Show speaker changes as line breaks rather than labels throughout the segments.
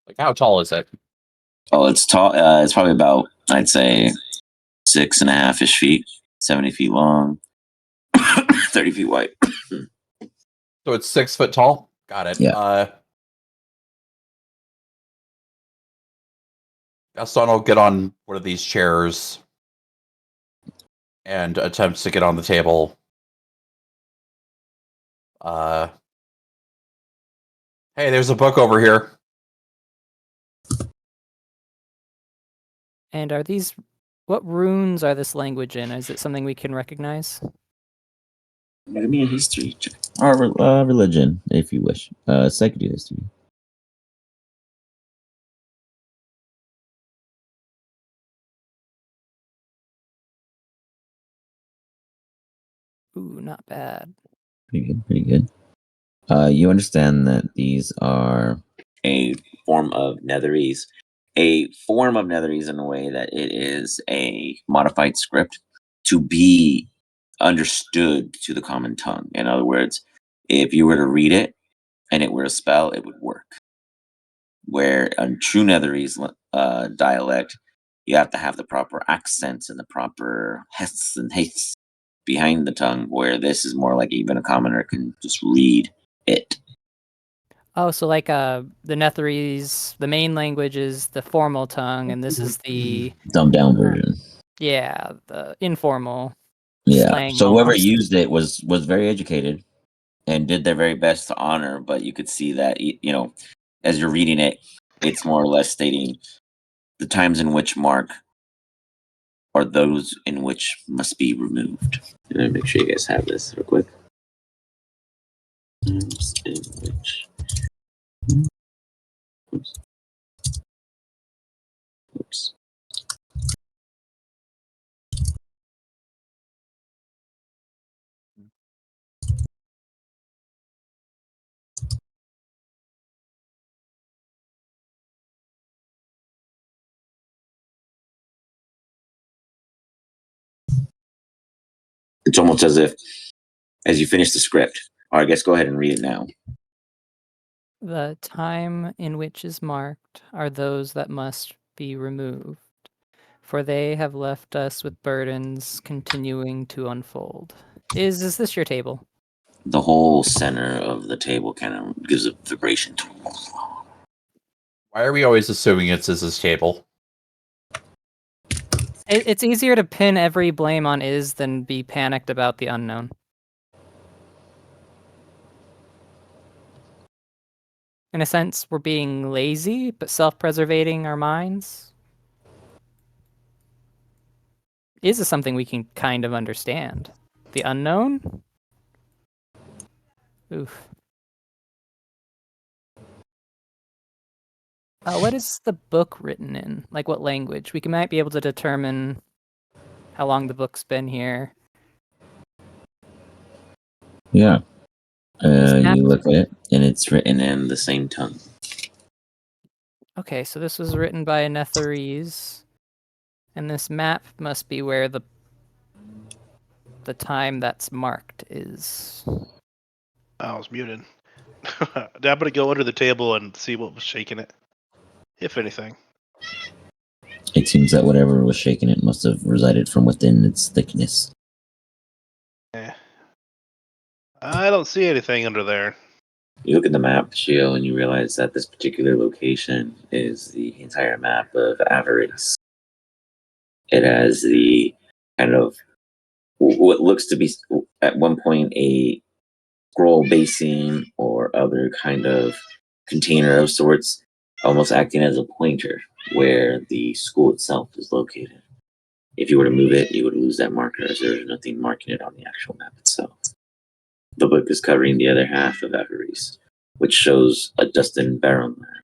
Like, how tall is it?
Oh, it's tall. It's probably about, I'd say, 6.5-ish feet, 70 feet long, 30 feet wide.
So it's 6 foot tall? Got it.
Yeah.
Gaston will get on one of these chairs and attempts to get on the table. Hey, there's a book over here.
And are these... What runes are this language in? Is it something we can recognize?
Give me a history check. Or religion, if you wish. Second history.
Ooh, not bad.
Pretty good. You understand that these are a form of netherese. A form of netherese in a way that it is a modified script to be understood to the common tongue. In other words, if you were to read it and it were a spell, it would work. Where a true netherese dialect, you have to have the proper accents and the proper hests and hastes behind the tongue, where this is more like even a commoner can just read it.
Oh, so like the Netherese, the main language is the formal tongue, and this is the
dumbed down version.
Yeah, the informal.
Yeah.
Slang
So whoever
almost.
used it was very educated and did their very best to honor, but you could see that, as you're reading it, it's more or less stating the times in which mark are those in which must be removed. Let me make sure you guys have this real quick. Times in which. Oops. It's almost as if, as you finish the script, or I guess go ahead and read it now.
The time in which is marked are those that must be removed, for they have left us with burdens continuing to unfold. Is this your table?
The whole center of the table kind of gives a vibration.
Why are we always assuming it's his table?
It's easier to pin every blame on Iz than be panicked about the unknown. In a sense, we're being lazy, but self-preservating our minds. Is something we can kind of understand. The unknown? Oof. What is the book written in? Like, what language? We might be able to determine how long the book's been here.
Yeah. You look at it, and it's written in the same tongue.
Okay, so this was written by a Netherese, and this map must be where the time that's marked is.
I was muted. I'm gonna go under the table and see what was shaking it, if anything.
It seems that whatever was shaking it must have resided from within its thickness.
I don't see anything under there.
You look at the map, Shio, and you realize that this particular location is the entire map of AZEREP. It has the kind of what looks to be at one point a scroll basin or other kind of container of sorts, almost acting as a pointer where the school itself is located. If you were to move it, you would lose that marker, as there's nothing marking it on the actual map itself. The book is covering the other half of AZEREP, which shows a Dustin Barrow map,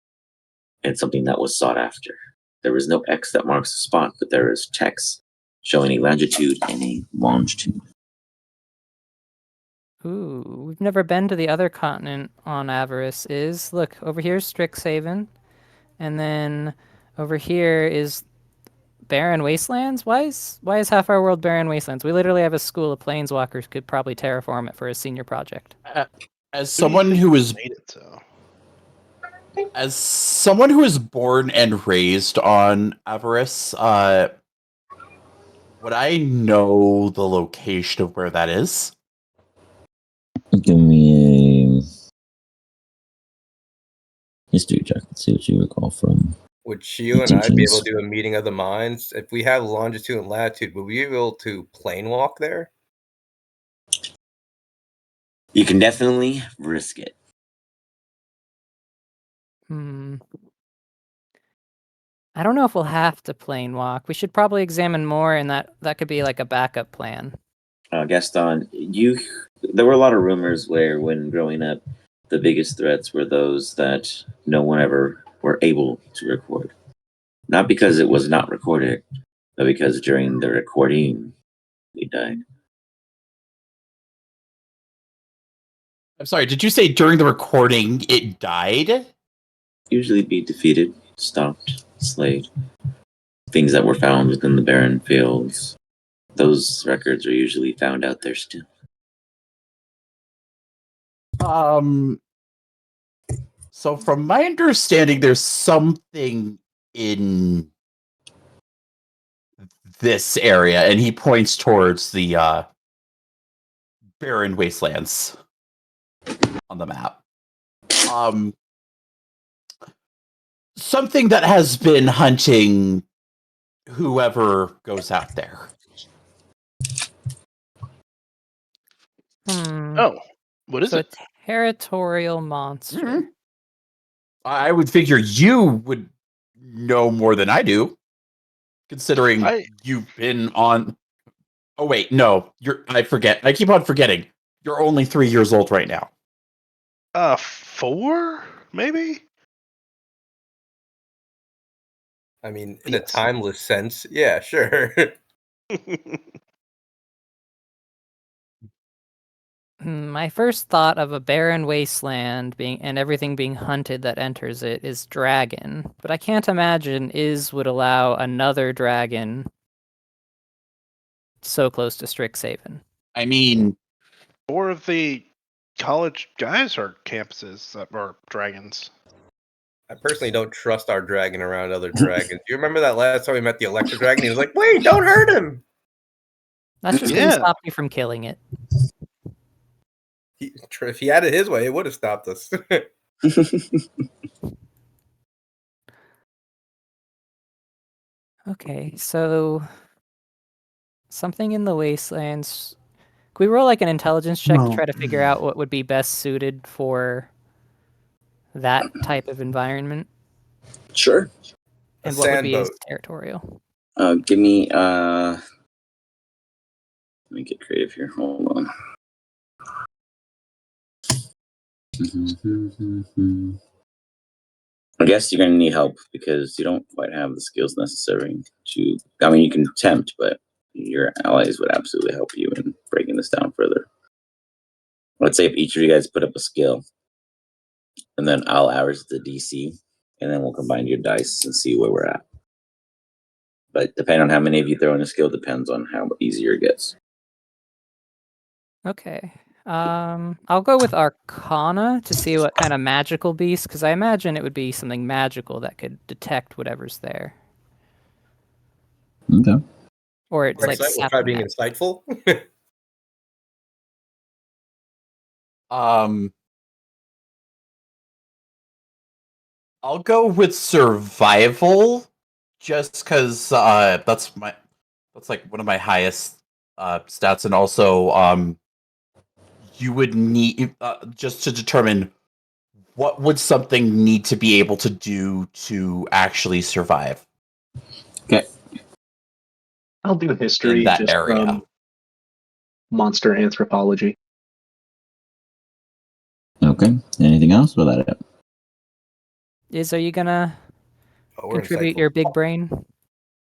and something that was sought after. There is no X that marks the spot, but there is text showing a longitude and a longitude.
Ooh, we've never been to the other continent on Avarice. Look, over here is Strixhaven, and then over here is Barren Wastelands. Why is half our world Barren Wastelands? We literally have a school of planeswalkers could probably terraform it for a senior project.
As someone who is
made it so.
As someone who was born and raised on Avarice, would I know the location of where that is?
Give me a history check. Let's see what you recall from.
Would Shio and I be able
teachings.
to do a meeting of the minds? If we have longitude and latitude, would we be able to plane walk there?
You can definitely risk it.
I don't know if we'll have to plane walk. We should probably examine more, and that could be like a backup plan.
Gaston, there were a lot of rumors where, when growing up, the biggest threats were those that no one ever were able to record. Not because it was not recorded, but because during the recording, they died.
I'm sorry, did you say during the recording it died?
Usually be defeated, stopped, slayed. Things that were found within the barren fields, those records are usually found out there still.
So from my understanding, there's something in this area, and he points towards the barren wastelands on the map. Something that has been hunting whoever goes out there.
Oh, what is
So
it?
a territorial monster.
Mhm. I would figure you would know more than I do, considering you've been on. Oh wait, no, I forget. I keep on forgetting. You're only 3 years old right now.
4 maybe.
I mean, in a timeless sense, yeah, sure.
My first thought of a barren wasteland and everything being hunted that enters it is dragon, but I can't imagine Iz would allow another dragon so close to Strixhaven.
I mean,
4 of the college guys are campuses that are dragons.
I personally don't trust our dragon around other dragons. Do you remember that last time we met the Electro Dragon? He was like, "Wait, don't hurt him."
That's just going to stop you from killing it.
If he had it his way, it would have stopped us.
Okay, so something in the wastelands. Can we roll like an intelligence check to try to figure out what would be best suited for that type of environment?
Sure.
And
A
what would be
sand
his
boat.
territorial?
Give me let me get creative here. Hold on. I guess you're gonna need help because you don't quite have the skills necessary to. I mean, you can attempt, but your allies would absolutely help you in breaking this down further. Let's say if each of you guys put up a skill, and then I'll average the DC, and then we'll combine your dice and see where we're at. But depending on how many of you throw in a skill, depends on how easier it gets.
Okay. I'll go with Arcana to see what kind of magical beast, because I imagine it would be something magical that could detect whatever's there.
Okay.
Or it's like
We'll try being insightful.
I'll go with survival, just because that's like one of my highest stats, and also you would need just to determine what would something need to be able to do to actually survive.
Okay.
I'll do history
in that
just
area.
from monster anthropology.
Okay. Anything else? Or that it?
Are you gonna contribute your big brain?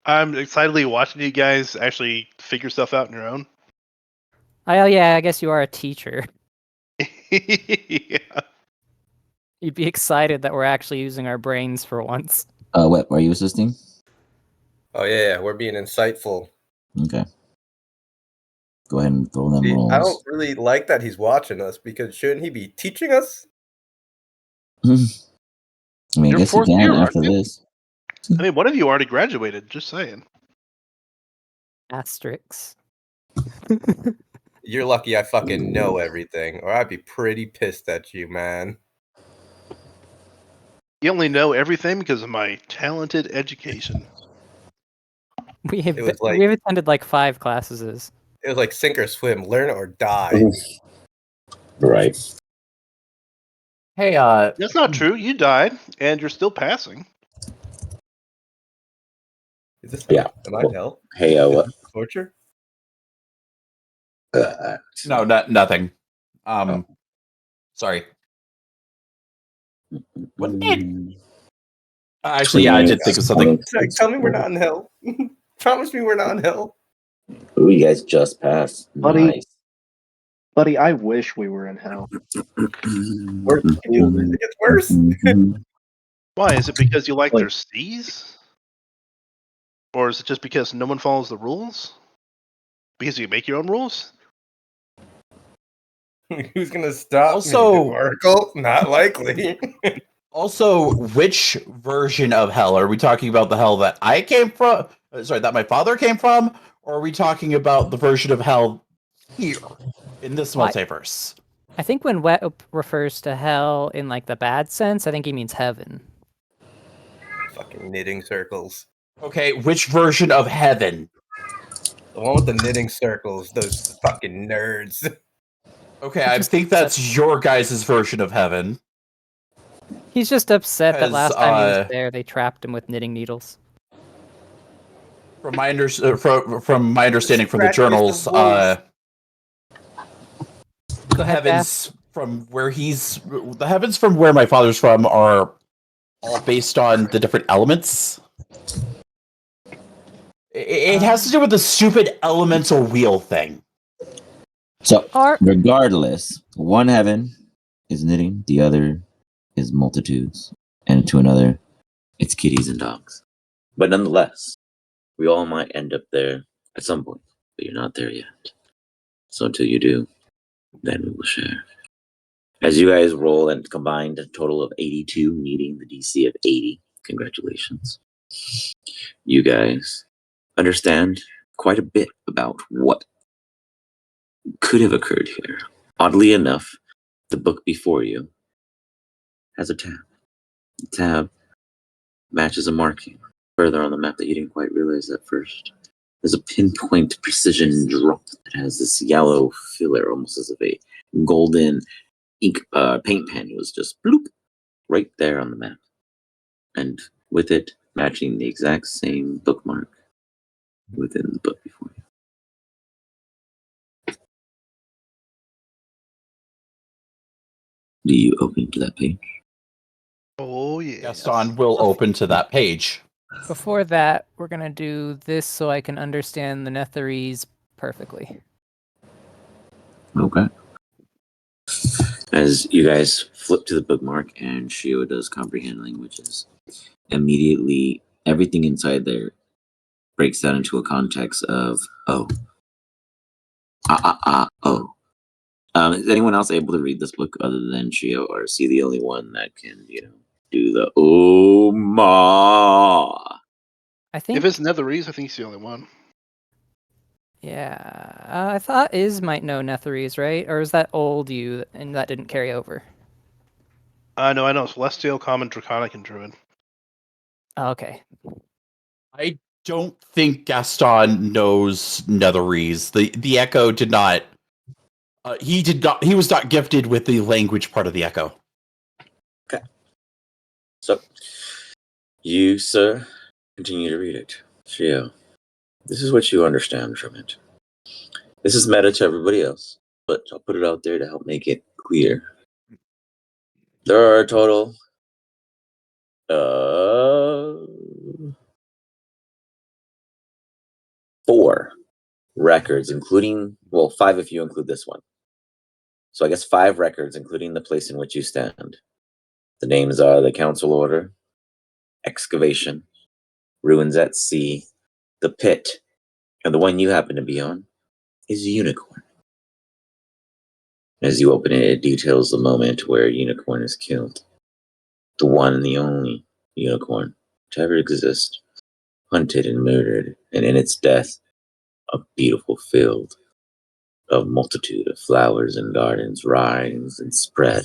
I'm excitedly watching you guys actually figure stuff out on your own.
Oh yeah, I guess you are a teacher.
Yeah.
You'd be excited that we're actually using our brains for once.
What are you assisting?
Oh yeah, we're being insightful.
Okay. Go ahead and throw them rolls.
I don't really like that he's watching us because shouldn't he be teaching us?
I mean, I
You're
guess you
fourth
can
year, aren't
after
you?
this.
I mean, one of you already graduated. Just saying.
Asterix.
You're lucky I fucking know everything, or I'd be pretty pissed at you, man.
You only know everything because of my talented education.
We have
It was like
we've attended like 5 classes.
it was like sink or swim, learn or die.
Right.
Hey,
That's not true. You died, and you're still passing.
Is this
Yeah.
Am I in hell?
Hey,
Is
what?
this torture?
no, nothing. Sorry. What made? Actually, yeah, I did think of something.
Like, tell me we're not in hell. Promise me we're not in hell.
Ooh, you guys just passed.
Buddy.
Nice.
Buddy, I wish we were in hell.
Or it gets worse.
Why? Is it because you like
Like-
their steez? Or is it just because no one follows the rules? Because you make your own rules?
Who's gonna stop
Also-
me? Oracle? Not likely.
Also, which version of hell are we talking about? The hell that I came from? Sorry, that my father came from, or are we talking about the version of hell here in this
What?
multiverse?
I think when Wet refers to hell in like the bad sense, I think he means heaven.
Fucking knitting circles.
Okay, which version of heaven?
The one with the knitting circles. Those fucking nerds.
Okay, I
Just
think that's your guys' version of heaven.
He's just upset that
'Cause,
last time he was there, they trapped him with knitting needles.
From my from my understanding from the
Scratch is the
journals,
wolf.
Go ahead,
heavens from where the heavens from where my father's from are all based on the different elements. It has to do with the stupid elemental wheel thing.
So,
Or
regardless, one heaven is knitting, the other is multitudes, and to another, it's kitties and dogs.
But nonetheless, we all might end up there at some point, but you're not there yet. So until you do, then we will share. As you guys roll and combined a total of 82, meeting the DC of 80, congratulations. You guys understand quite a bit about what could have occurred here. Oddly enough, the book before you has a tab. The tab matches a marking further on the map that you didn't quite realize at first. There's a pinpoint precision drop that has this yellow filler, almost as if a golden ink paint pen was just bloop right there on the map. And with it matching the exact same bookmark within the book before you. Do you open to that page?
Oh, yeah.
Gaston will open to that page.
before that, we're gonna do this so I can understand the Netherese perfectly.
Okay. As you guys flip to the bookmark and Shio does comprehend languages, immediately everything inside there breaks down into a context of oh. Oh. Is anyone else able to read this book other than Shio, or is he the only one that can, do the oh ma?
I think.
If it's Netherese, I think he's the only one.
Yeah, I thought Iz might know Netherese, right? Or is that old you and that didn't carry over?
No, I know. Celestial, Common, Draconic, and Druid.
Oh, okay.
I don't think Gaston knows Netherese. The Echo did not. He did not. He was not gifted with the language part of the Echo.
Okay. So, you, sir, continue to read it. Shio, this is what you understand from it. This is meta to everybody else, but I'll put it out there to help make it clear. There are a total of 4 records, including, 5 if you include this one. So I guess 5 records, including the place in which you stand. The names are the Council Order, Excavation, Ruins at Sea, The Pit, and the one you happen to be on is Unicorn. As you open it, it details the moment where Unicorn is killed. the one and the only unicorn to ever exist, hunted and murdered, and in its death, a beautiful field of multitude of flowers and gardens rise and spread.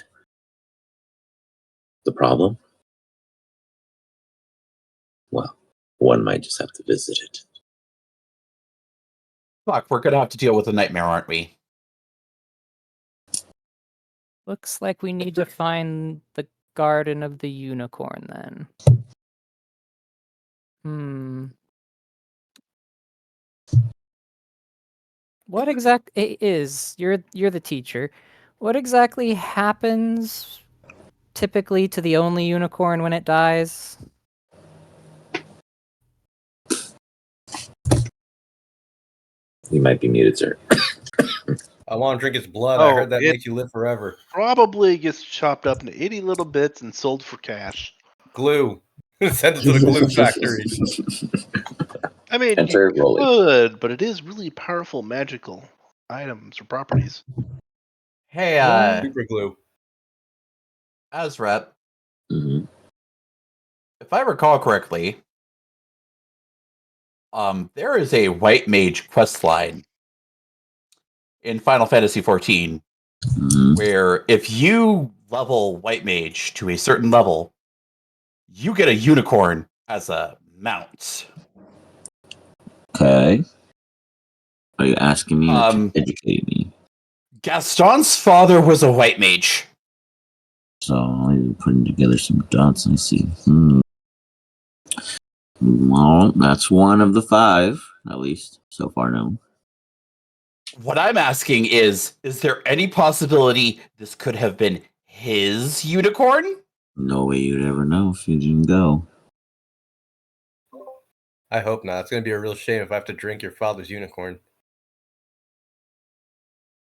The problem? Well, one might just have to visit it.
Fuck, we're gonna have to deal with a nightmare, aren't we?
Looks like we need to find the Garden of the Unicorn then. What you're the teacher. What exactly happens typically to the only unicorn when it dies?
You might be muted, sir.
I want to drink its blood. I
Oh,
heard that
it-
makes you live forever.
Probably gets chopped up into itty little bits and sold for cash.
Glue. Send it to the glue factory.
I mean,
Enter
you
Rolly.
could, but it is really powerful magical items or properties.
Hey,
Super glue.
AZEREP,
Mhm.
if I recall correctly, there is a white mage questline in Final Fantasy XIV
Mhm.
where if you level white mage to a certain level, you get a unicorn as a mount.
Okay. Are you asking me or to
Um,
educate me?
Gaston's father was a white mage.
So I'm putting together some dots. I see. Well, that's one of the 5, at least so far known.
What I'm asking is there any possibility this could have been his unicorn?
No way you'd ever know if you didn't go.
I hope not. It's going to be a real shame if I have to drink your father's unicorn.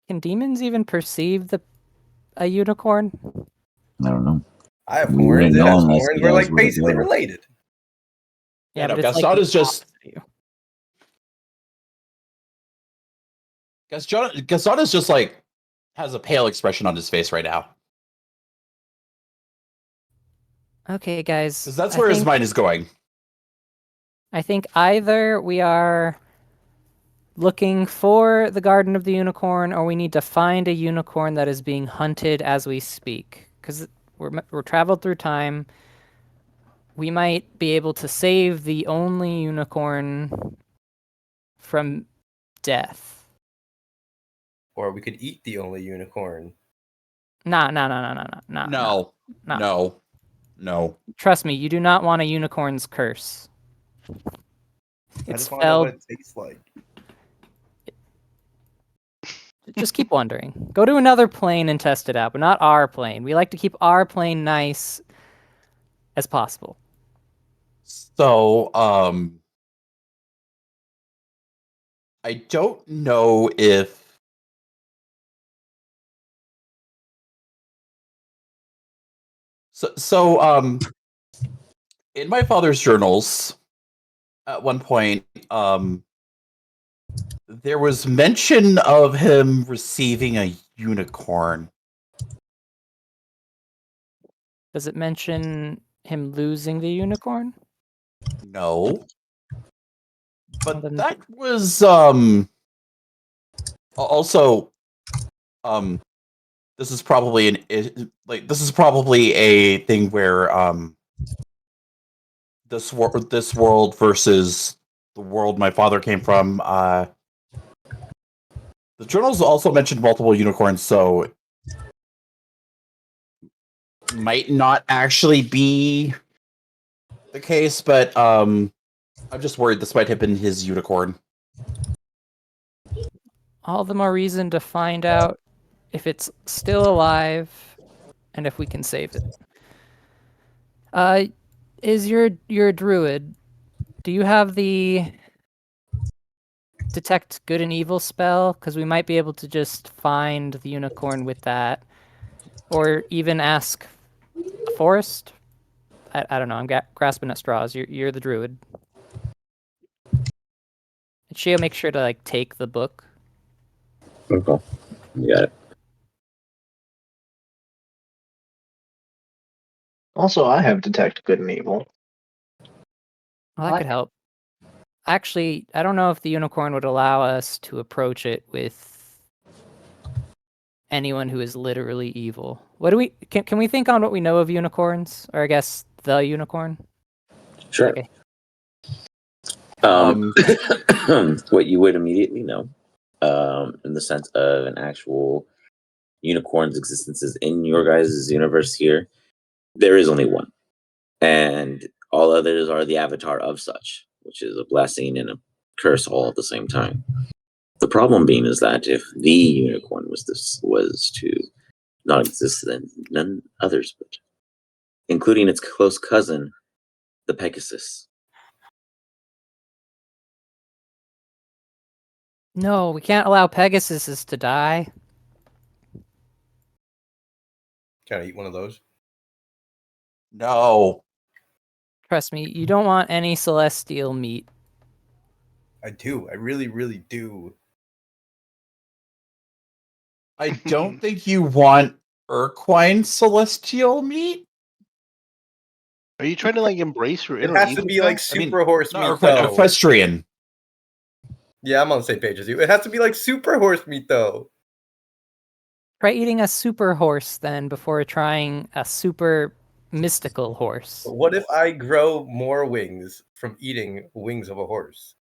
Can demons even perceive a unicorn?
I don't know.
I have
We
horns.
wouldn't
It
know
has
unless
horns.
you
We're
guys
like
were to
basically
go.
related.
Yeah, no,
but it's
Gaston
like
is just
you.
Gaston is just like has a pale expression on his face right now.
Okay, guys.
Because that's where his mind is going.
I think either we are looking for the Garden of the Unicorn, or we need to find a unicorn that is being hunted as we speak. Because we're traveled through time. We might be able to save the only unicorn from death.
Or we could eat the only unicorn.
No.
Trust me, you do not want a unicorn's curse.
I
It's
just want to know what
spelled.
it tastes like.
Just keep wondering. Go to another plane and test it out, but not our plane. We like to keep our plane nice as possible.
So, I don't know if in my father's journals, at one point, there was mention of him receiving a unicorn.
Does it mention him losing the unicorn?
No. But
Well, then-
that was also this is probably a thing where this world versus the world my father came from. The journals also mentioned multiple unicorns, so might not actually be the case, but I'm just worried this might have been his unicorn.
all the more reason to find out if it's still alive and if we can save it. You're a druid. Do you have the detect good and evil spell? Because we might be able to just find the unicorn with that. Or even ask a forest? I don't know, I'm grasping at straws. You're the druid. And Shio, make sure to take the book.
Okay. You got it.
Also, I have detect good and evil.
Well, that could help. Actually, I don't know if the unicorn would allow us to approach it with anyone who is literally evil. What do we can we think on what we know of unicorns, or I guess the unicorn?
Sure.
Okay.
What you would immediately know, in the sense of an actual unicorn's existences in your guys' universe here, there is only one. And all others are the avatar of such, which is a blessing and a curse all at the same time. The problem being is that if the unicorn was to not exist, then none others would, including its close cousin, the Pegasus.
No, we can't allow Pegasuses to die.
Can I eat one of those?
No.
Trust me, you don't want any celestial meat.
I do. I really, really do.
I don't think you want Urquine celestial meat.
Are you trying to like embrace your
It
inner
has to
evil
be
now?
like super horse
Not
meat,
Urquine,
though.
equestrian.
Yeah, I'm on the same page as you. It has to be like super horse meat, though.
Try eating a super horse then before trying a super mystical horse.
What if I grow more wings from eating wings of a horse?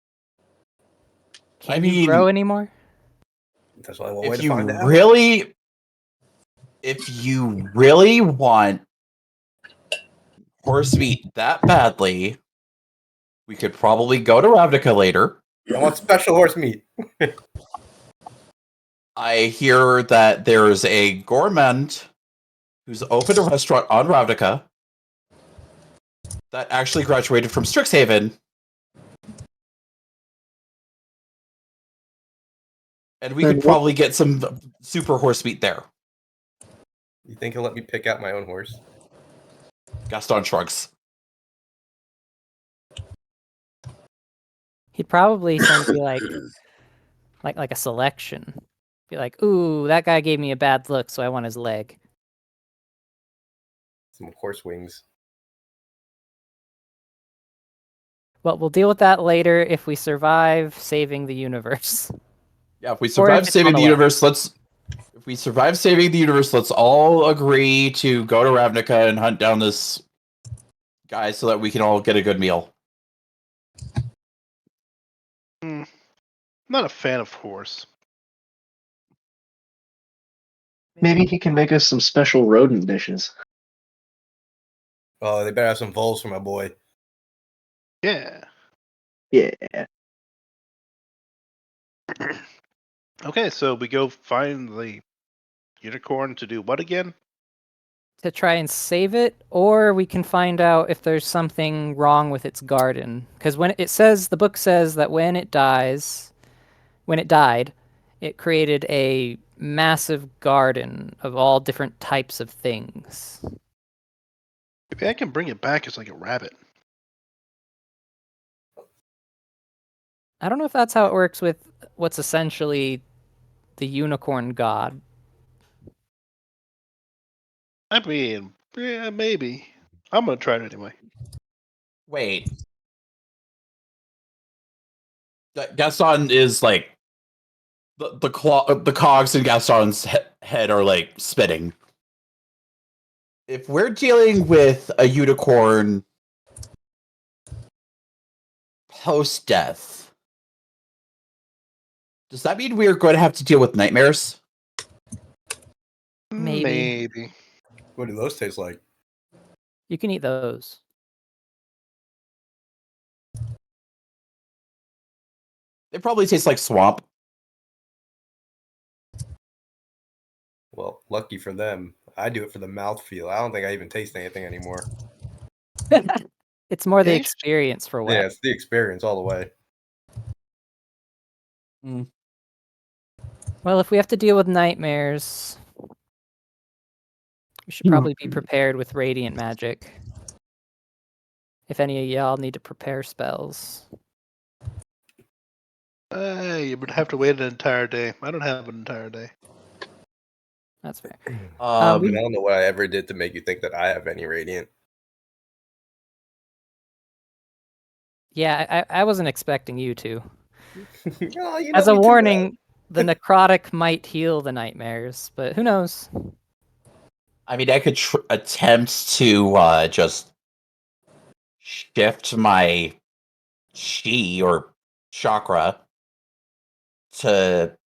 Can
I
you
mean,
grow anymore?
That's only one way
if
to
you
find out.
really want horse meat that badly, we could probably go to Ravnica later.
I want special horse meat.
I hear that there's a gourmand who's opened a restaurant on Ravnica that actually graduated from Strixhaven. And we
Then
could
what-
probably get some super horse meat there.
You think he'll let me pick out my own horse?
Gaston shrugs.
He'd probably send you like a selection. Be like, ooh, that guy gave me a bad look, so I want his leg.
Some horse wings.
Well, we'll deal with that later if we survive saving the universe.
Yeah, if we
Or if
survive
it's
saving
on
the
the way.
universe, let's all agree to go to Ravnica and hunt down this guy so that we can all get a good meal.
I'm not a fan of horse.
Maybe he can make us some special rodent dishes.
Oh, they better have some voles for my boy.
Yeah.
Yeah.
Okay, so we go find the unicorn to do what again?
To try and save it, or we can find out if there's something wrong with its garden. Because when it says, the book says that when it died, it created a massive garden of all different types of things.
Maybe I can bring it back as like a rabbit.
I don't know if that's how it works with what's essentially the unicorn god.
I mean, yeah, maybe. I'm gonna try it anyway.
Wait. Gaston is like the cogs in Gaston's head are like spinning. If we're dealing with a unicorn post death, does that mean we're going to have to deal with nightmares?
Maybe.
What do those taste like?
You can eat those.
They probably taste like swamp.
Well, lucky for them. I do it for the mouthfeel. I don't think I even taste anything anymore.
It's more the
Yeah,
experience for
Yeah,
wet.
it's the experience all the way.
Well, if we have to deal with nightmares, we should probably be prepared with radiant magic. If any of y'all need to prepare spells.
You would have to wait an entire day. I don't have an entire day.
That's fair.
I don't know what I ever did to make you think that I have any radiant.
Yeah, I wasn't expecting you to.
Oh, you know
As a
me too
warning,
well. Oh, you know
as a
me too
warning, the necrotic might heal the nightmares, but who knows?
I mean, I could attempt to just shift my chi or chakra to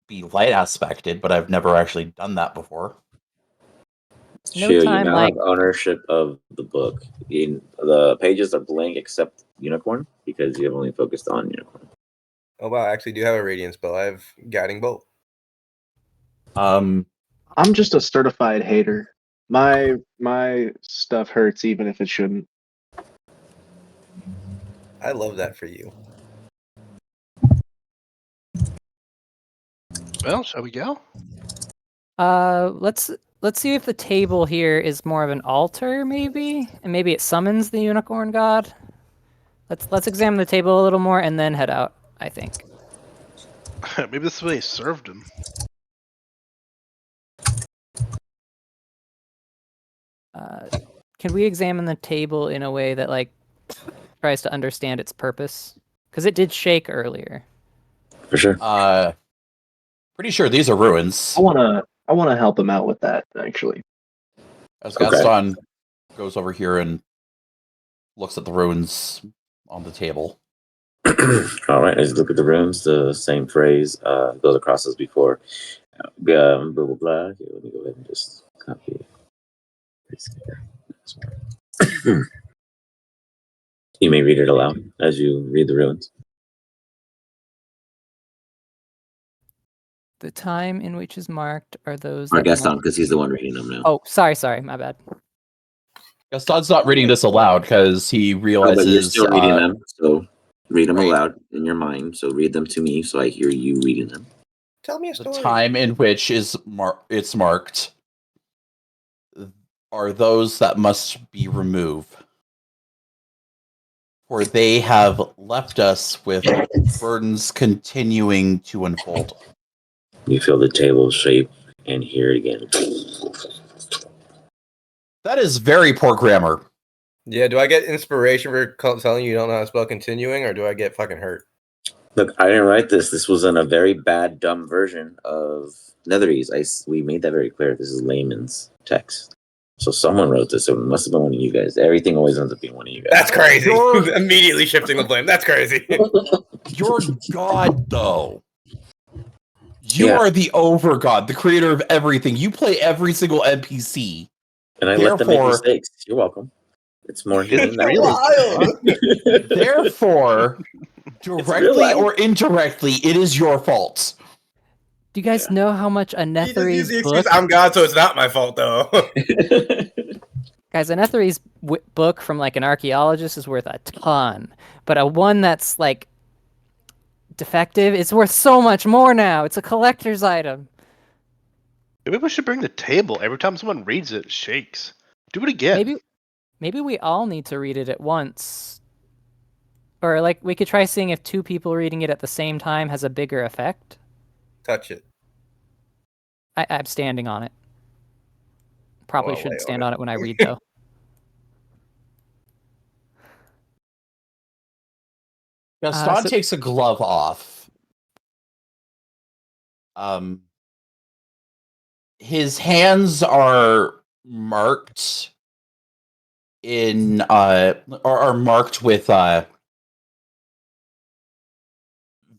be light aspected, but I've never actually done that before.
No
Shio, you
time
now
like
have ownership of the book. The pages are blank except unicorn because you have only focused on unicorn.
Oh wow, I actually do have a radiant spell. I have guiding bolt.
Um,
I'm just a certified hater. My stuff hurts even if it shouldn't.
I love that for you.
Well, shall we go?
let's see if the table here is more of an altar, maybe, and maybe it summons the unicorn god. Let's examine the table a little more and then head out. I think.
Maybe this is the way he served him.
Can we examine the table in a way that like tries to understand its purpose? Because it did shake earlier.
For sure.
pretty sure these are ruins.
I wanna help him out with that actually.
As
Okay.
Gaston goes over here and looks at the ruins on the table.
All right, as you look at the runes, the same phrase goes across as before. Blah, blah, blah. Here, let me go ahead and just copy it. You may read it aloud as you read the runes.
The time in which is marked are those
Or
that
Gaston,
must
because he's the
be-
one reading them now.
Oh, sorry, my bad.
Gaston's not reading this aloud because he
Oh,
realizes.
but you're still reading them, so read them
right.
aloud in your mind. So read them to me, so I hear you reading them.
Tell me a
The
story.
time in which it's marked are those that must be removed. For they have left us with burdens continuing to unfold.
You feel the table shape and hear it again.
That is very poor grammar.
Yeah, do I get inspiration for telling you don't know how to spell continuing, or do I get fucking hurt?
Look, I didn't write this. This was in a very bad, dumb version of Netherese. We made that very clear. This is layman's text. So someone wrote this. So it must have been one of you guys. Everything always ends up being one of you guys.
That's crazy.
You're-
Immediately shifting the blame. That's crazy.
You're God, though. You
Yeah.
are the over God, the creator of everything. You play every single NPC.
And I let them make
Therefore-
mistakes. You're welcome. It's more human that
really
way.
Therefore,
real
directly
life.
or indirectly, it is your fault.
Do you guys know how much a
He just used
Netherese
the
book?
excuse, I'm God, so it's not my fault, though.
Guys, a Netherese book from like an archaeologist is worth a ton, but a one that's like defective, it's worth so much more now. It's a collector's item.
Maybe we should bring the table. Every time someone reads it, it shakes. Do it again.
Maybe we all need to read it at once. Or like we could try seeing if two people reading it at the same time has a bigger effect.
Touch it.
I'm standing on it. Probably
Well,
shouldn't
lay on
stand
it.
on it when I read though.
Gaston
so-
takes a glove off. His hands are marked in are marked with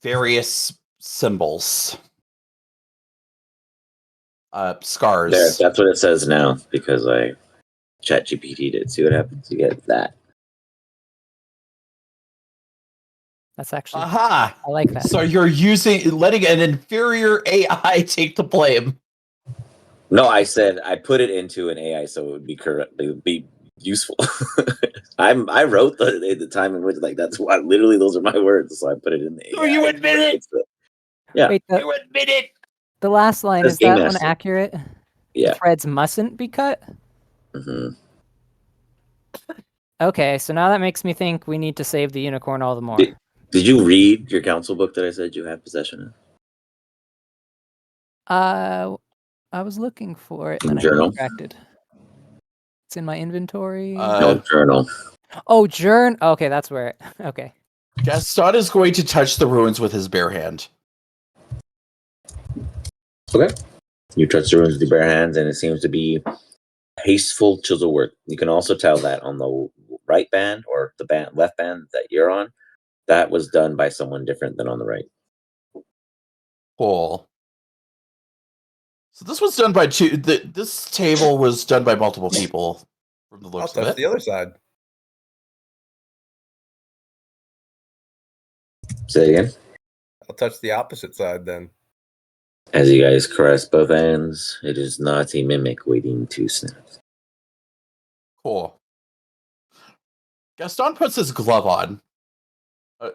various symbols. Scars.
There, that's what it says now because I chat GPT'd it. See what happens? You get that.
That's actually
Aha!
I like that.
So you're letting an inferior AI take the blame.
No, I said I put it into an AI so it would be correct. It would be useful. I wrote the time in which that's why literally those are my words. So I put it in the AI.
So you admit it?
Yeah.
Wait,
You admit it?
the last line,
That's
is that
Game
one
Master.
accurate?
Yeah.
Threads mustn't be cut?
hmm
Okay, so now that makes me think we need to save the unicorn all the more.
Did you read your council book that I said you have possession of?
I was looking for it and then I
Journal?
got distracted. It's in my inventory.
No journal.
Oh, journal. Okay, that's where it. Okay.
Gaston is going to touch the ruins with his bare hand.
Okay. You touch the ruins with your bare hands, and it seems to be hasteful chisel work. You can also tell that on the right band or the left band that you're on, that was done by someone different than on the right.
Cool. So this was done by two. This table was done by multiple people from the
I'll
looks of
touch
it.
the other side.
Say it again.
I'll touch the opposite side then.
As you guys caress both ends, it is not a mimic waiting to snap.
Cool. Gaston puts his glove on.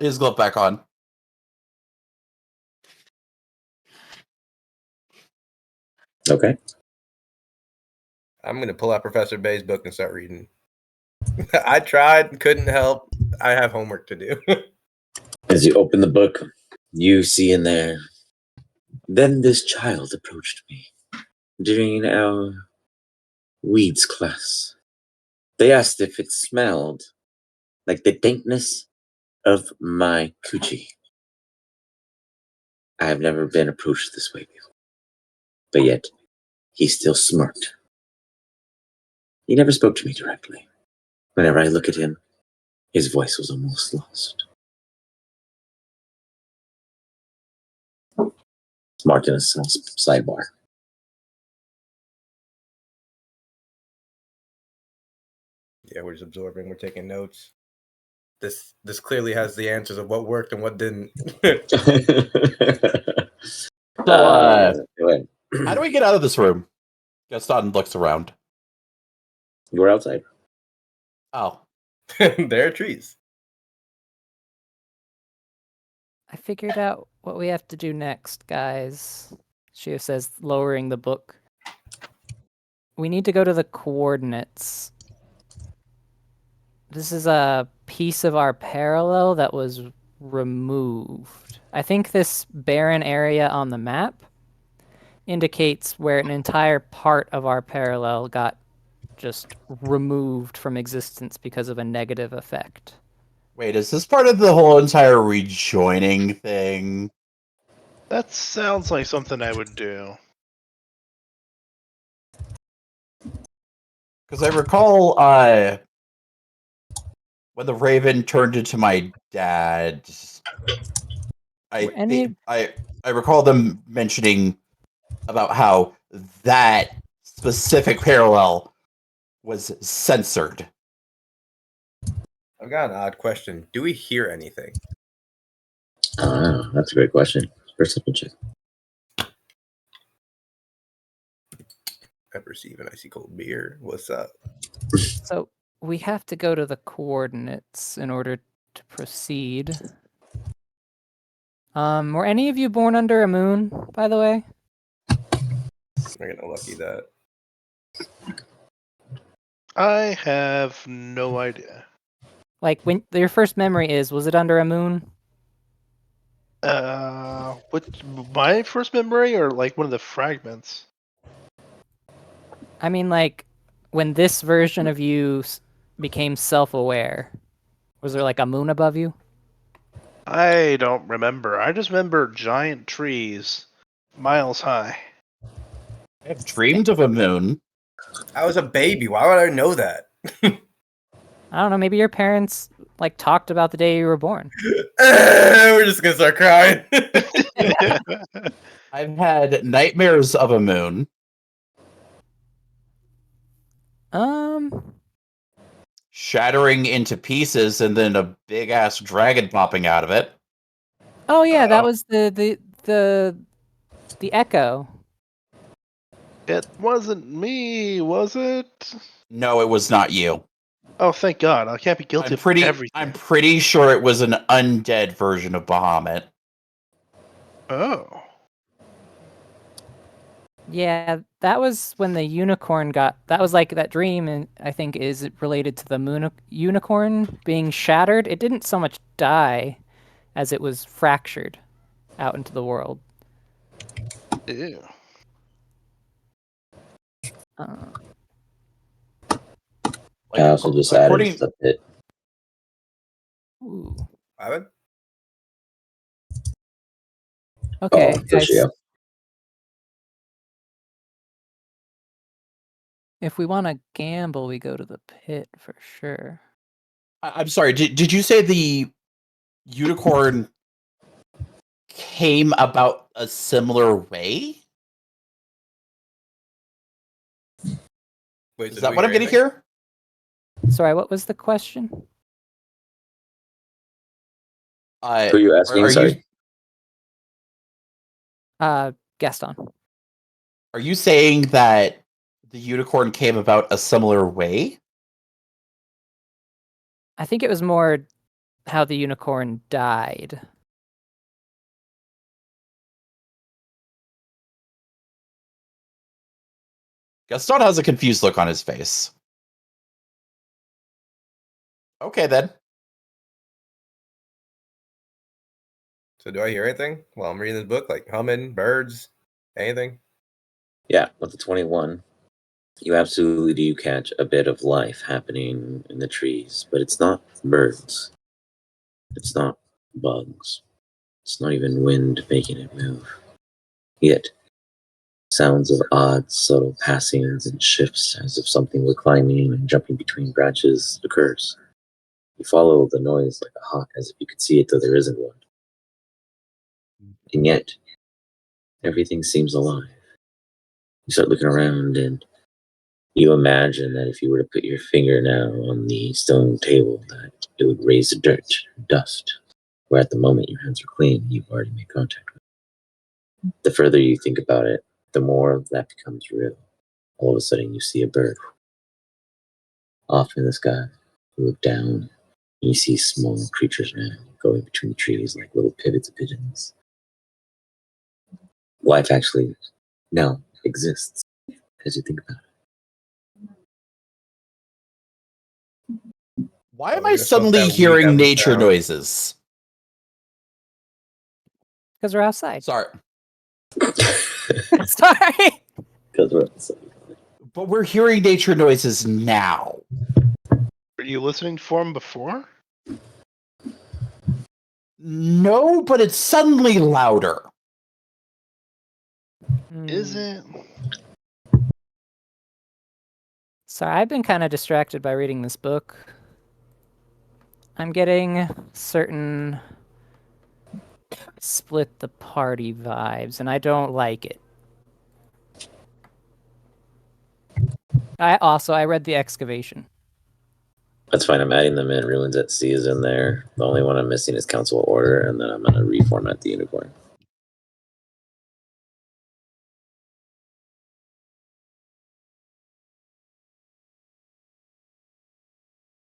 His glove back on.
Okay.
I'm gonna pull out Professor Bay's book and start reading. I tried, couldn't help. I have homework to do.
As you open the book, you see in there, then this child approached me during our weeds class. They asked if it smelled like the dankness of my coochie. I have never been approached this way before, but yet he still smirked. He never spoke to me directly. Whenever I look at him, his voice was almost lost. It's marked in a sidebar.
Yeah, we're just absorbing. We're taking notes. This clearly has the answers of what worked and what didn't.
So,
Go ahead.
how do we get out of this room? Gaston looks around.
You were outside.
Oh,
There are trees.
I figured out what we have to do next, guys. Shio says, lowering the book. We need to go to the coordinates. This is a piece of our parallel that was removed. I think this barren area on the map indicates where an entire part of our parallel got just removed from existence because of a negative effect.
wait, is this part of the whole entire rejoining thing?
That sounds like something I would do.
Because I recall, when the Raven turned into my dad, I recall them mentioning about how that specific parallel was censored.
I've got an odd question. Do we hear anything?
That's a great question. Perception check.
I perceive an icy cold beer. What's up?
So we have to go to the coordinates in order to proceed. Were any of you born under a moon, by the way?
We're gonna lucky that.
I have no idea.
Like, when your first memory was it under a moon?
What my first memory or like one of the fragments?
I mean, like, when this version of you became self-aware, was there like a moon above you?
I don't remember. I just remember giant trees, miles high.
I have dreamed of a moon.
I was a baby. Why would I know that?
I don't know, maybe your parents, like, talked about the day you were born.
We're just gonna start crying.
I've had nightmares of a moon. Shattering into pieces and then a big ass dragon popping out of it.
Oh yeah, that was the echo.
It wasn't me, was it?
No, it was not you.
Oh, thank God! I can't be guilty of everything.
I'm pretty sure it was an undead version of Bahamut.
Oh.
Yeah, that was when the unicorn got. That was like that dream, and I think is related to the unicorn being shattered. It didn't so much die as it was fractured out into the world.
Ew.
I also just added the pit.
Ooh.
Ivan?
Okay,
Oh, there
guys.
she go.
If we want to gamble, we go to the pit for sure.
I'm sorry. Did you say the unicorn came about a similar way?
Wait,
Is
so
that
do we
what I'm
hear
going to
anything?
hear?
Sorry, what was the question?
Who are you asking?
Are
Sorry.
Gaston.
Are you saying that the unicorn came about a similar way?
I think it was more how the unicorn died.
Gaston has a confused look on his face. Okay, then.
So do I hear anything while I'm reading this book? Like humming, birds, anything?
Yeah, with the 21, you absolutely do catch a bit of life happening in the trees, but it's not birds. It's not bugs. It's not even wind making it move. Yet, sounds of odd, subtle passings and shifts as if something were climbing and jumping between branches occurs. You follow the noise like a hawk as if you could see it though there isn't one. And yet, everything seems alive. You start looking around and you imagine that if you were to put your finger now on the stone table, that it would raise the dirt, dust, where at the moment your hands are clean, you've already made contact with it. The further you think about it, the more that becomes real. All of a sudden, you see a bird off in the sky. You look down, and you see small creatures now going between the trees like little pivots of pigeons. Life actually now exists as you think about it.
Why
Are
am
we
I
gonna smoke
suddenly
that weed that
hearing
we
nature
found?
noises?
Because we're outside.
Sorry.
Sorry.
Because we're outside.
But we're hearing nature noises now.
Were you listening for him before?
No, but it's suddenly louder.
Is it?
Sorry, I've been kind of distracted by reading this book. I'm getting certain split the party vibes, and I don't like it. I read The Excavation.
That's fine. I'm adding them in. Ruins at Sea is in there. The only one I'm missing is Council of Order, and then I'm going to reformat the unicorn.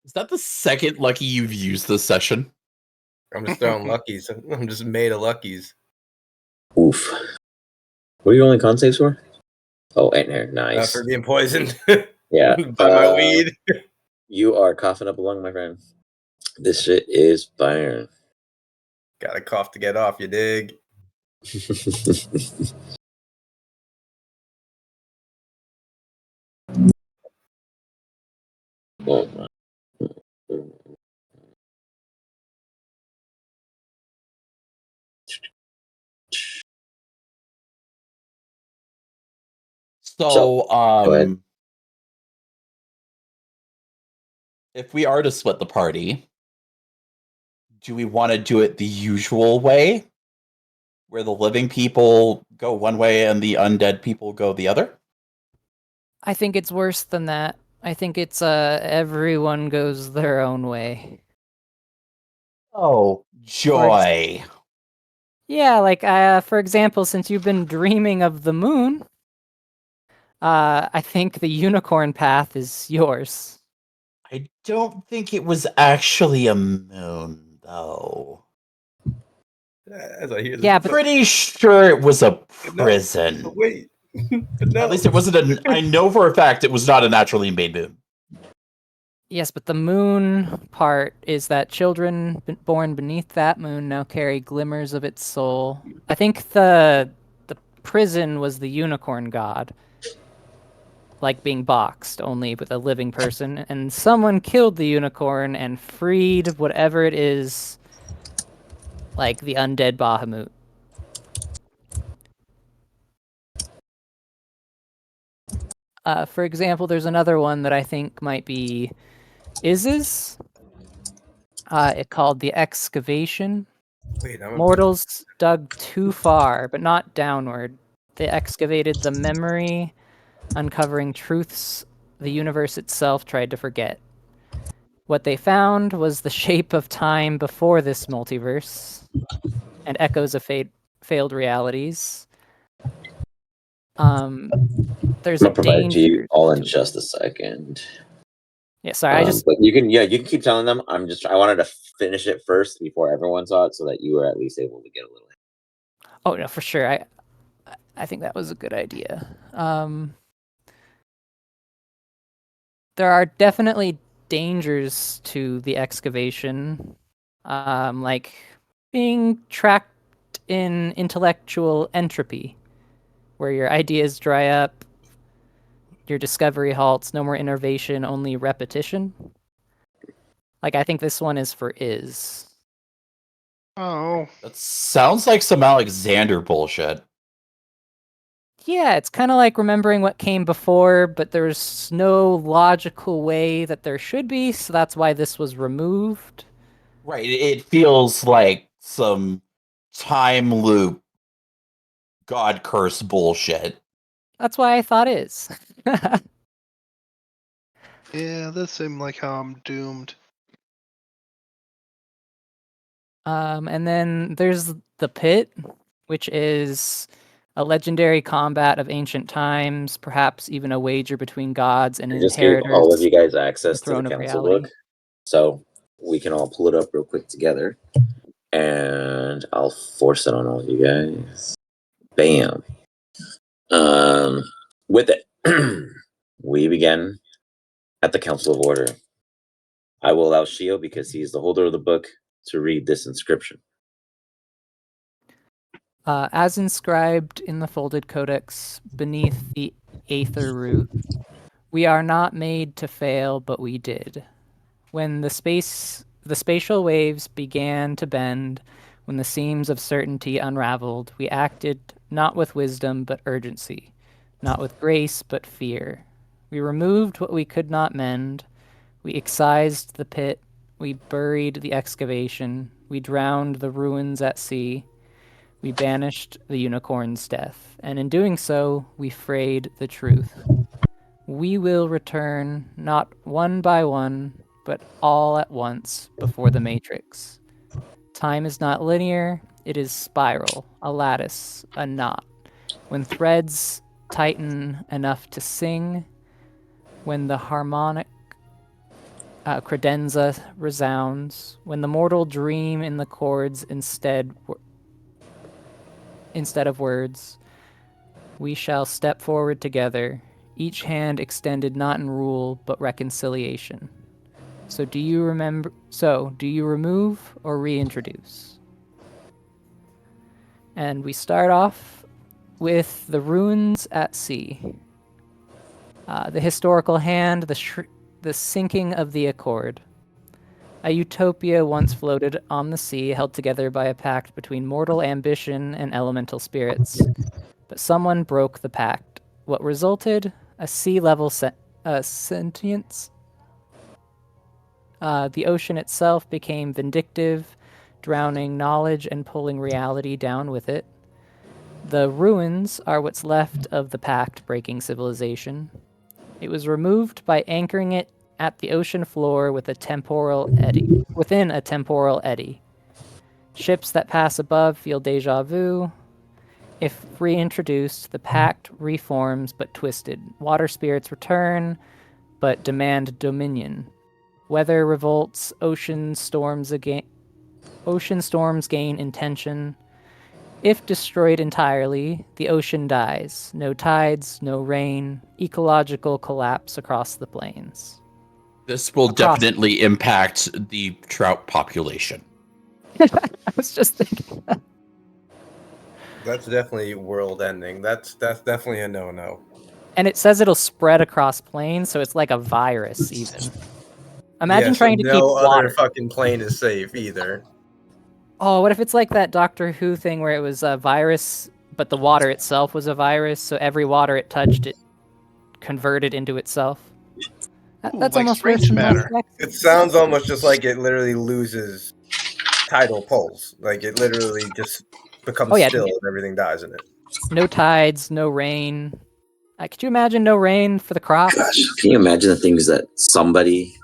Is that the second lucky you've used this session?
I'm just throwing luckies. I'm just made of luckies.
Oof. What are you rolling con saves for? Oh, and hair. Nice.
For being poisoned.
Yeah.
By my weed.
You are coughing up a lung, my friend. This shit is fire.
Gotta cough to get off, you dig?
So,
go ahead.
if we are to split the party, do we want to do it the usual way? Where the living people go one way and the undead people go the other?
I think it's worse than that. I think it's everyone goes their own way.
Oh, joy.
Yeah, like for example, since you've been dreaming of the moon, I think the unicorn path is yours.
I don't think it was actually a moon, though.
As I hear this.
Yeah, but
Pretty sure it was a
No,
prison.
but wait. But no.
At least it wasn't a. I know for a fact it was not a naturally made moon.
yes, but the moon part is that children born beneath that moon now carry glimmers of its soul. I think the prison was the unicorn god, like being boxed only with a living person, and someone killed the unicorn and freed whatever it is like the undead Bahamut. For example, there's another one that I think might be Iz's. It called the excavation.
Wait, I'm
Mortals dug too far, but not downward. They excavated the memory, uncovering truths the universe itself tried to forget. What they found was the shape of time before this multiverse, and echoes of failed realities. There's
I'm
a
gonna provide it to you
danger
all in
to it.
just a second.
Yeah, sorry,
But you can keep telling them. I wanted to finish it first before everyone saw it, so that you were at least able to get a little.
Oh no, for sure. I think that was a good idea. There are definitely dangers to the excavation, like being trapped in intellectual entropy, where your ideas dry up, your discovery halts, no more innovation, only repetition. Like, I think this one is for Iz.
Oh,
That sounds like some Alexander bullshit.
Yeah, it's kind of like remembering what came before, but there's no logical way that there should be, so that's why this was removed.
Right. It feels like some time loop God curse bullshit.
That's why I thought Iz.
yeah, this seemed like how I'm doomed.
And then there's the Pit, which is a legendary combat of ancient times, perhaps even a wager between gods and
I just gave all of
inheritors,
you guys
the
access to the
throne of
council
reality.
book, so we can all pull it up real quick together, and I'll force it on all of you guys. Bam. With it, we begin at the Council of Order. I will allow Shio, because he's the holder of the book, to read this inscription.
As inscribed in the folded codex beneath the Aether root, we are not made to fail, but we did. When the spatial waves began to bend, when the seams of certainty unraveled, we acted not with wisdom but urgency, not with grace but fear. We removed what we could not mend. We excised the pit. We buried the excavation. We drowned the ruins at sea. We banished the unicorn's death, and in doing so, we frayed the truth. We will return, not one by one, but all at once before the Matrix. Time is not linear, it is spiral, a lattice, a knot. When threads tighten enough to sing, when the harmonic credenza resounds, when the mortal dream in the chords instead of words, we shall step forward together, each hand extended not in rule but reconciliation. So do you remove or reintroduce? And we start off with the ruins at sea. The historical hand, the sinking of the accord. A utopia once floated on the sea, held together by a pact between mortal ambition and elemental spirits. But someone broke the pact. What resulted? A sea-level sentience. The ocean itself became vindictive, drowning knowledge and pulling reality down with it. The ruins are what's left of the pact-breaking civilization. It was removed by anchoring it at the ocean floor within a temporal eddy. Ships that pass above feel deja vu. If reintroduced, the pact reforms but twisted. Water spirits return, but demand dominion. Weather revolts, ocean storms gain intention. If destroyed entirely, the ocean dies. No tides, no rain, ecological collapse across the plains.
This will definitely impact the trout population.
I was just thinking that.
That's definitely world ending. That's definitely a no.
And it says it'll spread across plains, so it's like a virus even. Imagine
Yeah, so
trying to keep
no other
water.
fucking plane is safe either.
Oh, what if it's like that Doctor Who thing where it was a virus, but the water itself was a virus, so every water it touched, it converted into itself?
Ooh,
That's
like
almost
strange
worse than
matter.
It sounds almost just like it literally loses tidal pulse. Like it literally just becomes
Oh, yeah.
still and everything dies in it.
No tides, no rain. Could you imagine no rain for the crops?
Gosh, can you imagine the things that somebody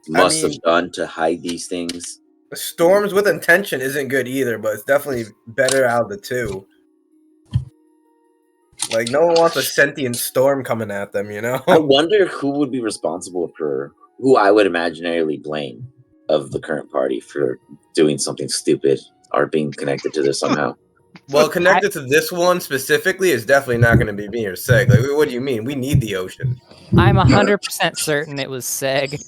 must
mean-
have done to hide these things?
Storms with intention isn't good either, but it's definitely better out of the two. Like no one wants a sentient storm coming at them, you know?
I wonder who would be responsible for who I would imaginarily blame of the current party for doing something stupid or being connected to this somehow.
Well, connected to this one specifically is definitely not going to be me or Seg. Like, what do you mean? We need the ocean.
I'm 100% certain it was Seg.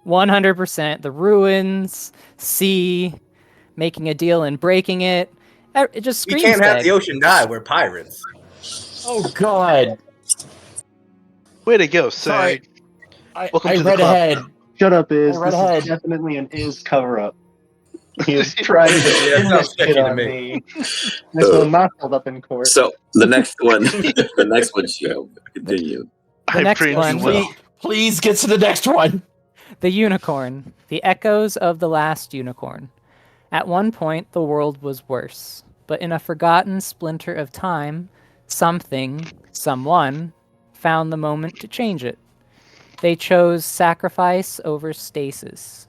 100%. The ruins, sea, making a deal and breaking it. It just
We
screams
can't have
Seg.
the ocean die. We're pirates.
Oh God!
Way to go,
Sorry.
Sag.
I
Welcome to the
read
club.
ahead.
Shut up, Iz.
I read
This
ahead.
is definitely an Iz cover-up. He is trying to
Yeah,
pin
sounds
this shit
sketchy to
on
me.
me. This will not hold up in court.
So the next one, show. Continue.
The
I
next
pray
one.
you will.
Please get to the next one.
The unicorn. The echoes of the last unicorn. At one point, the world was worse, but in a forgotten splinter of time, something, someone, found the moment to change it. They chose sacrifice over stasis,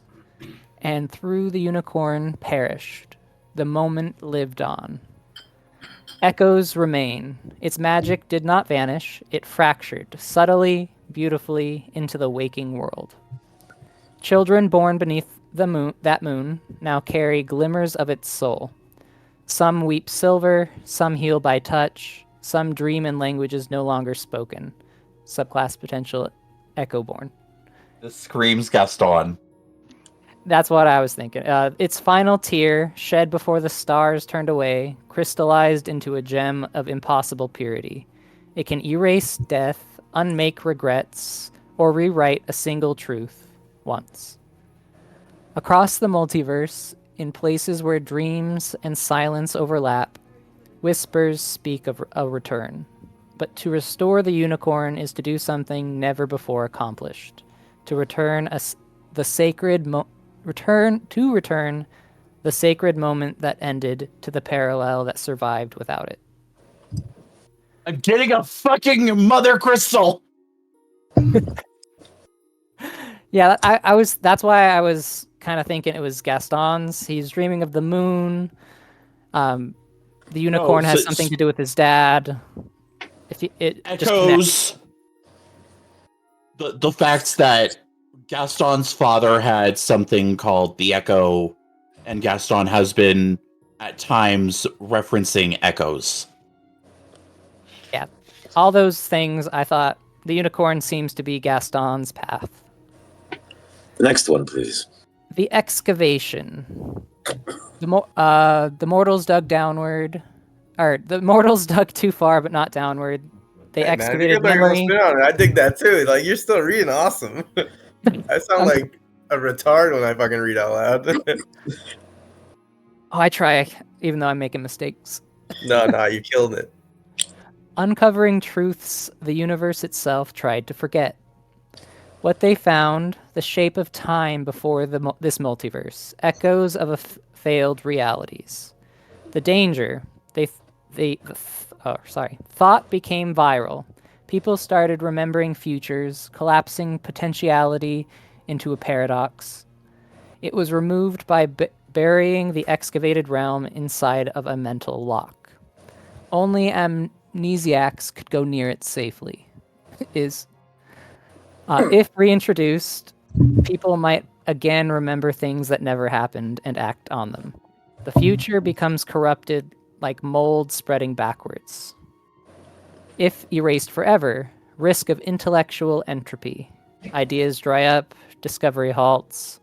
and through the unicorn perished. The moment lived on. Echoes remain. Its magic did not vanish, it fractured, subtly, beautifully, into the waking world. Children born beneath that moon now carry glimmers of its soul. Some weep silver, some heal by touch, some dream in languages no longer spoken. Subclass potential Echoborn.
This screams Gaston.
That's what I was thinking. Its final tear, shed before the stars turned away, crystallized into a gem of impossible purity. It can erase death, unmake regrets, or rewrite a single truth once. Across the multiverse, in places where dreams and silence overlap, whispers speak of a return. But to restore the unicorn is to do something never before accomplished. To return the sacred return the sacred moment that ended to the parallel that survived without it.
I'm getting a fucking mother crystal.
Yeah, I was. That's why I was kind of thinking it was Gaston's. He's dreaming of the moon. The unicorn has something to do with his dad. It just
Echoes the fact that Gaston's father had something called the Echo, and Gaston has been at times referencing echoes.
Yeah, all those things. I thought the unicorn seems to be Gaston's path.
The next one, please.
The excavation. The mortals dug downward, or the mortals dug too far but not downward. They excavated memory.
I dig that too. Like you're still reading awesome. I sound like a retard when I fucking read out loud.
Oh, I try, even though I'm making mistakes.
No, you killed it.
Uncovering truths the universe itself tried to forget. What they found, the shape of time before this multiverse, echoes of failed realities. The danger, thought became viral. People started remembering futures, collapsing potentiality into a paradox. It was removed by burying the excavated realm inside of a mental lock. Only amnesiacs could go near it safely. If reintroduced, people might again remember things that never happened and act on them. The future becomes corrupted like mold spreading backwards. If erased forever, risk of intellectual entropy. Ideas dry up, discovery halts.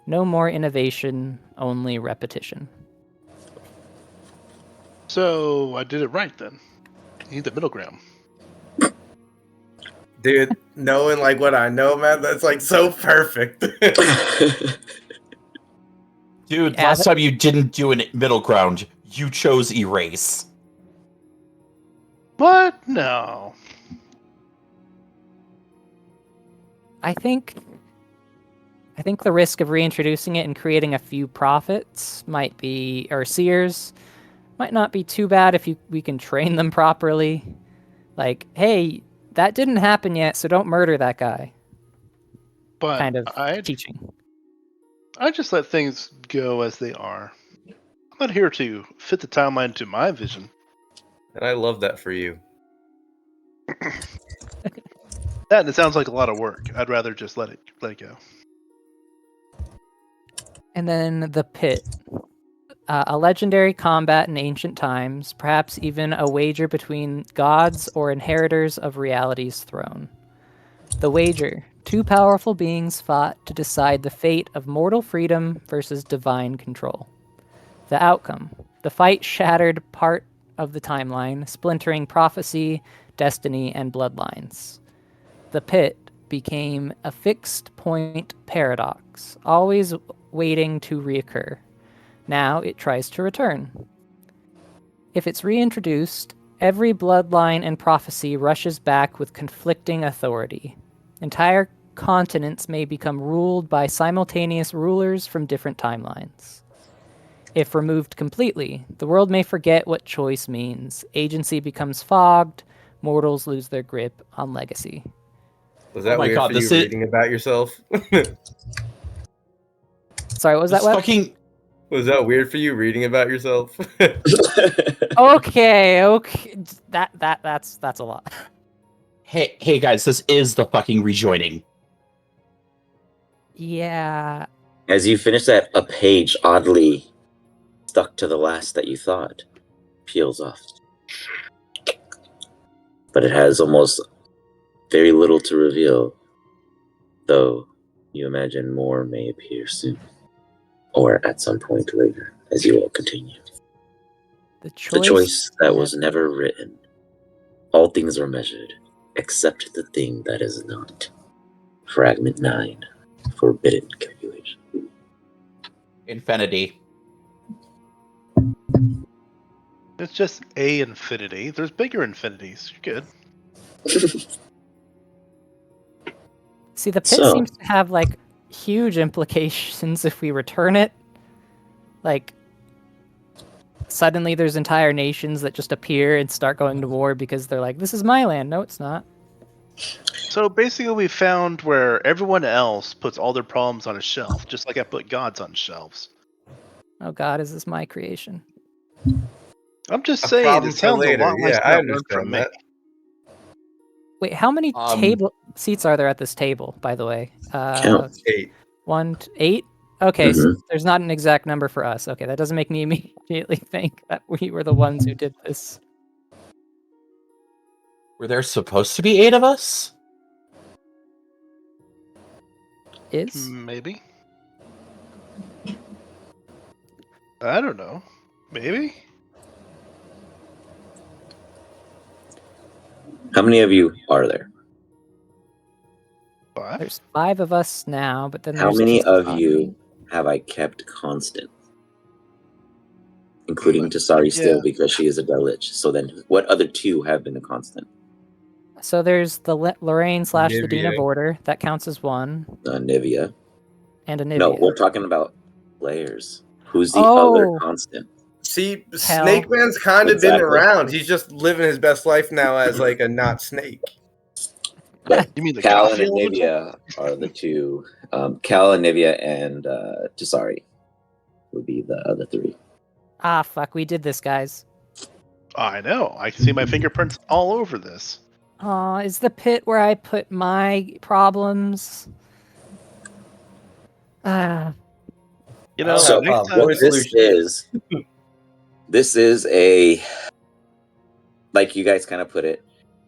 No more innovation, only repetition.
So I did it right then. You need the middle ground.
Dude, knowing like what I know, man, that's like so perfect.
Dude,
Yeah,
last time you didn't do a middle ground. You chose erase.
What? No.
I think the risk of reintroducing it and creating a few prophets might be, or seers, might not be too bad if we can train them properly. Like, hey, that didn't happen yet, so don't murder that guy.
But
Kind of
I
teaching.
just let things go as they are. I'm not here to fit the timeline to my vision.
And I love that for you.
That and it sounds like a lot of work. I'd rather just let it go.
And then the pit. A legendary combat in ancient times, perhaps even a wager between gods or inheritors of reality's throne. The wager. Two powerful beings fought to decide the fate of mortal freedom versus divine control. The outcome. The fight shattered part of the timeline, splintering prophecy, destiny, and bloodlines. The pit became a fixed point paradox, always waiting to reoccur. Now it tries to return. If it's reintroduced, every bloodline and prophecy rushes back with conflicting authority. Entire continents may become ruled by simultaneous rulers from different timelines. If removed completely, the world may forget what choice means. Agency becomes fogged, mortals lose their grip on legacy.
Was that
my
weird
God,
for you
this is-
reading about yourself?
Sorry, what was that,
This
Web?
fucking
Was that weird for you reading about yourself?
Okay. That's a lot.
hey guys, this is the fucking rejoining.
Yeah.
As you finish that, a page oddly stuck to the last that you thought peels off. But it has almost very little to reveal, though you imagine more may appear soon, or at some point later, as you all continue.
The
The choice that was never written. All things are measured, except the thing that is not. Fragment 9, Forbidden Calculation.
Infinity.
It's just a infinity. There's bigger infinities. You're good.
See, the pit
So-
seems to have like huge implications if we return it. Like, suddenly there's entire nations that just appear and start going to war because they're like, this is my land. No, it's not.
So basically, we found where everyone else puts all their problems on a shelf, just like I put God's on shelves.
Oh God, is this my creation?
I'm just
A
saying,
problem
it
for
sounds a
later.
lot like
Yeah, I
something I learned from
understand
me.
that.
Wait, how many table seats are there at this table, by the way?
Count.
8.
8? Okay, so
Mhm.
there's not an exact number for us. Okay, that doesn't make me immediately think that we were the ones who did this.
Were there supposed to be 8 of us?
Is?
Maybe. I don't know. Maybe.
How many of you are there?
5.
There's 5 of us now, but then
How
there's
many of
Tasari.
you have I kept constant? Including Tasari still,
Yeah.
because she is a delich. So then, what other 2 have been a constant?
So there's the Lorraine / the Dean of
Nivea.
Order. That counts as 1.
Nivea.
And Anivia.
No, we're talking about players. Who's the other
Oh.
constant?
See,
Hell.
Snake Man's kind of
Exactly.
been around. He's just living his best life now as like a not snake.
But
You mean the
Cal and
Garfield?
Nivea are the 2. Cal and Nivea and Tasari would be the other 3.
Ah, fuck, we did this, guys.
I know. I can see my fingerprints all over this.
Aw, is the pit where I put my problems? Ah,
You know,
So
next time,
what
what
the
this
solution
this is a, like you guys kind of put it,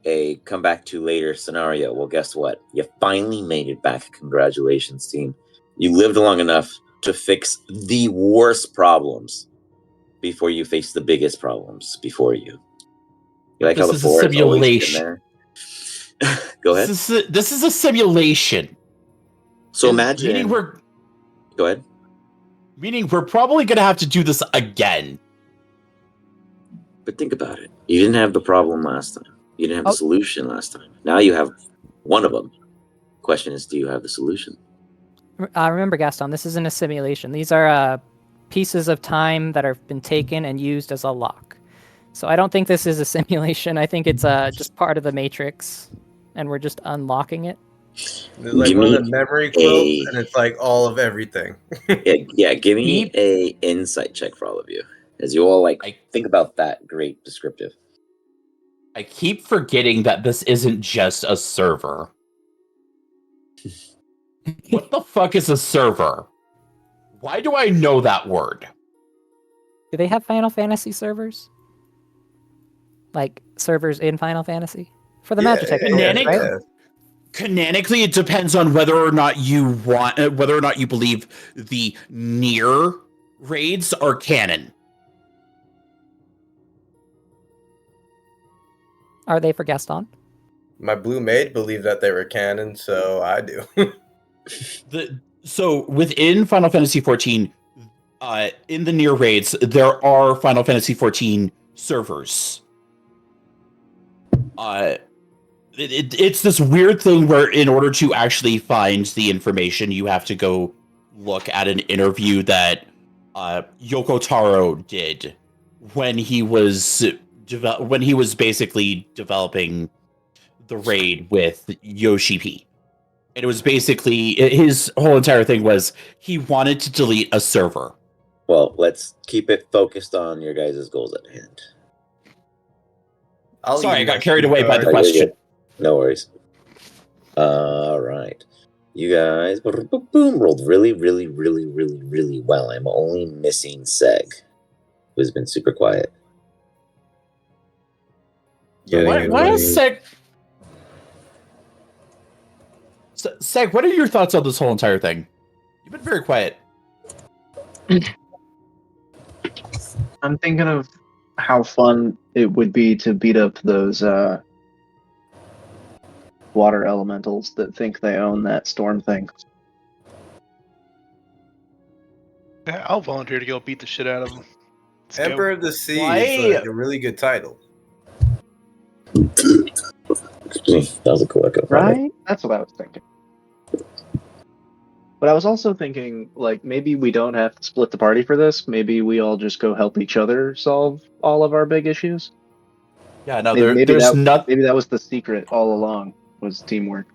a come back to later scenario. Well, guess what? You finally made it back. Congratulations, team. You lived long enough to fix the worst problems before you face the biggest problems before you. You like how
This
the
is a
4 has always been
simulation.
there? Go ahead.
This is a simulation.
So
Meaning
imagine.
we're
Go ahead.
Meaning we're probably going to have to do this again.
But think about it. You didn't have the problem last time. You didn't have the solution last time. Now you have one of them. Question is, do you have the solution?
Remember, Gaston, this isn't a simulation. These are pieces of time that have been taken and used as a lock. So I don't think this is a simulation. I think it's just part of the matrix, and we're just unlocking it.
There's like
Give
one of
me
the memory quilts,
a-
and it's like all of everything.
Yeah, give me a insight check for all of you. As you all think about that great descriptive.
I keep forgetting that this isn't just a server. What the fuck is a server? Why do I know that word?
Do they have Final Fantasy servers? Like servers in Final Fantasy? For the Magitech players, right?
Canonically, it depends on whether or not you believe the near raids are canon.
Are they for Gaston?
My blue maid believed that they were canon, so I do.
So within Final Fantasy XIV, in the near raids, there are Final Fantasy XIV servers. It's this weird thing where in order to actually find the information, you have to go look at an interview that Yoko Taro did when he was basically developing the raid with Yoshi P. And it was basically his whole entire thing was he wanted to delete a server.
Well, let's keep it focused on your guys' goals at hand.
Sorry, I got carried away by the question.
No worries. All right. You guys rolled really, really, really, really, really well. I'm only missing Seg, who's been super quiet.
Why is Seg? Seg, what are your thoughts on this whole entire thing? You've been very quiet.
I'm thinking of how fun it would be to beat up those water elementals that think they own that storm thing.
Yeah, I'll volunteer to go beat the shit out of them.
Emperor of the Sea is like a really good title.
That was a cool echo.
Right? That's what I was thinking. But I was also thinking, like, maybe we don't have to split the party for this. Maybe we all just go help each other solve all of our big issues.
Yeah, no,
maybe
there's nothing.
Maybe that was the secret all along, was teamwork.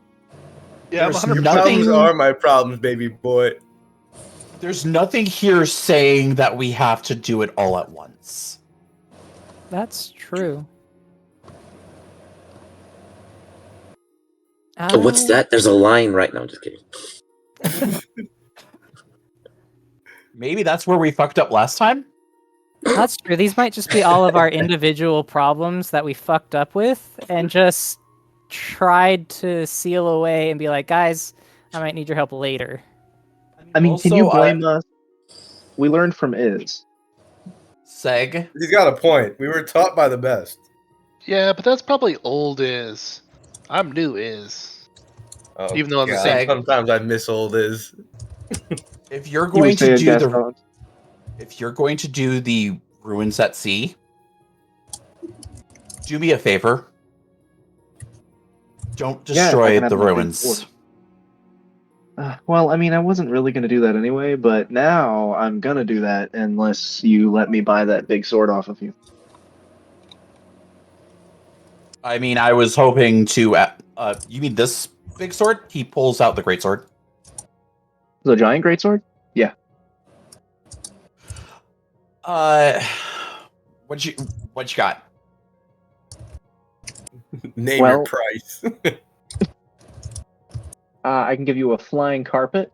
Yeah,
there's
Your problems are my problems, baby boy.
There's nothing here saying that we have to do it all at once.
That's true.
What's that? There's a line right now. I'm just kidding.
Maybe that's where we fucked up last time?
That's true. These might just be all of our individual problems that we fucked up with and just tried to seal away and be like, guys, I might need your help later.
I mean, can you blame us? We learned from Iz.
Seg?
He's got a point. We were taught by the best.
Yeah, but that's probably old Iz. I'm new Iz.
Oh,
Even though I'm the
God,
same.
sometimes I miss old Iz.
If you're going to do the ruins at sea, do me a favor. Don't destroy the ruins.
Well, I mean, I wasn't really going to do that anyway, but now I'm going to do that unless you let me buy that big sword off of you.
I mean, I was hoping to... you mean this big sword? He pulls out the great sword.
The giant greatsword? Yeah.
What you got?
Name your price.
I can give you a flying carpet.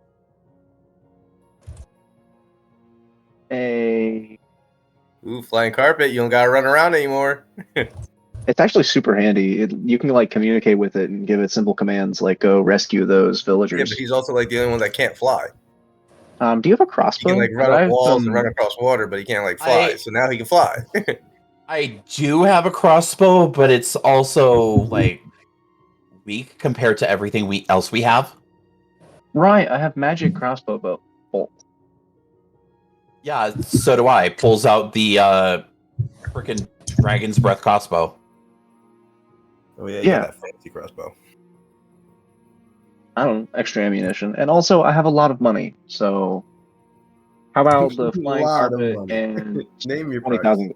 Ooh, flying carpet. You don't gotta run around anymore.
It's actually super handy. You can like communicate with it and give it simple commands like go rescue those villagers.
Yeah, but he's also like the only one that can't fly.
Do you have a crossbow?
He can like run up walls and run across water, but he can't like fly. So now he can fly.
I do have a crossbow, but it's also like weak compared to everything else we have.
Right, I have magic crossbow bolt.
Yeah, so do I. Pulls out the frickin' Dragon's Breath crossbow.
Oh yeah, you
Yeah.
got that fancy crossbow.
I don't know, extra ammunition. And also, I have a lot of money, so how about the flying
Lot of
carpet
money.
and
Name your price.
20,000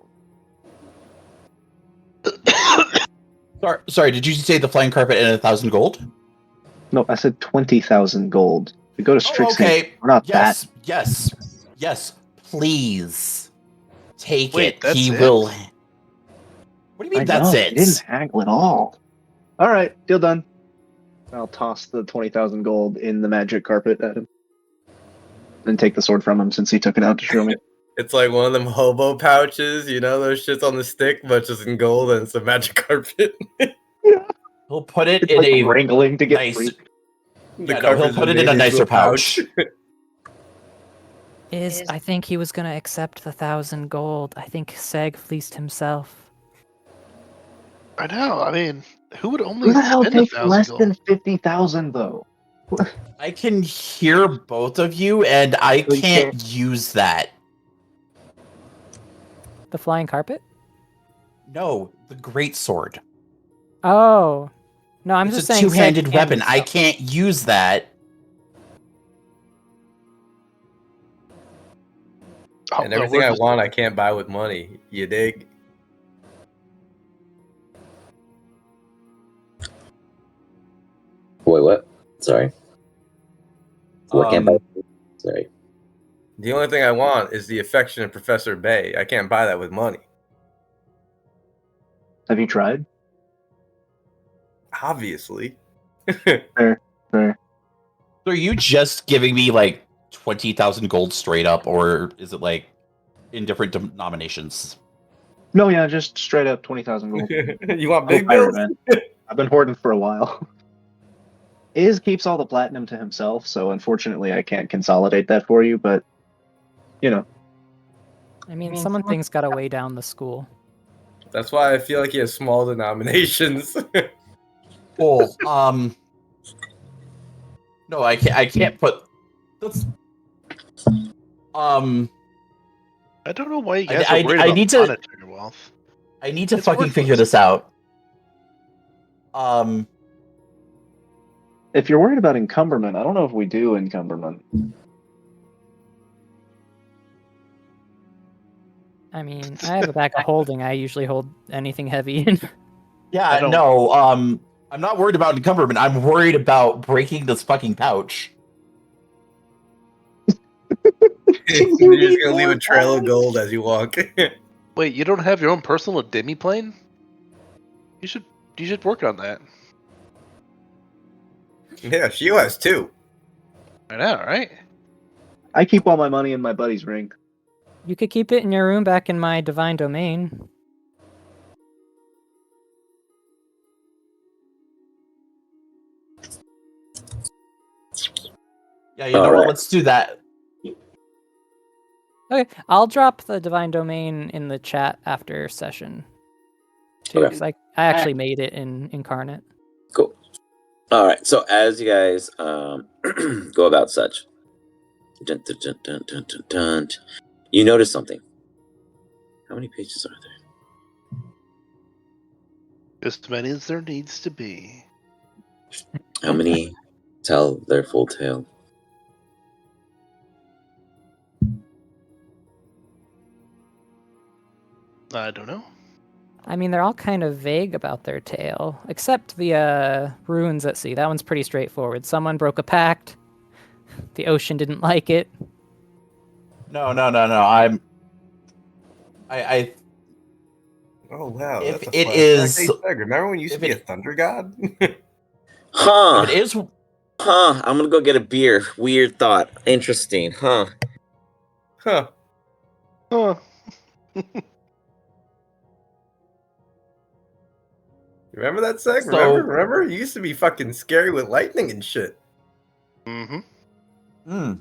gold?
Sorry, did you say the flying carpet and 1,000 gold?
No, I said 20,000 gold. We go to Strixhaven.
Okay.
We're not that.
Yes. Please. Take
Wait,
it.
that's
He
it?
will. What do you mean
I
that's
know,
it?
He didn't haggle at all. All right, deal done. I'll toss the 20,000 gold in the magic carpet at him. And take the sword from him since he took it out to show me.
It's like one of them hobo pouches, you know, those shits on the stick, but just in gold, and it's a magic carpet.
He'll put it
It's
in
like
a
wrangling to get
nice.
free.
Yeah, no, he'll put it in a nicer pouch.
I think he was going to accept the 1,000 gold. I think Seg fleeced himself.
I know. I mean, who would only
Who the hell
spend
takes
1,000
less
gold?
than 50,000 though?
I can hear both of you, and I
So you
can't use that.
The flying carpet?
No, the great sword.
Oh. No, I'm
It's
just
a
saying
two-handed
Seg can
weapon.
do
I
stuff.
can't use that.
Oh,
And
no,
everything
we're
I
just-
want, I can't buy with money. You dig?
Wait, what? Sorry. What can't buy?
Um,
Sorry.
The only thing I want is the affection of Professor Bay. I can't buy that with money.
Have you tried?
Obviously.
Fair.
So are you just giving me like 20,000 gold straight up, or is it like in different denominations?
No, yeah, just straight up 20,000 gold.
You want
I'm a
big
pirate,
bills?
man. I've been hoarding for a while. Iz keeps all the platinum to himself, so unfortunately I can't consolidate that for you, but you know.
I mean, something's got to weigh down the school.
That's why I feel like he has small denominations.
Cool. No, I can't put. That's.
I don't know why you
I-
guys
I-
are worried
I
about
need to-
monetary wealth.
I need to
It's
fucking figure
worthless.
this out.
If you're worried about encumberment, I don't know if we do encumberment.
I mean, I have a bag of holding. I usually hold anything heavy in.
Yeah,
I don't-
no. I'm not worried about encumberment. I'm worried about breaking this fucking pouch.
You're just gonna leave a trail of gold as you walk.
Wait, you don't have your own personal demi-plane? You should work on that.
Yeah, she has two.
I know, right?
I keep all my money in my buddy's ring.
You could keep it in your room back in my divine domain.
Yeah, you know what?
Alright.
Let's do that.
Okay, I'll drop the divine domain in the chat after session. Too,
Okay.
'cause I actually made it in Incarnate.
Cool. All right. So as you guys go about such, dun, dun, dun, dun, dun, dun, dun, you notice something. How many pages are there?
As many as there needs to be.
How many tell their full tale?
I don't know.
I mean, they're all kind of vague about their tale, except the ruins at sea. That one's pretty straightforward. Someone broke a pact. The ocean didn't like it.
No. I
Oh wow,
If
that's a
it
flashback.
is-
Hey, Seg, remember when you used
if
to be
it-
a thunder god?
Huh.
if it is
Huh. I'm gonna go get a beer. Weird thought. Interesting. Huh.
Huh.
Huh.
Remember that, Seg?
So-
Remember? You used to be fucking scary with lightning and shit.
Mm-hmm.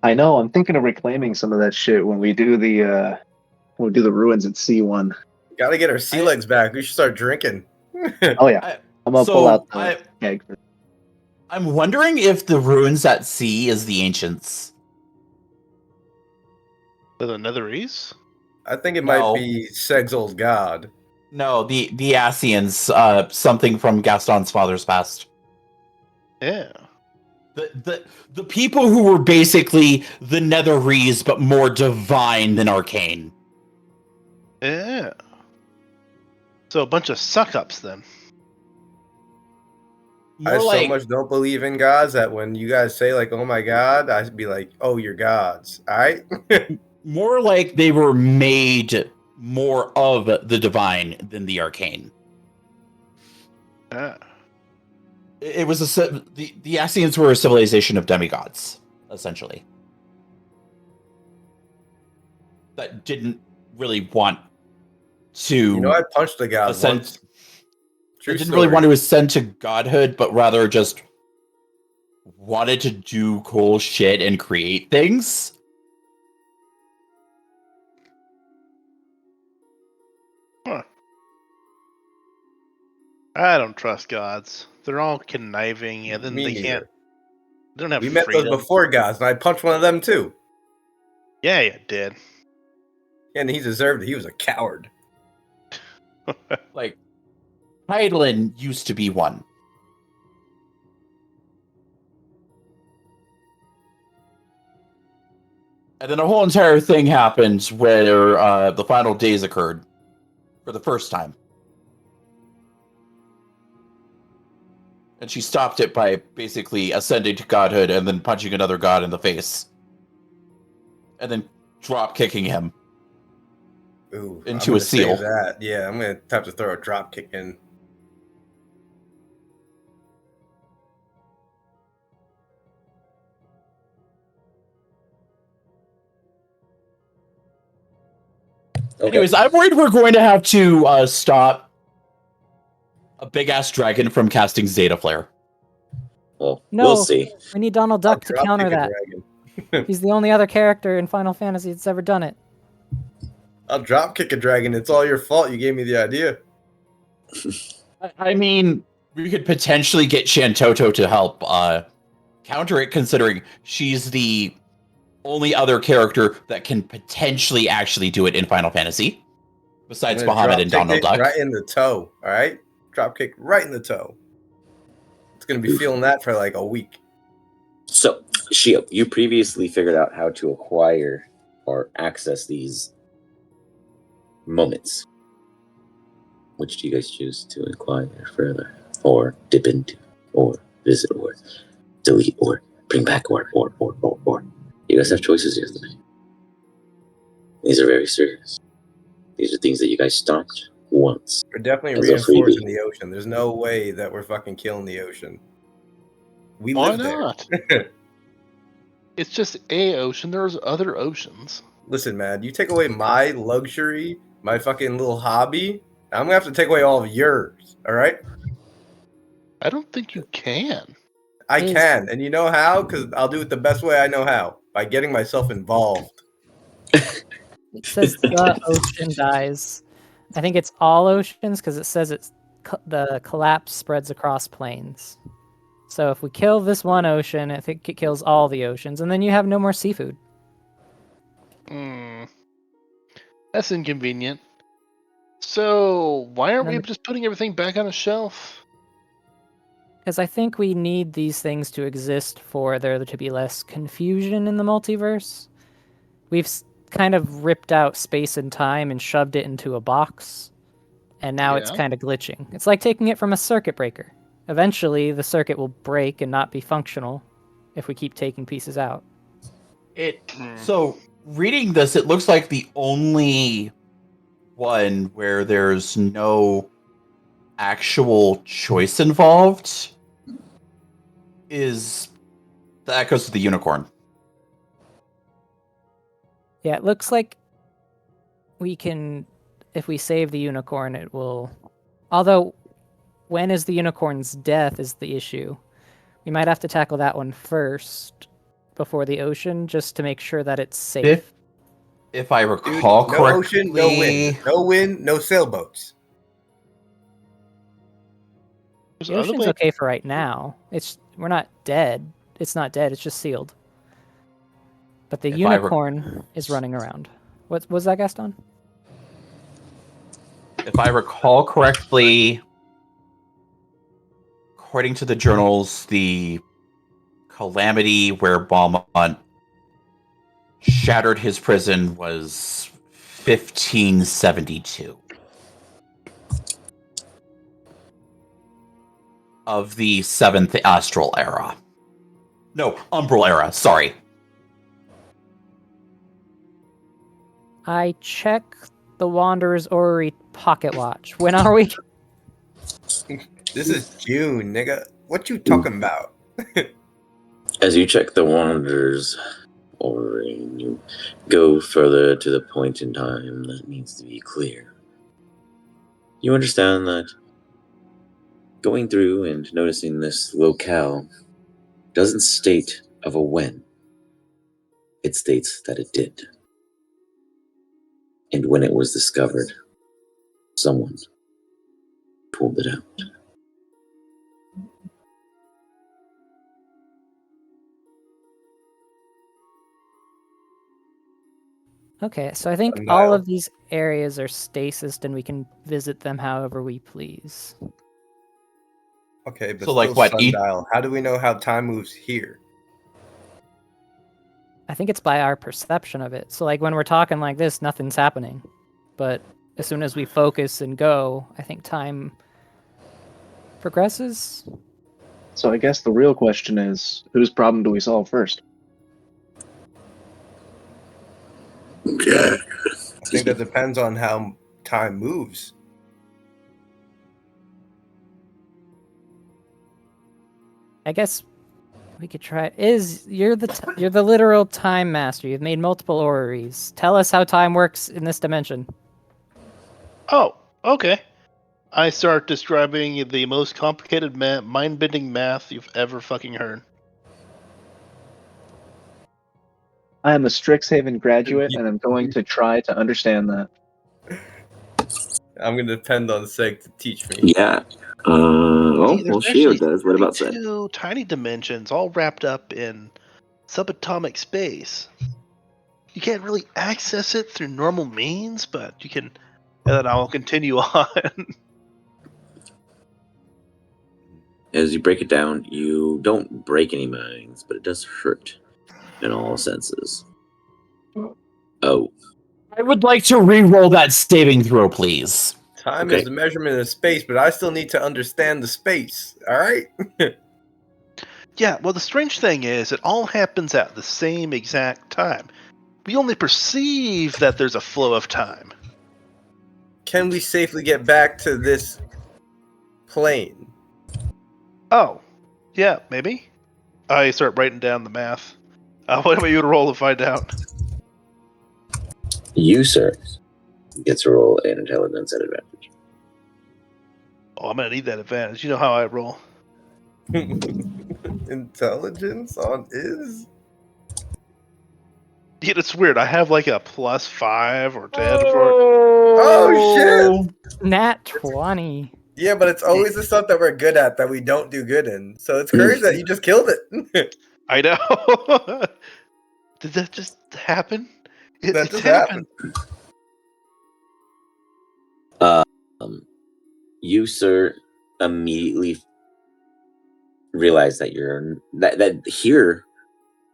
I know, I'm thinking of reclaiming some of that shit when we do the ruins at sea one.
Gotta get our sea legs back. We should start drinking.
Oh yeah.
I-
I'm gonna
so
pull out the
I-
keg for
I'm wondering if the ruins at sea is the ancients.
The Netherese?
I think it
No.
might be Segzol's god.
No, the Asians, something from Gaston's father's past.
Yeah.
The people who were basically the Netherese, but more divine than arcane.
Yeah. So a bunch of suck-ups then.
More
I so
like
much don't believe in gods that when you guys say like, "Oh my god," I'd be like, "Oh, you're gods." All right.
more like they were made more of the divine than the arcane.
Yeah.
It was the Asians were a civilization of demigods, essentially, that didn't really want to
You know, I punched a god
ascend.
once.
They
True
didn't
story.
really want to ascend to godhood, but rather just wanted to do cool shit and create things.
Huh. I don't trust gods. They're all conniving, and then
Me
they
neither.
can't. They don't have
We met
freedom.
those before gods, and I punched one of them too.
Yeah, you did.
And he deserved it. He was a coward.
Like, Hydaelyn used to be one. And then a whole entire thing happened where the final days occurred for the first time. And she stopped it by basically ascending to godhood and then punching another god in the face. And then drop kicking him
Ooh,
into
I'm gonna
a seal.
save that. Yeah, I'm gonna have to throw a drop kick in.
Okay.
Anyways, I'm worried we're going to have to stop a big ass dragon from casting Zeta Flare.
Well,
No.
we'll see.
We need Donald
I'll
Duck to
drop
counter
kick a
that.
dragon.
He's the only other character in Final Fantasy that's ever done it.
I'll drop kick a dragon. It's all your fault. You gave me the idea.
I mean, we could potentially get Shantoto to help counter it, considering she's the only other character that can potentially actually do it in Final Fantasy, besides
I'm gonna
Bahamut
drop
and
kick
Donald
it
Duck.
right in the toe. All right, drop kick right in the toe. It's gonna be feeling that for like a week.
So, Shield, you previously figured out how to acquire or access these moments. Which do you guys choose to acquire further, or dip into, or visit, or delete, or bring back, or? You guys have choices you have to make. These are very serious. These are things that you guys stopped once.
We're definitely
As a
reinforcing
freebie.
the ocean. There's no way that we're fucking killing the ocean. We
Why
live there.
not? It's just a ocean. There's other oceans.
Listen, man, you take away my luxury, my fucking little hobby, I'm gonna have to take away all of yours. All right?
I don't think you can.
I
Is-
can, and you know how? Because I'll do it the best way I know how, by getting myself involved.
It says the ocean dies. I think it's all oceans because it says the collapse spreads across plains. So if we kill this one ocean, I think it kills all the oceans, and then you have no more seafood.
That's inconvenient. So why aren't
And
we just putting everything back on a shelf?
Because I think we need these things to exist for there to be less confusion in the multiverse. We've kind of ripped out space and time and shoved it into a box, and now it's
Yeah.
kind of glitching. It's like taking it from a circuit breaker. Eventually, the circuit will break and not be functional if we keep taking pieces out.
So, reading this, it looks like the only one where there's no actual choice involved is the Echoes of the Unicorn.
Yeah, it looks like we can, if we save the unicorn, it will. Although, when is the unicorn's death is the issue. We might have to tackle that one first before the ocean, just to make sure that it's safe.
If I
Dude,
recall
no
correctly,
ocean, no wind. No wind, no sailboats.
There's
The
other
ocean's
way-
okay for right now. We're not dead. It's not dead. It's just sealed. But the
If I rec-
unicorn is running around. What was that, Gaston?
If I recall correctly, according to the journals, the calamity where Balmont shattered his prison was 1572 of the 7th astral era. No, umbral era, sorry.
I check the Wanderer's Orrery pocket watch. When are we?
This is June, nigga. What you talking about?
As you check the Wanderers, or you go further to the point in time that needs to be clear, you understand that going through and noticing this locale doesn't state of a when. It states that it did. And when it was discovered, someone pulled it out.
Okay, so I think
Sundial.
all of these areas are stasis, and we can visit them however we please.
Okay, but
So, like,
still
what,
sundial. How do we know how time moves here?
I think it's by our perception of it. So, like, when we're talking like this, nothing's happening. But as soon as we focus and go, I think time progresses.
So I guess the real question is, whose problem do we solve first?
Yeah.
I think that depends on how time moves.
I guess we could try. You're the literal time master. You've made multiple orreries. Tell us how time works in this dimension.
Oh, okay. I start describing the most complicated mind-bending math you've ever fucking heard.
I am a Strixhaven graduate, and I'm going to try to understand that.
I'm going to depend on Seg to teach me.
Yeah.
See,
Well,
there's
Shio
actually
does. What about Seg?
32 tiny dimensions all wrapped up in subatomic space. You can't really access it through normal means, but you can. And then I'll continue on.
As you break it down, you don't break any minds, but it does hurt in all senses. Oh,
I would like to re-roll that saving throw, please.
Time
Okay.
is the measurement of space, but I still need to understand the space. All right?
Yeah, well, the strange thing is, it all happens at the same exact time. We only perceive that there's a flow of time.
Can we safely get back to this plane?
Oh, yeah, maybe. I start writing down the math. What about you to roll to find out?
you, sir, gets to roll an intelligence at advantage.
Oh, I'm gonna need that advantage. You know how I roll.
Intelligence on is?
Yeah, it's weird. I have like a +5 or 10 for
Oh, shit!
Nat 20.
Yeah, but it's always the stuff that we're good at that we don't do good in. So it's crazy that you just killed it.
I know. Did that just happen?
That
It's
just happened.
You, sir, immediately realize that that here,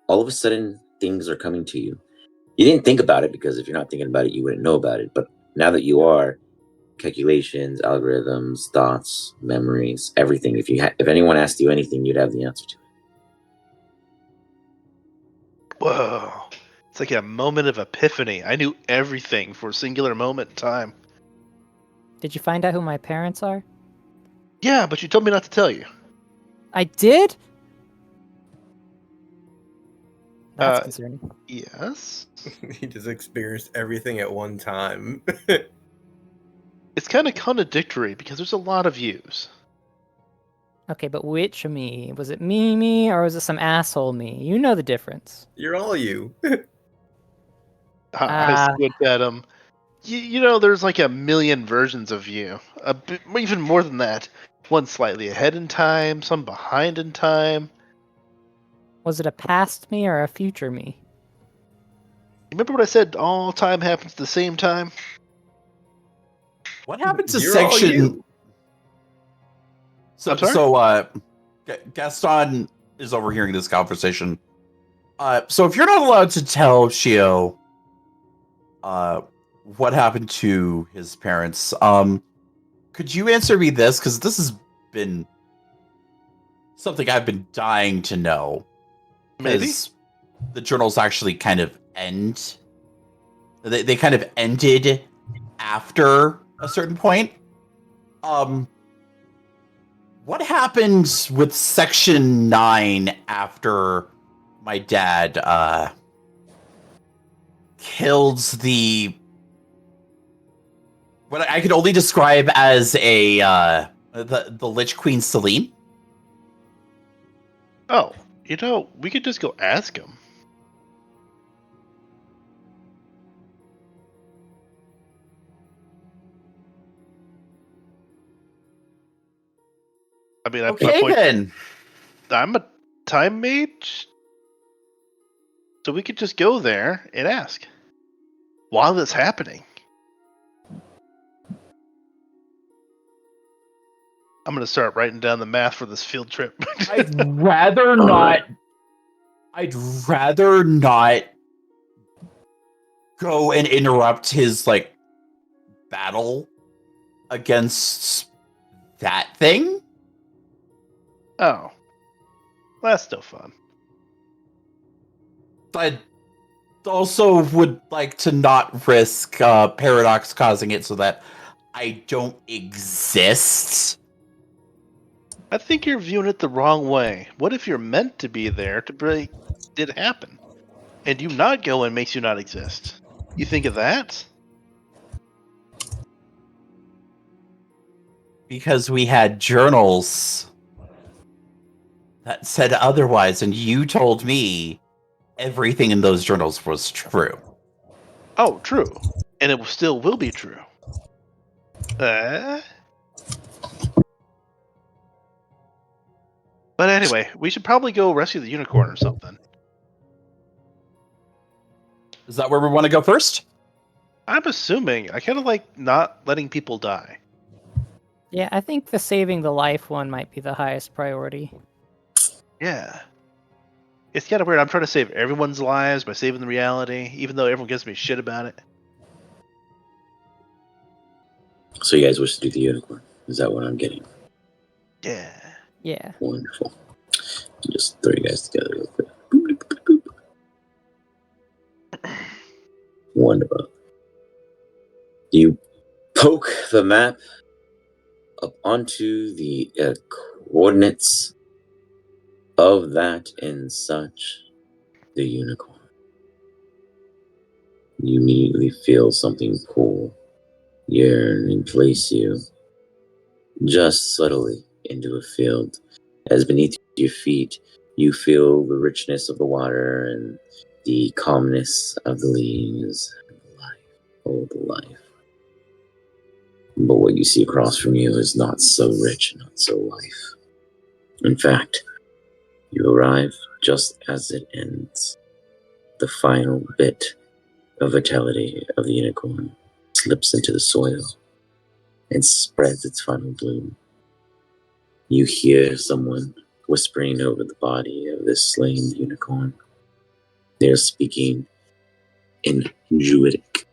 all of a sudden, things are coming to you. You didn't think about it because if you're not thinking about it, you wouldn't know about it. But now that you are, calculations, algorithms, thoughts, memories, everything. If anyone asked you anything, you'd have the answer to it.
Whoa. It's like a moment of epiphany. I knew everything for a singular moment in time.
Did you find out who my parents are?
Yeah, but you told me not to tell you.
I did? That's
Uh,
concerning.
Yes.
He just experienced everything at one time.
It's kind of contradictory because there's a lot of yous.
Okay, but which me? Was it me, or was it some asshole me? You know the difference.
You're all you.
I squint at him. You know, there's like a million versions of you. Even more than that. One slightly ahead in time, some behind in time.
Was it a past me or a future me?
Remember what I said? All time happens at the same time.
What happened to
You're all
section?
you.
So,
I'm sorry?
Gaston is overhearing this conversation. So if you're not allowed to tell Shio, what happened to his parents, could you answer me this? Because this has been something I've been dying to know.
Maybe.
Because the journals actually kind of end. They kind of ended after a certain point. What happened with Section 9 after my dad killed what I could only describe as the Lich Queen Celine?
Oh, we could just go ask him. I mean,
Okay, then.
I'm a time mage, so we could just go there and ask while it's happening. I'm gonna start writing down the math for this field trip.
I'd rather not. I'd rather not go and interrupt his battle against that thing.
Oh, that's still fun.
I also would like to not risk Paradox causing it so that I don't exist.
I think you're viewing it the wrong way. What if you're meant to be there to break it happen, and you not going makes you not exist? You think of that?
Because we had journals that said otherwise, and you told me everything in those journals was true.
Oh, true, and it still will be true. But anyway, we should probably go rescue the unicorn or something.
Is that where we want to go first?
I'm assuming. I kind of like not letting people die.
Yeah, I think the saving the life one might be the highest priority.
Yeah. It's kind of weird. I'm trying to save everyone's lives by saving the reality, even though everyone gives me shit about it.
So you guys wish to do the unicorn? Is that what I'm getting?
Yeah.
Yeah.
Wonderful. Just throw you guys together real quick. Boop, boop, boop, boop. Wonderful. You poke the map up onto the coordinates of that and such, the unicorn. You immediately feel something pull, yearn, and place you just subtly into a field. As beneath your feet, you feel the richness of the water and the calmness of the leaves. Life, oh, the life. But what you see across from you is not so rich, not so life. In fact, you arrive just as it ends. The final bit of vitality of the unicorn slips into the soil and spreads its final bloom. You hear someone whispering over the body of this slain unicorn. They are speaking in Druidic.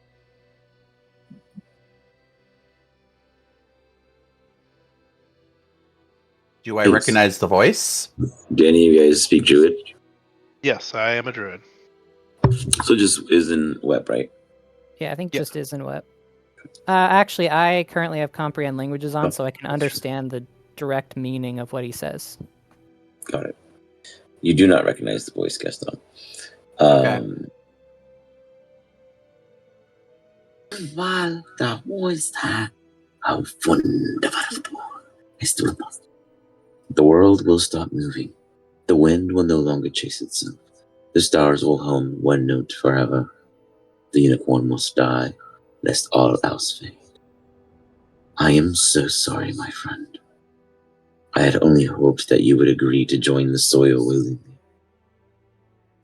Do I recognize the voice?
Do any of you guys speak Druid?
Yes, I am a druid.
So just isn't web, right?
Yeah, I think
Yeah.
just isn't wet. Actually, I currently have comprehend languages on, so I can understand the direct meaning of what he says.
Got it. You do not recognize the voice, Gaston. Weil da voice how wonderful is the report. The world will stop moving. The wind will no longer chase itself. The stars will hum one note forever. The unicorn must die, lest all else fade. I am so sorry, my friend. I had only hoped that you would agree to join the soil willingly.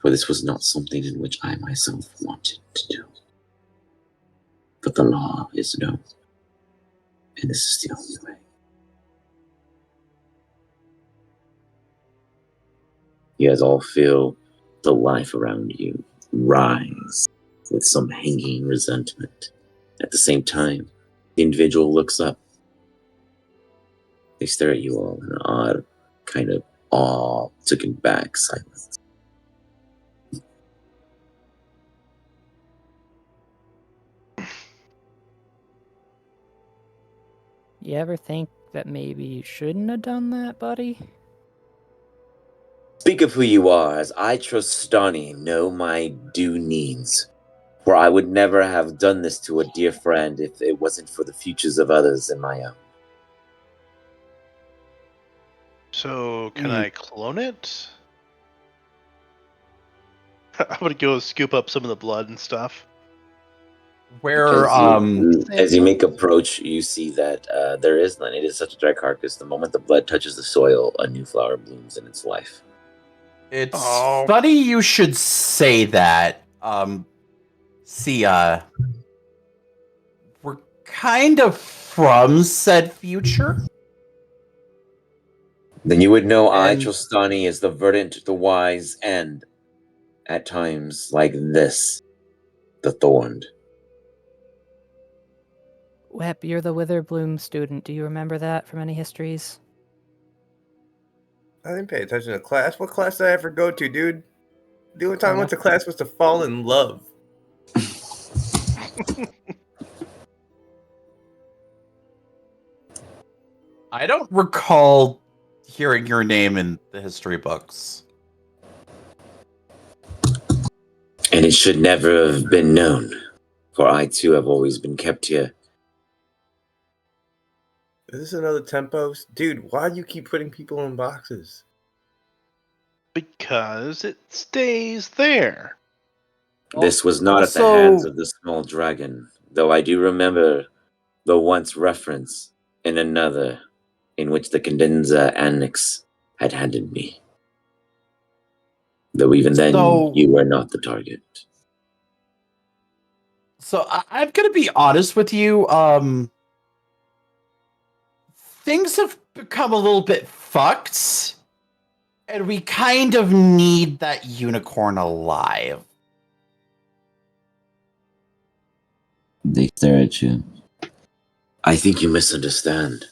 For this was not something in which I myself wanted to do. But the law is known, and this is the only way. You guys all feel the life around you rise with some hanging resentment. At the same time, the individual looks up. They stare at you all in an odd, kind of taken back silence.
You ever think that maybe you shouldn't have done that, buddy?
Speak of who you are, as I trust Stani know my due needs. For I would never have done this to a dear friend if it wasn't for the futures of others and my own.
So, can I clone it? I'm gonna go scoop up some of the blood and stuff.
Where
As you make approach, you see that there is none. It is such a dry carcass. The moment the blood touches the soil, a new flower blooms in its life.
it's funny you should say that. See, we're kind of from said future.
Then you would know I
And-
trust Stani as the verdant, the wise, and, at times like this, the thorned.
Wep, you're the Witherbloom student. Do you remember that from any histories?
I didn't pay attention to class. What class did I ever go to, dude? The only time I went to class was to fall in love.
I don't recall hearing your name in the history books.
And it should never have been known, for I too have always been kept here.
Is this another Tempos? Dude, why do you keep putting people in boxes?
Because it stays there.
This was not at the
also-
hands of the small dragon, though I do remember the once reference in another in which the Cadenza Annex had handed me. Though even then,
So-
you were not the target.
So I'm gonna be honest with you. Things have become a little bit fucked, and we kind of need that unicorn alive.
They stare at you.
I think you misunderstand.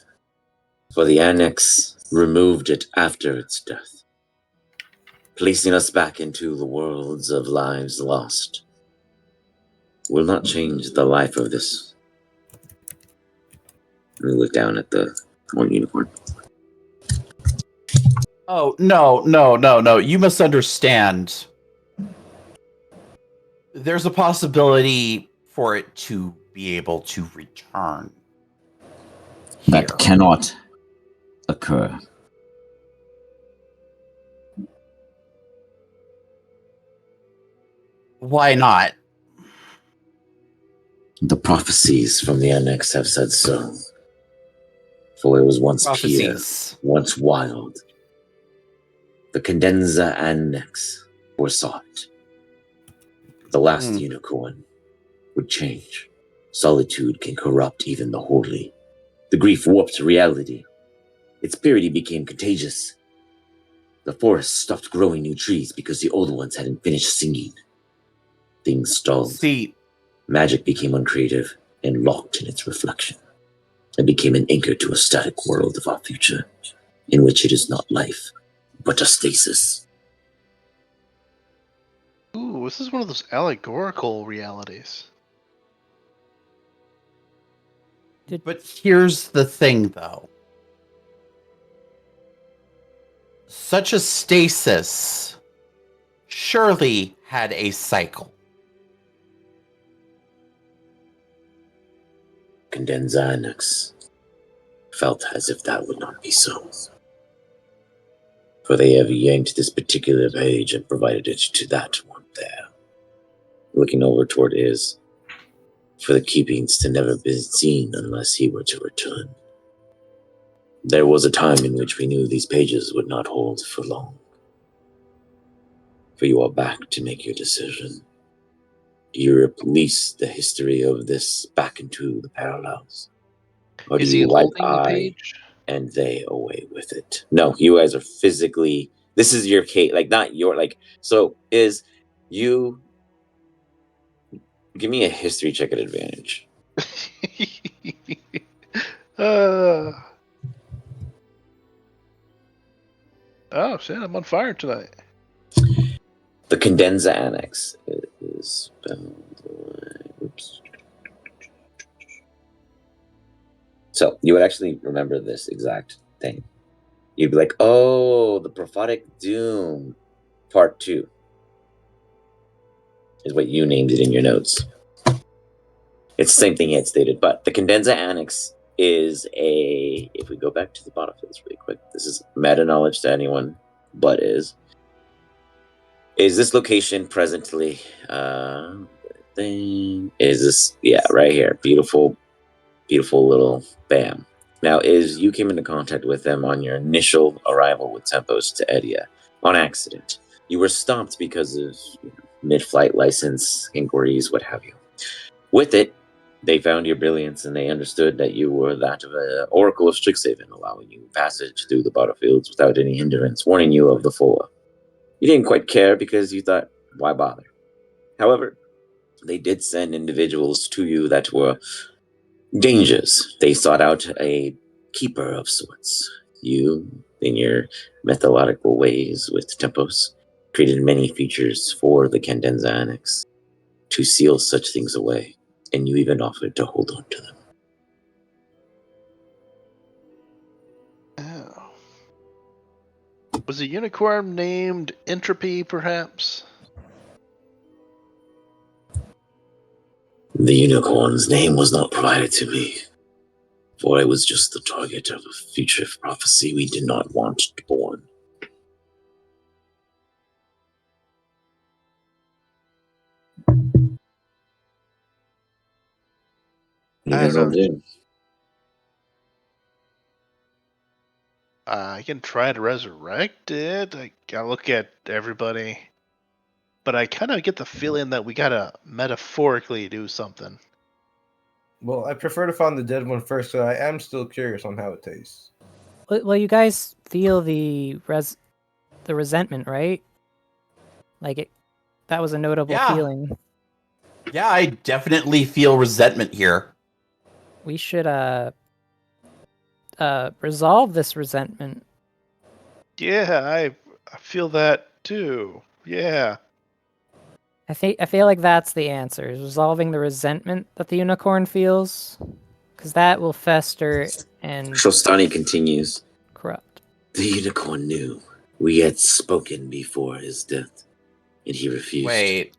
For the Annex removed it after its death, placing us back into the worlds of lives lost. Will not change the life of this. We look down at the one unicorn.
Oh, no. You misunderstand. There's a possibility for it to be able to return.
That
here.
cannot occur.
Why not?
The prophecies from the Annex have said so. For it was once pure,
Prophecies.
once wild. The Cadenza Annex foresaw it. The last unicorn would change. Solitude can corrupt even the holy. The grief warped reality. Its purity became contagious. The forest stopped growing new trees because the old ones hadn't finished singing. Things stalled.
See,
Magic became uncreative and locked in its reflection. It became an anchor to a static world of our future, in which it is not life, but a stasis.
Ooh, this is one of those allegorical realities.
but here's the thing, though. Such a stasis surely had a cycle.
Cadenza Annex felt as if that would not be so. For they have yanked this particular page and provided it to that one there. Looking over toward his, for the keepings to never be seen unless he were to return. There was a time in which we knew these pages would not hold for long. for you are back to make your decision. Do you release the history of this back into the parallels? Or do
Is he
you wipe
holding the page?
and they away with it? No, you guys are physically, this is your case, like not your, like, so is you, give me a history check at advantage.
Oh shit! I'm on fire tonight.
The Cadenza Annex is oops. So you would actually remember this exact thing. You'd be like, oh, the Prophetic Doom Part 2 is what you named it in your notes. It's the same thing he had stated, but the Cadenza Annex is if we go back to the battlefields really quick, this is meta knowledge to anyone, but is this location presently, right here, beautiful little bam. Now, you came into contact with them on your initial arrival with Tempos to Edia on accident. You were stopped because of mid-flight license inquiries, what have you. With it, they found your brilliance and they understood that you were that of an Oracle of Strixhaven, allowing you passage through the battlefields without any hindrance, warning you of the FOA. You didn't quite care because you thought, why bother? However, they did send individuals to you that were dangers. They sought out a keeper of sorts. You, in your methodical ways with Tempos, created many features for the Cadenza Annex to seal such things away, and you even offered to hold on to them.
Oh. Was the unicorn named Entropy, perhaps?
The unicorn's name was not provided to me, for I was just the target of a future prophecy we did not want born. You guys all do.
I can try to resurrect it. I gotta look at everybody. But I kind of get the feeling that we gotta metaphorically do something.
Well, I prefer to find the dead one first, so I am still curious on how it tastes.
Well, you guys feel the resentment, right? Like that was a notable
Yeah.
feeling.
Yeah, I definitely feel resentment here.
We should resolve this resentment.
Yeah, I feel that too. Yeah.
I feel like that's the answer, is resolving the resentment that the unicorn feels, because that will fester and
Shostani continues.
corrupt.
The unicorn knew we had spoken before his death, and he refused.
Wait.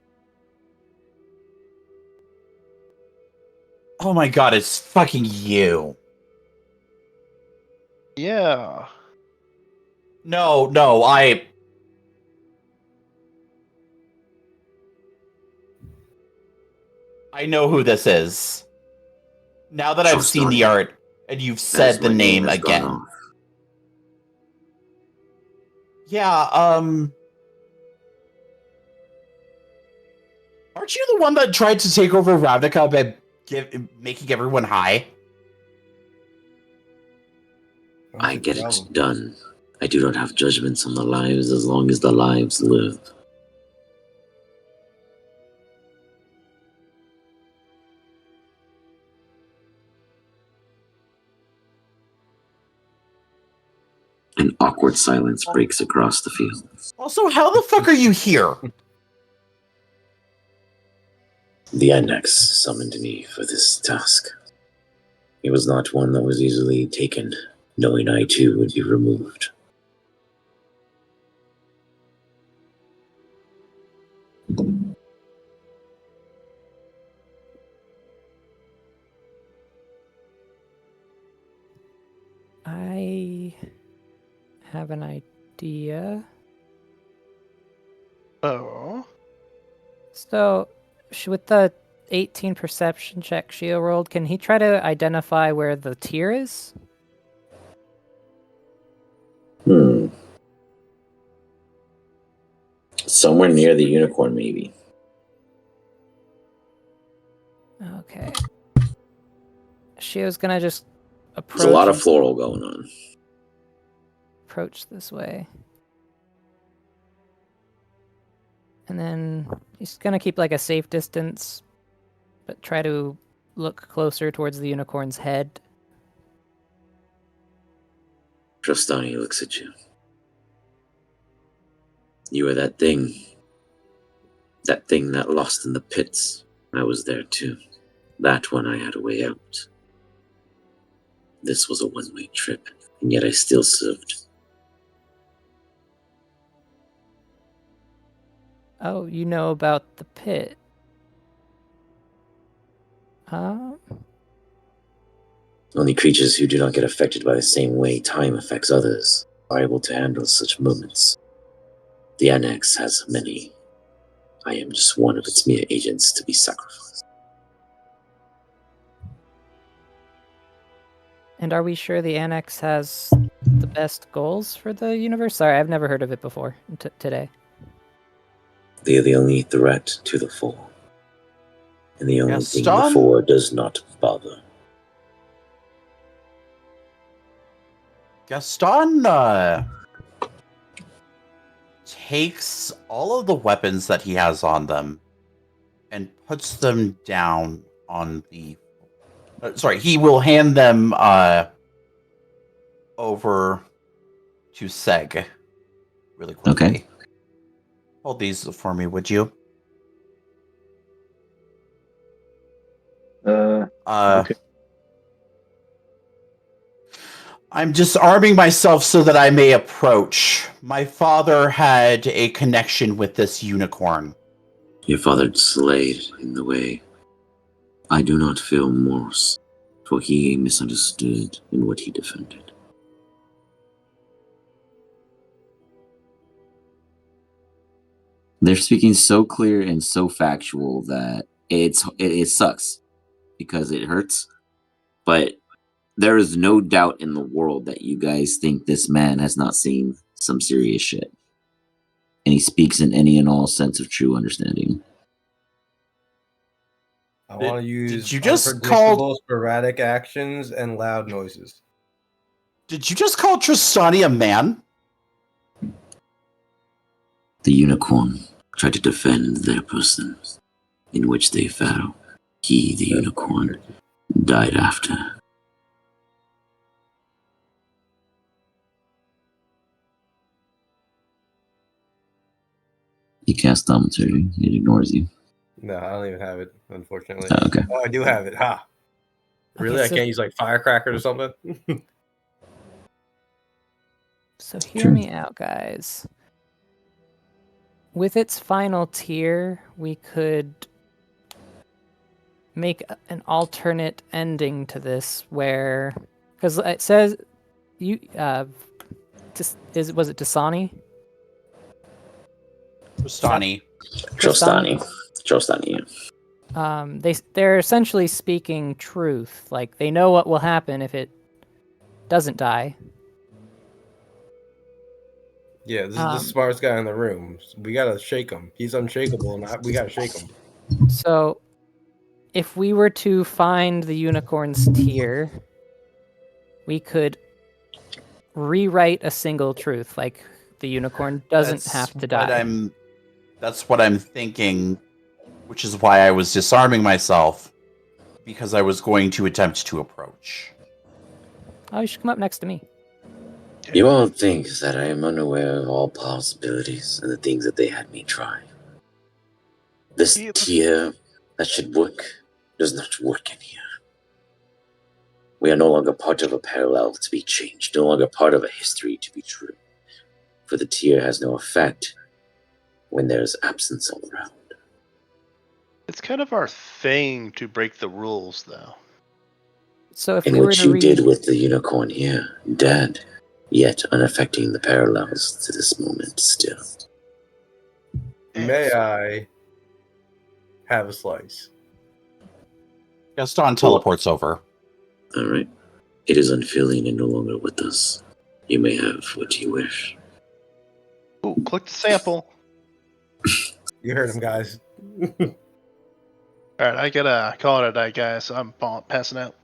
Oh my god, it's fucking you.
Yeah.
No, I know who this is. Now that I've seen the art and you've said the name again. Yeah, aren't you the one that tried to take over Ravnica by making everyone high?
I get it done. I do not have judgments on the lives as long as the lives live. An awkward silence breaks across the field.
Also, how the fuck are you here?
The Index summoned me for this task. It was not one that was easily taken, knowing I too would be removed.
I have an idea.
Oh.
So, with the 18 perception check Shio rolled, can he try to identify where the tier is?
Somewhere near the unicorn, maybe.
Okay. Shio's gonna just approach.
There's a lot of
and
floral going on.
approach this way. And then he's gonna keep like a safe distance, but try to look closer towards the unicorn's head.
Trostani looks at you. You were that thing. That thing that lost in the pits. I was there too. That one I had a way out. This was a one-way trip, and yet I still served.
Oh, you know about the pit.
Only creatures who do not get affected by the same way time affects others are able to handle such moments. The Annex has many. I am just one of its mere agents to be sacrificed.
And are we sure the Annex has the best goals for the universe? Sorry, I've never heard of it before today.
They are the only threat to the Four. And the only thing the
Gaston?
Four does not bother.
Gaston takes all of the weapons that he has on them and puts them down on the. Sorry, he will hand them over to Seg really quickly.
Okay.
Hold these for me, would you?
Okay.
I'm disarming myself so that I may approach. My father had a connection with this unicorn.
Your father slayed in the way. I do not feel remorse, for he misunderstood in what he defended.
They're speaking so clear and so factual that it sucks because it hurts. But there is no doubt in the world that you guys think this man has not seen some serious shit. And he speaks in any and all sense of true understanding.
I want to use
did you just
unpredictable, sporadic actions and loud noises.
Did you just call Tristani a man?
The unicorn tried to defend their person, in which they fell. He, the unicorn, died after.
He casts Thaumaturgy. It ignores you.
No, I don't even have it, unfortunately.
Oh, okay.
Oh, I do have it. Ha! Really?
Okay,
I can't use like firecrackers or something?
So hear
Sure.
me out, guys. With its final tier, we could make an alternate ending to this where, because it says you was it Dasani?
Tristani.
Trostani, yeah.
They're essentially speaking truth. Like they know what will happen if it doesn't die.
Yeah, this is the smartest guy in the room. We gotta shake him. He's unshakable, and we gotta shake him.
So, if we were to find the unicorn's tier, we could rewrite a single truth. Like the unicorn doesn't have to die.
That's what I'm thinking, which is why I was disarming myself, because I was going to attempt to approach.
Oh, you should come up next to me.
You all think that I am unaware of all possibilities and the things that they had me try. This tier that should work does not work in here. We are no longer part of a parallel to be changed, no longer part of a history to be true. For the tier has no effect when there is absence all around.
It's kind of our thing to break the rules, though.
So if
In
we were
what
to
you did with the unicorn here, dead, yet unaffecting the parallels to this moment still.
May I have a slice?
Gaston teleports over.
All right. It is unfeeling and no longer with us. You may have what you wish.
Ooh, click the sample.
You heard him, guys.
All right, I gotta call it a night, guys. I'm passing out.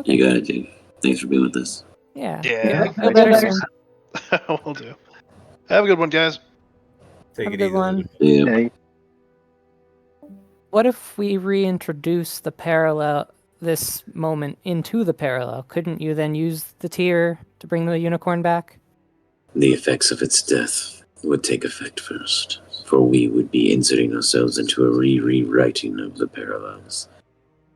You got it, dude. Thanks for being with us.
Yeah.
Yeah.
Feel better soon.
Will do. Have a good one, guys.
Take
Have a
it
good
easy.
one.
Yeah.
Hey,
What if we reintroduce the parallel, this moment into the parallel? Couldn't you then use the tear to bring the unicorn back?
The effects of its death would take effect first, for we would be inserting ourselves into a rewriting of the parallels.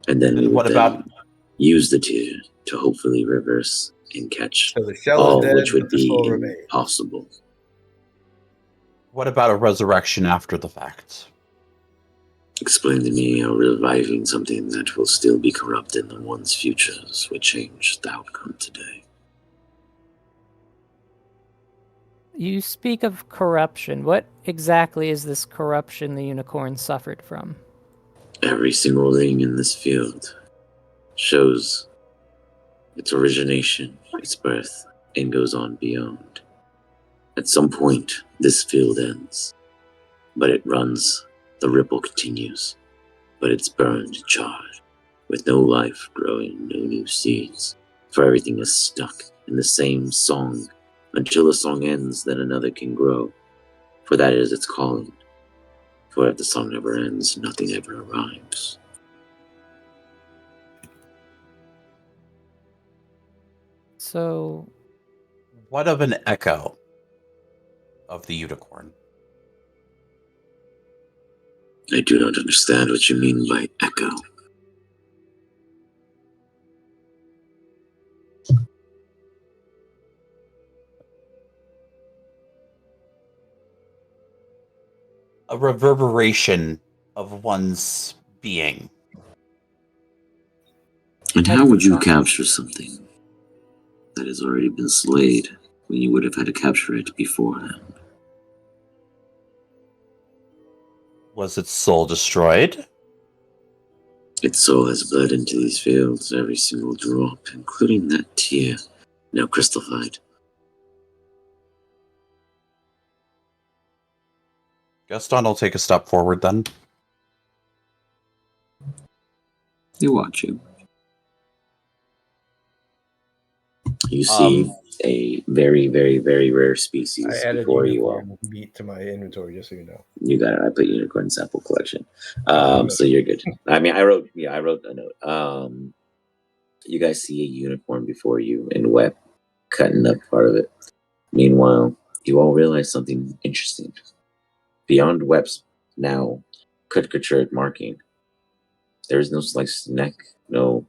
And then we
And
would
what
then
about
use the tear to hopefully reverse and catch
So the shell
all
is dead,
which would
but the
be
soul remains.
impossible.
what about a resurrection after the fact?
Explain to me how reviving something that will still be corrupt in the one's futures would change the outcome today.
You speak of corruption. What exactly is this corruption the unicorn suffered from?
Every single ring in this field shows its origination, its birth, and goes on beyond. At some point, this field ends, but it runs, the ripple continues, but it's burned, charred, with no life growing, no new seeds, for everything is stuck in the same song. Until the song ends, then another can grow, for that is its calling. For if the song never ends, nothing ever arrives.
So,
What of an echo of the unicorn?
I do not understand what you mean by echo.
A reverberation of one's being.
And how would you capture something that has already been slayed when you would have had to capture it beforehand?
Was its soul destroyed?
Its soul has bled into these fields, every single drop, including that tear, now crystallified.
Gaston will take a step forward then.
You watch you. You see a very, very, very rare species
I added
before you all.
unicorn meat to my inventory, just so you know.
You got it. I put unicorn sample collection.
Oh,
So you're good. I mean, I wrote a note. You guys see a unicorn before you in web, cutting up part of it. Meanwhile, you all realize something interesting. Beyond Web's now caricatured marking, there is no sliced neck, no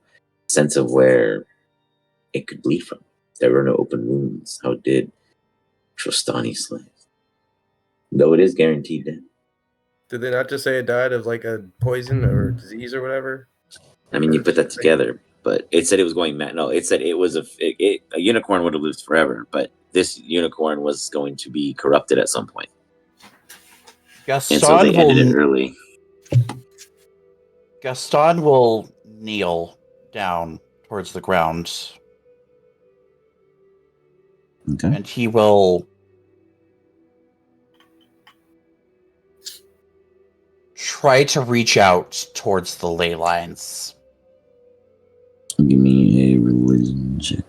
sense of where it could bleed from. There were no open wounds. How did Trostani slay? Though it is guaranteed death.
Did they not just say it died of like a poison or disease or whatever?
I mean, you put that together, but it said it was going mad. No, it said it was a unicorn would have lived forever, but this unicorn was going to be corrupted at some point. And so they ended it early.
Gaston will kneel down towards the ground.
Okay.
And he will try to reach out towards the ley lines.
Give me a religion check.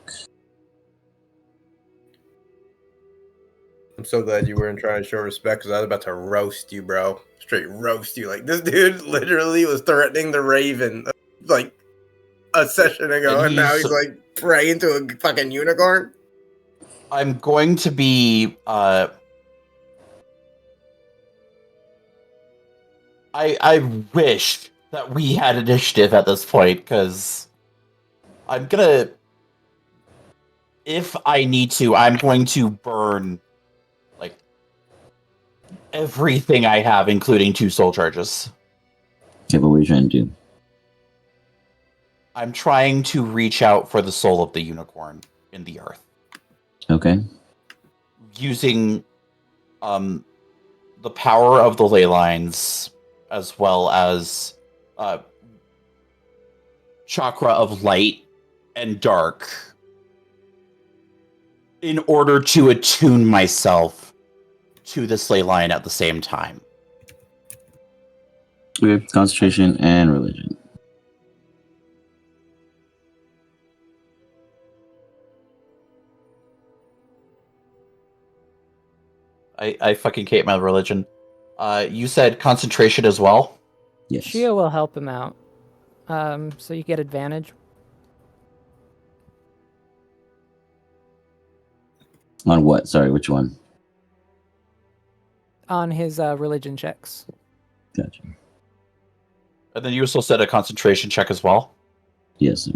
I'm so glad you weren't trying to show respect because I was about to roast you, bro. Straight roast you. Like, this dude literally was threatening the Raven like a session ago, and now he's like praying to a fucking unicorn.
I'm going to be I wish that we had initiative at this point, because I'm gonna, if I need to, I'm going to burn like everything I have, including 2 soul charges.
Okay, what were you trying to do?
I'm trying to reach out for the soul of the unicorn in the earth.
Okay.
Using the power of the ley lines, as well as chakra of light and dark, in order to attune myself to the slay line at the same time.
Okay, concentration and religion.
I fucking hate my religion. You said concentration as well?
Yes.
Shio will help him out. So you get advantage.
On what? Sorry, which one?
On his religion checks.
Gotcha.
And then you also said a concentration check as well?
Yes, sir.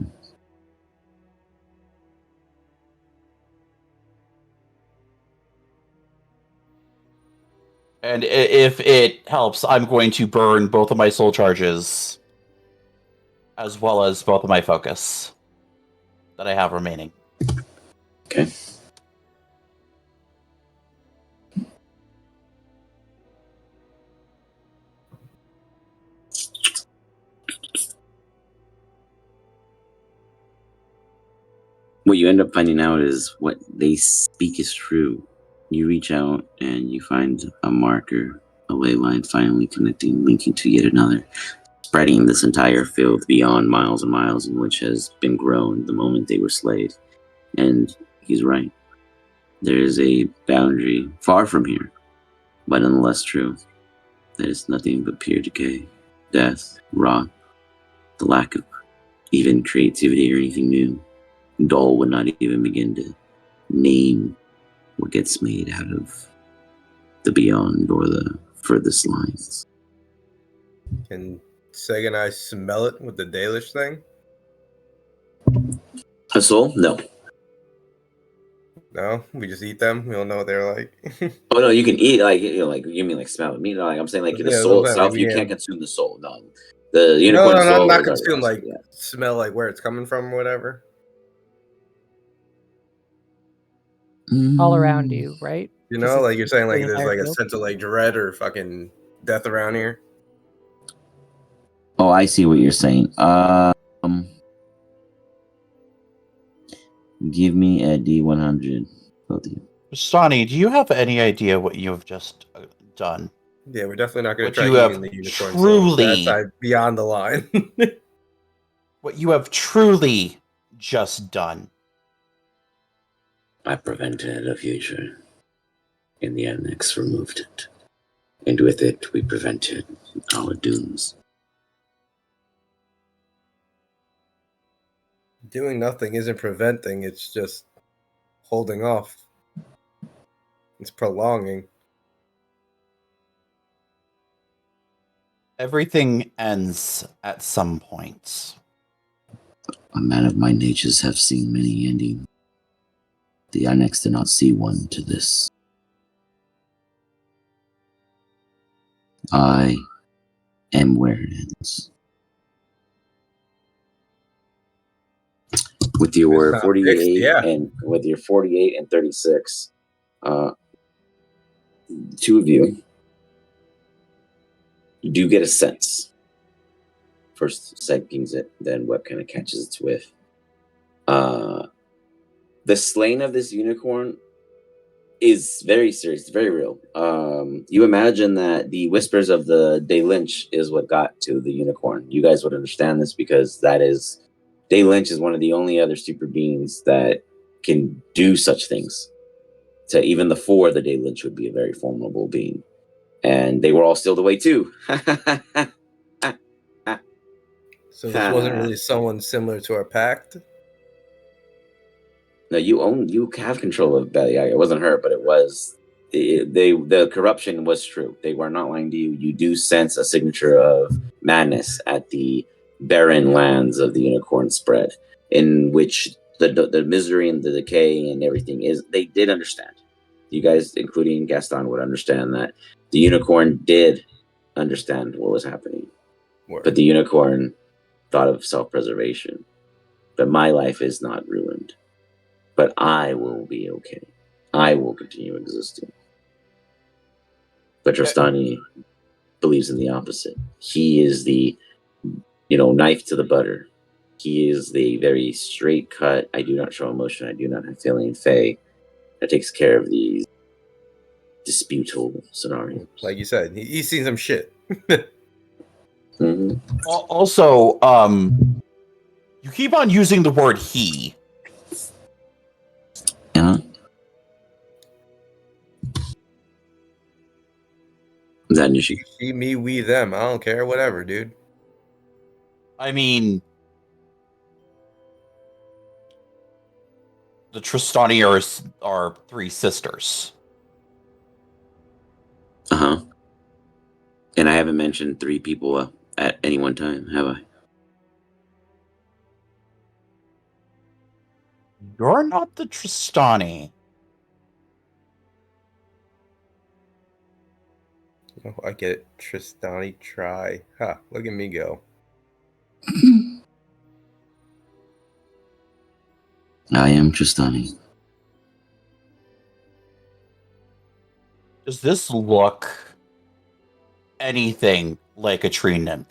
And if it helps, I'm going to burn both of my soul charges, as well as both of my focus that I have remaining.
Okay. What you end up finding out is what they speak is true. You reach out and you find a marker, a ley line finally connecting, linking to yet another, spreading this entire field beyond miles and miles, in which has been grown the moment they were slayed. And he's right. There is a boundary far from here, but nonetheless true. That is nothing but pure decay, death, rot, the lack of even creativity or anything new. Dole would not even begin to name what gets made out of the beyond or the furthest lines.
Can Seg and I smell it with the Dalish thing?
A soul? No.
No, we just eat them. We don't know what they're like.
Oh no, you can eat like like you mean like smell it. Me, no, like I'm saying like the
Yeah,
soul
that's
itself.
what I
You
mean.
can't consume the soul. No, the
No,
unicorn soul.
not
is already
consume.
lost,
Like
yeah.
smell, like where it's coming from, or whatever.
All around you, right?
You
Just
know, like you're saying,
the
like there's
entire
like a
field?
sense of like dread or fucking death around here.
Oh, I see what you're saying. Give me a D100, both of you.
Sonny, do you have any idea what you have just done?
Yeah, we're definitely not going
What
to try
you have
eating the unicorn
truly-
souls. That's beyond the line.
What you have truly just done?
I prevented a future. In the annex, removed it. And with it, we prevented our dooms.
Doing nothing isn't preventing, it's just holding off. It's prolonging.
Everything ends at some point.
A man of my natures have seen many endings. The annex did not see one to this. I am where it ends. With your
It's not
48
fixed, yeah.
and with your 48 and 36, two of you do get a sense. First Seg pings it, then Web kind of catches its whiff. The slaying of this unicorn is very serious, very real. You imagine that the whispers of the Day Lynch is what got to the unicorn. You guys would understand this because that is Day Lynch is one of the only other super beings that can do such things. So even the four, the Day Lynch would be a very formidable being, and they were all sealed away too.
So this wasn't really someone similar to our pact.
No, you have control of Belial. It wasn't her, but it was. The corruption was true. They were not lying to you. You do sense a signature of madness at the barren lands of the unicorn spread, in which the misery and the decay and everything is. They did understand. You guys, including Gaston, would understand that the unicorn did understand what was happening.
Word.
But the unicorn thought of self-preservation. But my life is not ruined. But I will be okay. I will continue existing. But Trostani believes in the opposite. He is the, knife to the butter. He is the very straight cut, I do not show emotion, I do not have feeling fae that takes care of these disputable scenario.
Like you said, he's seen some shit.
Mhm.
Also, you keep on using the word he.
Yeah. Is that an issue?
She, me, we, them. I don't care. Whatever, dude.
I mean, the Tristani are three sisters.
Uh-huh. And I haven't mentioned 3 people at any one time, have I?
You're not the Tristani.
Oh, I get it. Tristani, try. Ha, look at me go.
I am Tristani.
Does this look anything like a tree nymph?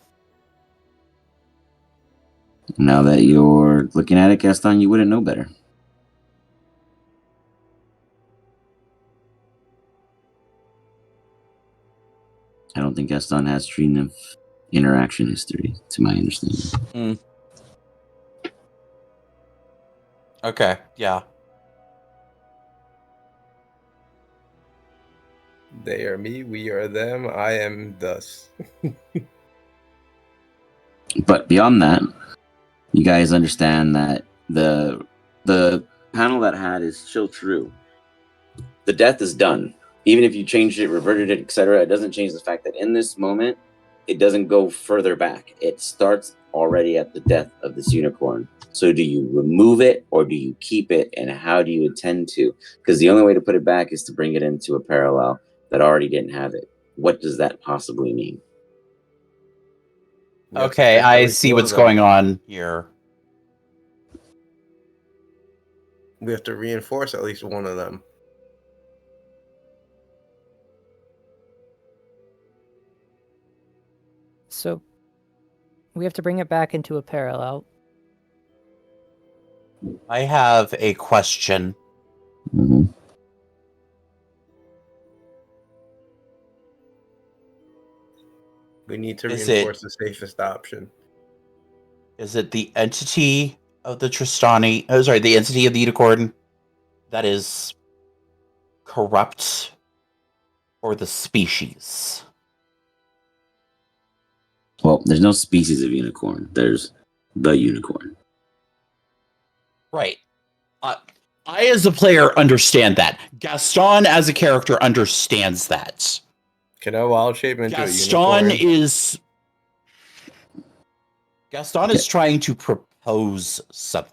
Now that you're looking at it, Gaston, you wouldn't know better. I don't think Gaston has tree nymph interaction history, to my understanding.
Okay, yeah.
They are me, we are them, I am thus.
But beyond that, you guys understand that the panel that had is still true. The death is done. Even if you changed it, reverted it, etc., it doesn't change the fact that in this moment, it doesn't go further back. It starts already at the death of this unicorn. So do you remove it or do you keep it, and how do you intend to? Because the only way to put it back is to bring it into a parallel that already didn't have it. What does that possibly mean?
We have to
Okay,
fix at
I
least
see
one
what's
of them.
going on here.
We have to reinforce at least one of them.
So we have to bring it back into a parallel.
I have a question.
Mm-hmm.
We need to
Is
reinforce the safest option.
Is it the entity of the Tristani? Oh, sorry, the entity of the unicorn that is corrupt, or the species?
Well, there's no species of unicorn. There's the unicorn.
Right. I, as a player, understand that. Gaston, as a character, understands that.
Can I wild shape into
Gaston
a unicorn?
is trying to propose something.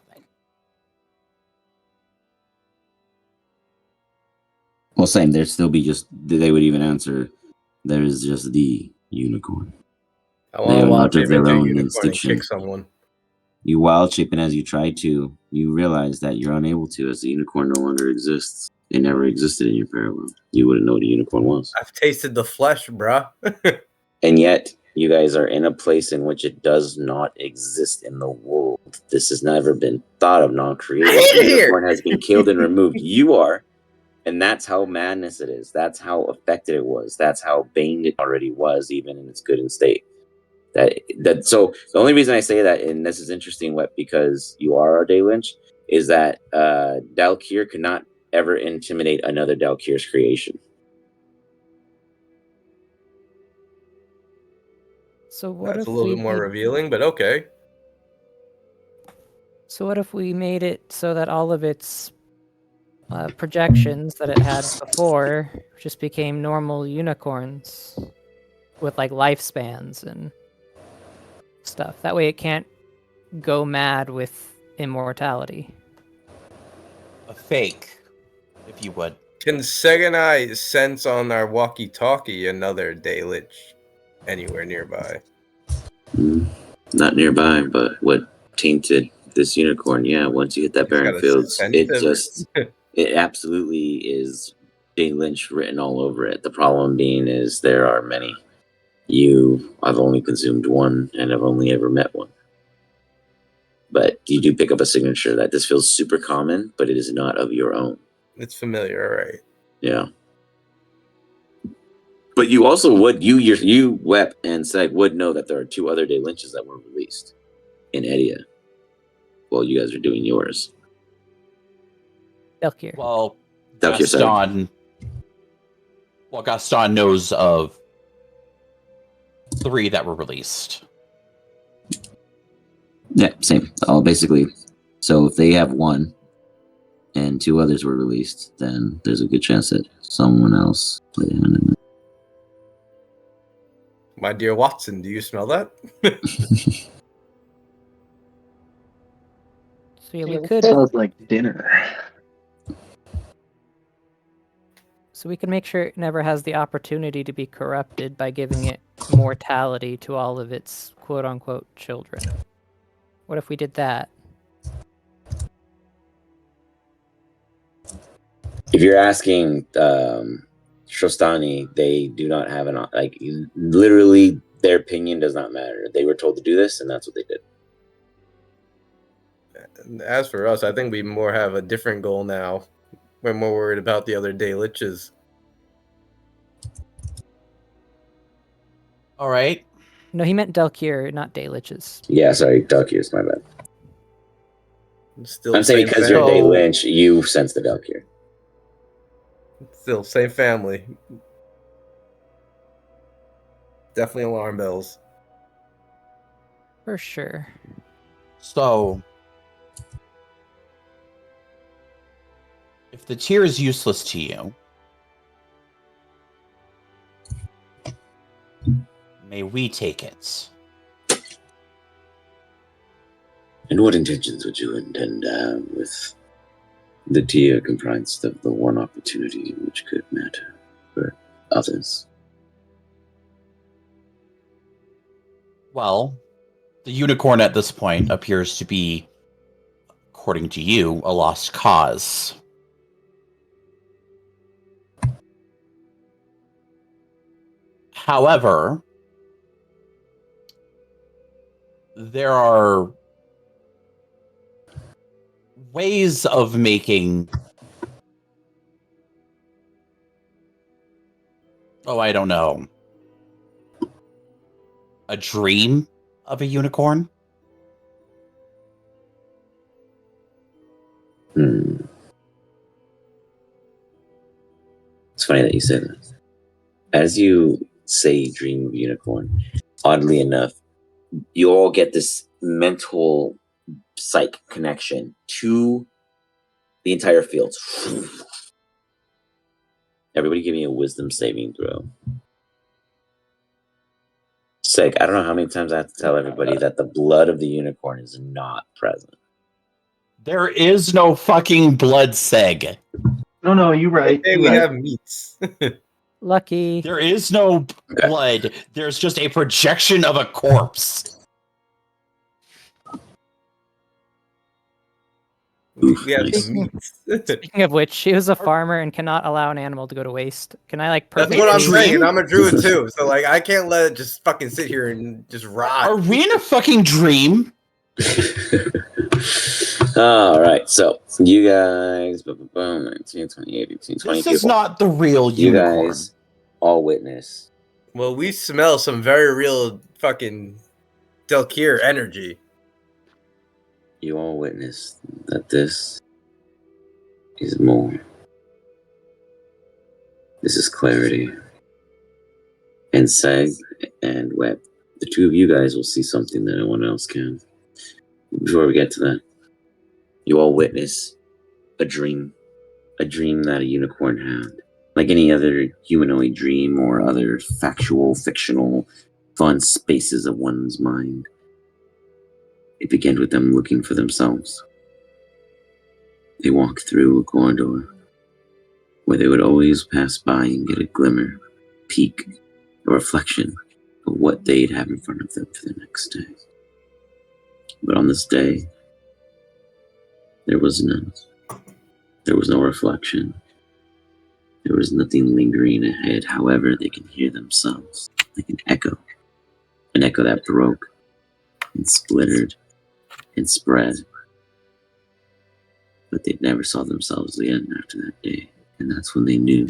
Well, same. There'd still be just, they would even answer, there is just the unicorn.
I
They
want
are
to wild
not of
shape
their
into a
own
unicorn and
instinction.
kick someone.
You wild shape, and as you try to, you realize that you're unable to, as the unicorn no longer exists. It never existed in your parallel. You wouldn't know what a unicorn was.
I've tasted the flesh, bruh.
And yet, you guys are in a place in which it does not exist in the world. This has never been thought of, non-created. The unicorn has been killed and removed. You are. And that's how madness it is. That's how affected it was. That's how baned it already was, even in its good and state. So the only reason I say that, and this is interesting, because you are our Day Lynch, is that Dalkir could not ever intimidate another Dalkir's creation.
So what
That's
if
a little
we
bit more
made-
revealing, but okay.
So what if we made it so that all of its projections that it had before just became normal unicorns with like lifespans and stuff? That way it can't go mad with immortality.
A fake, if you would.
Can Seg and I sense on our walkie-talkie another Dalich anywhere nearby?
Not nearby, but what tainted this unicorn? Yeah, once you hit that
He's got
barren
a
fields, it
sensitive-
just it absolutely is Day Lynch written all over it. The problem being is there are many. I've only consumed one, and I've only ever met one. But you do pick up a signature that this feels super common, but it is not of your own.
It's familiar, all right.
Yeah. But you also would you Wep and Seg would know that there are 2 other day lynches that weren't released in Edia. While you guys are doing yours.
Delkir.
Well,
Delkir, sorry.
Gaston knows of 3 that were released.
Yeah, same. All basically. So if they have 1 and 2 others were released, then there's a good chance that someone else played a hand in it.
My dear Watson, do you smell that?
So yeah, we could.
Smells like dinner.
So we can make sure it never has the opportunity to be corrupted by giving it mortality to all of its quote-unquote children. What if we did that?
If you're asking Shostani, they do not have literally their opinion does not matter. They were told to do this, and that's what they did.
As for us, I think we more have a different goal now. We're more worried about the other day liches.
All right.
No, he meant Delkir, not Dayliches.
Yeah, sorry, Delkir's my bad.
Still
I'm saying
same
because you're Day
family.
Lynch, you sense the Delkir.
Still same family. Definitely alarm bells.
For sure.
So, if the tier is useless to you, may we take it?
And what intentions would you intend to have with the tier comprised of the one opportunity which could matter for others?
Well, the unicorn at this point appears to be, according to you, a lost cause. However, there are ways of making... Oh, I don't know. A dream of a unicorn?
It's funny that you say that. As you say dream of unicorn, oddly enough, you all get this mental psych connection to the entire field. Everybody give me a wisdom saving throw. Seg, I don't know how many times I have to tell everybody that the blood of the unicorn is not present.
There is no fucking blood, Seg.
No, you're right.
Hey,
You're
we
right.
have meats.
Lucky.
There is no blood. There's just a projection of a corpse.
We have
Nice.
some meats.
Speaking of which, she was a farmer and cannot allow an animal to go to waste. Can I
That's
perfectly...
what I'm
Dream?
saying, and I'm a druid too, so like I can't let it just fucking sit here and just rot.
Are we in a fucking dream?
All right, so you guys, 19, 28, 18, 20
This
people.
is not the real
You
unicorn.
guys all witness.
Well, we smell some very real fucking Delkir energy.
You all witness that this is more. This is clarity. And Seg and Web, the 2 of you guys will see something that no one else can. Before we get to that, you all witness a dream that a unicorn had. Like any other humanoid dream or other factual, fictional, fun spaces of one's mind. It began with them looking for themselves. They walked through a corridor where they would always pass by and get a glimmer, peek, a reflection of what they'd have in front of them for the next day. But on this day, there was none. There was no reflection. There was nothing lingering ahead. However, they can hear themselves like an echo that broke and splittered and spread. But they never saw themselves again after that day. And that's when they knew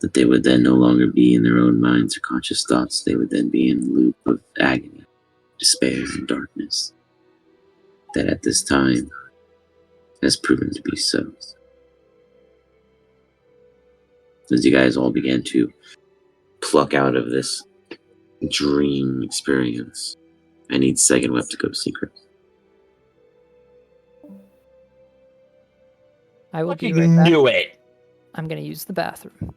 that they would then no longer be in their own minds or conscious thoughts. They would then be in a loop of agony, despair, and darkness. That at this time has proven to be so. As you guys all began to pluck out of this dream experience, I need second web to go secret.
I will be
Fucking
right back.
knew it.
I'm gonna use the bathroom.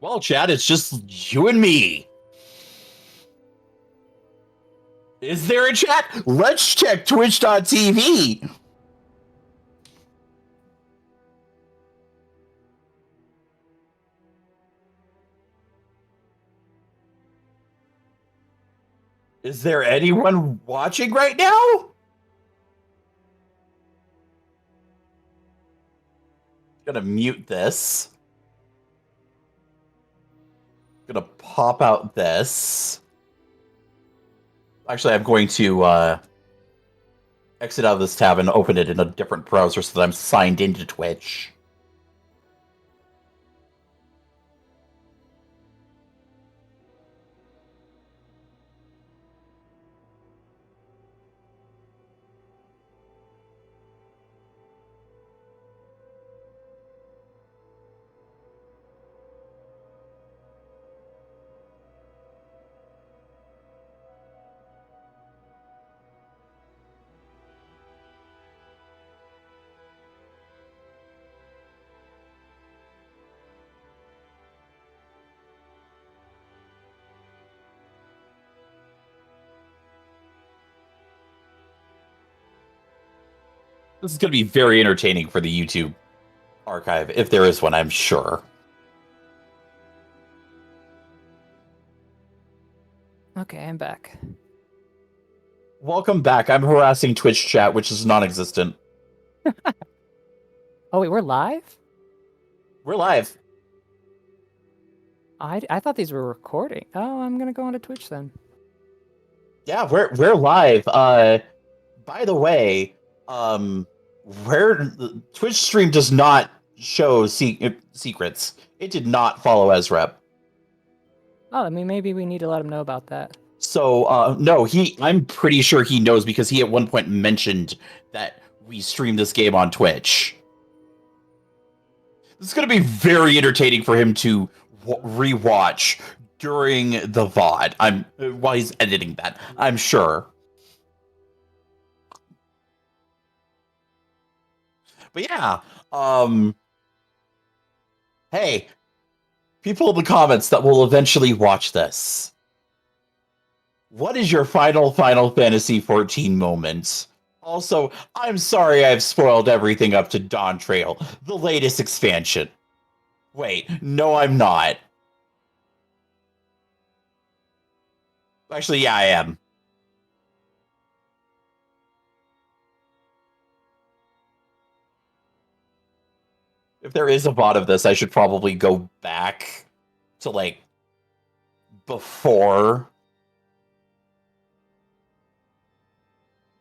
Well, Chad, it's just you and me. Is there a chat? Let's check twitch.tv. Is there anyone watching right now? Gonna mute this. Gonna pop out this. Actually, I'm going to exit out of this tab and open it in a different browser so that I'm signed into Twitch. This is going to be very entertaining for the YouTube archive, if there is one, I'm sure.
Okay, I'm back.
Welcome back. I'm harassing Twitch chat, which is non-existent.
Oh wait, we're live?
We're live.
I thought these were recording. Oh, I'm gonna go onto Twitch then.
Yeah, we're live. By the way, where the Twitch stream does not show secrets. It did not follow AZEREP.
Oh, I mean, maybe we need to let him know about that.
So, no, I'm pretty sure he knows because he at one point mentioned that we stream this game on Twitch. This is going to be very entertaining for him to rewatch during the VOD. While he's editing that, I'm sure. But yeah, hey, people in the comments that will eventually watch this. What is your Final Fantasy XIV moment? Also, I'm sorry I've spoiled everything up to Dawn Trail, the latest expansion. Wait, no, I'm not. Actually, yeah, I am. If there is a VOD of this, I should probably go back to, like, before.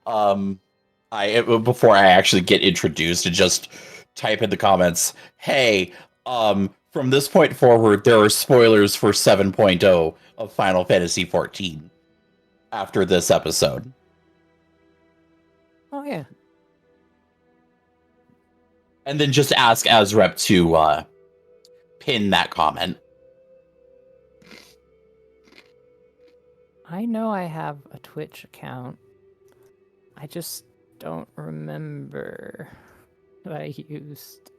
Before I actually get introduced and just type in the comments, hey, from this point forward, there are spoilers for 7.0 of Final Fantasy XIV after this episode.
Oh yeah.
And then just ask AZEREP to pin that comment.
I know I have a Twitch account. I just don't remember what I used.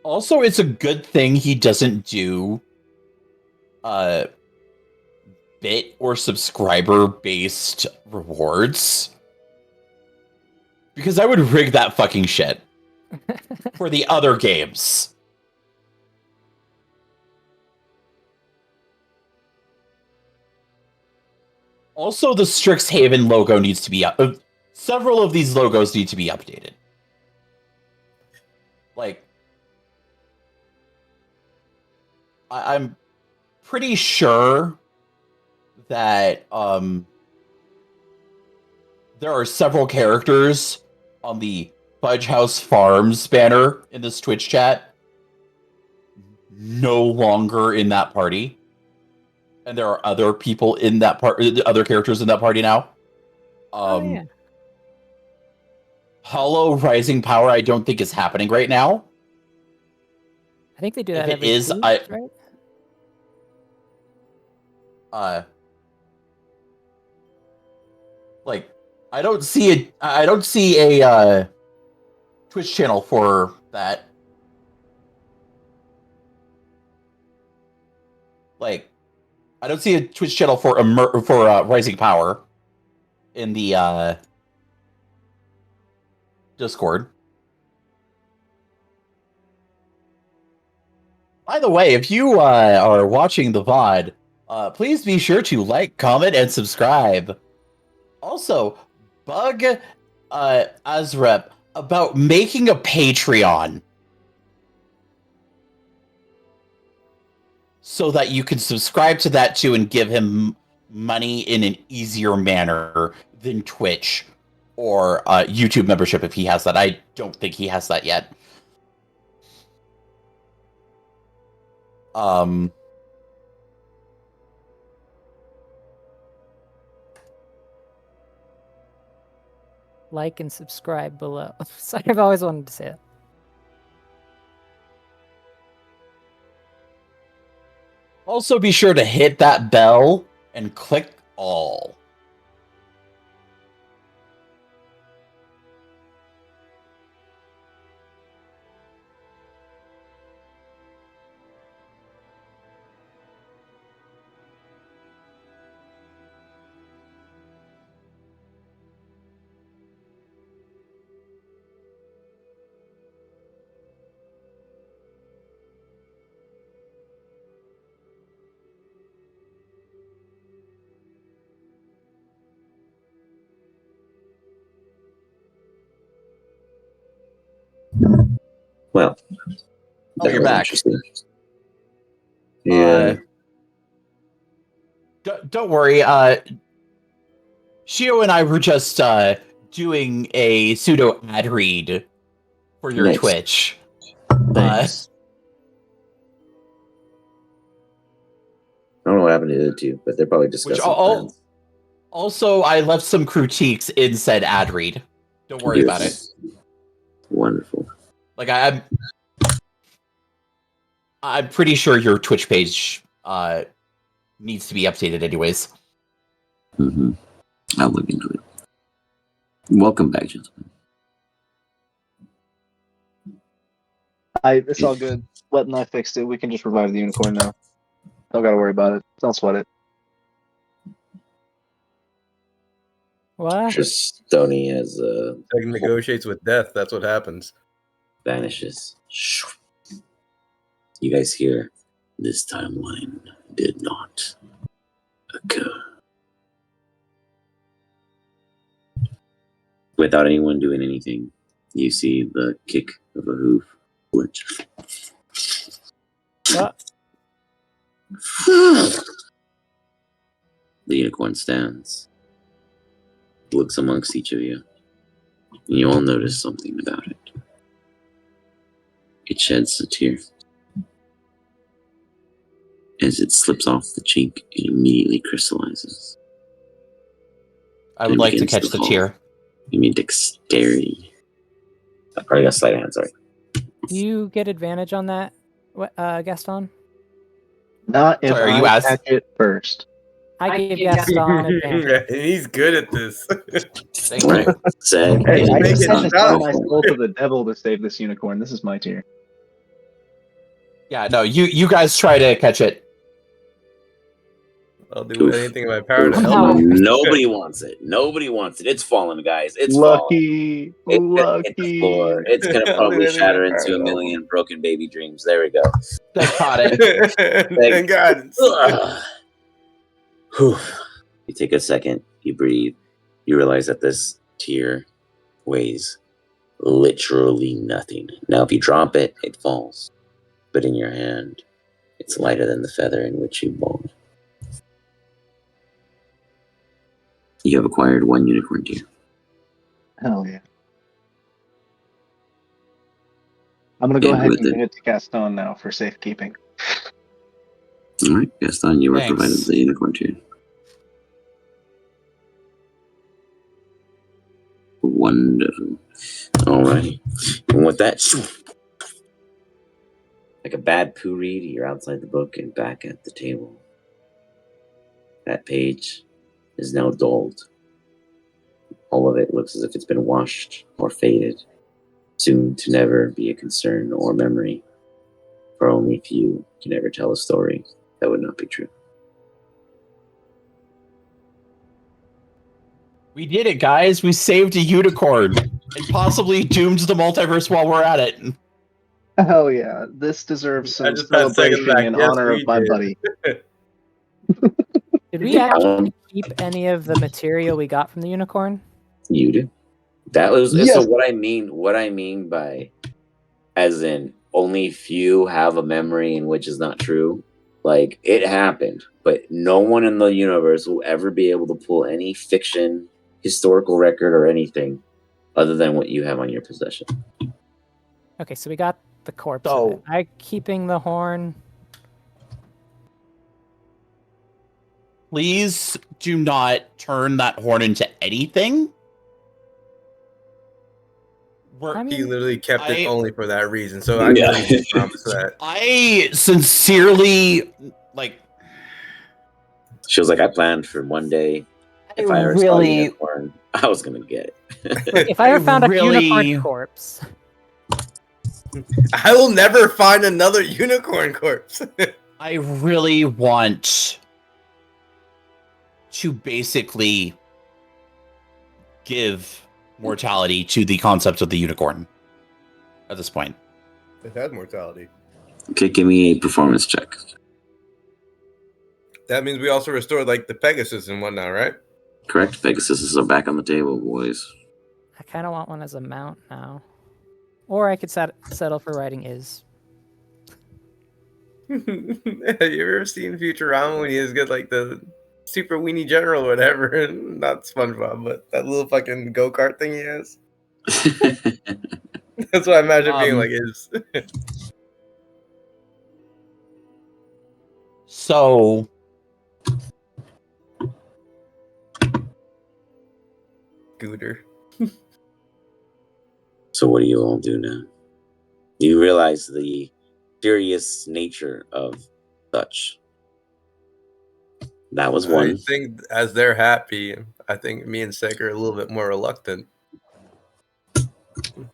Also, it's a good thing he doesn't do bit or subscriber based rewards, because I would rig that fucking shit for the other games. Also, the Strixhaven logo needs to be several of these logos need to be updated. Like, I'm pretty sure that there are several characters on the Fudge House Farms banner in this Twitch chat no longer in that party. And there are other people in that other characters in that party now.
Yeah.
Hollow Rising Power, I don't think is happening right now.
I think they do
If
that
it
every
is,
2 weeks, right?
Like, I don't see a Twitch channel for that. Like, I don't see a Twitch channel for Rising Power in the Discord. By the way, if you are watching the VOD, please be sure to like, comment, and subscribe. Also, bug AZEREP about making a Patreon so that you can subscribe to that too and give him money in an easier manner than Twitch or YouTube membership if he has that. I don't think he has that yet.
Like and subscribe below. Sorry, I've always wanted to say that.
Also, be sure to hit that bell and click all.
Well,
Oh, you're back.
Yeah.
Don't worry. Shio and I were just doing a pseudo ad read for your
Nice.
Twitch.
Thanks. I don't know what happened to the other two, but they're probably discussing plans.
Also, I left some critiques in said ad read. Don't worry about it.
Wonderful.
Like I'm pretty sure your Twitch page needs to be updated anyways.
Mm-hmm. I'll look into it. Welcome back, gentlemen.
It's all good. Let and I fixed it. We can just revive the unicorn now. Don't gotta worry about it. Don't sweat it.
What?
Just Stony as
Like negotiates with death. That's what happens.
vanishes. You guys hear this timeline did not occur. Without anyone doing anything, you see the kick of a hoof flinch.
What?
The unicorn stands, looks amongst each of you, and you all notice something about it. It sheds a tear. As it slips off the cheek, it immediately crystallizes.
I would like to catch the tear.
You mean dexterity. I probably got sleight of hand, sorry.
Do you get advantage on that, Gaston?
Not if
Sorry, are you
I catch it first.
I give Gaston advantage.
He's good at this.
Thank
Right.
you.
Zag,
Hey, I
make
just
it
had to
stop.
sell my soul to the devil to save this unicorn. This is my tier.
Yeah, no, you guys try to catch it.
I'll do
Oof.
anything in my power to
Oof.
help.
Nobody wants it. Nobody wants it. It's falling, guys. It's falling.
Lucky.
It's gonna hit the floor.
Lucky.
It's gonna
I'll do
probably
anything
shatter
in my
into
power
a
to help.
million broken baby dreams. There we go.
I caught it.
Thank God.
Ugh. Whew. You take a second, you breathe, you realize that this tear weighs literally nothing. Now, if you drop it, it falls. But in your hand, it's lighter than the feather in which you born. You have acquired 1 unicorn tear.
Hell yeah. I'm gonna go
And
ahead
with
and
it-
give it to Gaston now for safekeeping.
All right, Gaston, you were
Thanks.
provided the unicorn tear. Wonderful. All right. And with that, like a bad poo read, you're outside the book and back at the table. That page is now dulled. All of it looks as if it's been washed or faded, soon to never be a concern or memory, for only few can ever tell a story that would not be true.
We did it, guys. We saved a unicorn and possibly doomed the multiverse while we're at it.
Hell yeah. This deserves
I
some
just had to second
celebration
back.
in
Yes,
honor
we
of my
did.
buddy.
Did we actually keep any of the material we got from the unicorn?
You do. That was
Yes.
so. What I mean by, as in, only few have a memory in which is not true. Like, it happened, but no one in the universe will ever be able to pull any fiction, historical record, or anything other than what you have on your possession.
Okay, so we got the corpse
So-
of it. I keeping the horn.
Please do not turn that horn into anything.
I
He
mean,
literally kept it
I-
only for that reason. So I know you promised that.
I sincerely
She was like, I planned for one day. If I ever saw a unicorn, I was gonna get it.
if I ever found a
really-
unicorn corpse,
I will never find another unicorn corpse.
I really want to basically give mortality to the concept of the unicorn at this point.
It has mortality.
Okay, give me a performance check.
That means we also restored like the Pegasus and whatnot, right?
Correct. Pegasus are back on the table, boys.
I kind of want one as a mount now. Or I could settle for writing is.
Have you ever seen Futurama when he has got like the super weenie general or whatever? Not SpongeBob, but that little fucking go-kart thing he has. That's what I imagine being like is.
So
Gooter.
So what do you all do now? You realize the serious nature of such. That was
I
one.
think as they're happy, I think me and Sek are a little bit more reluctant.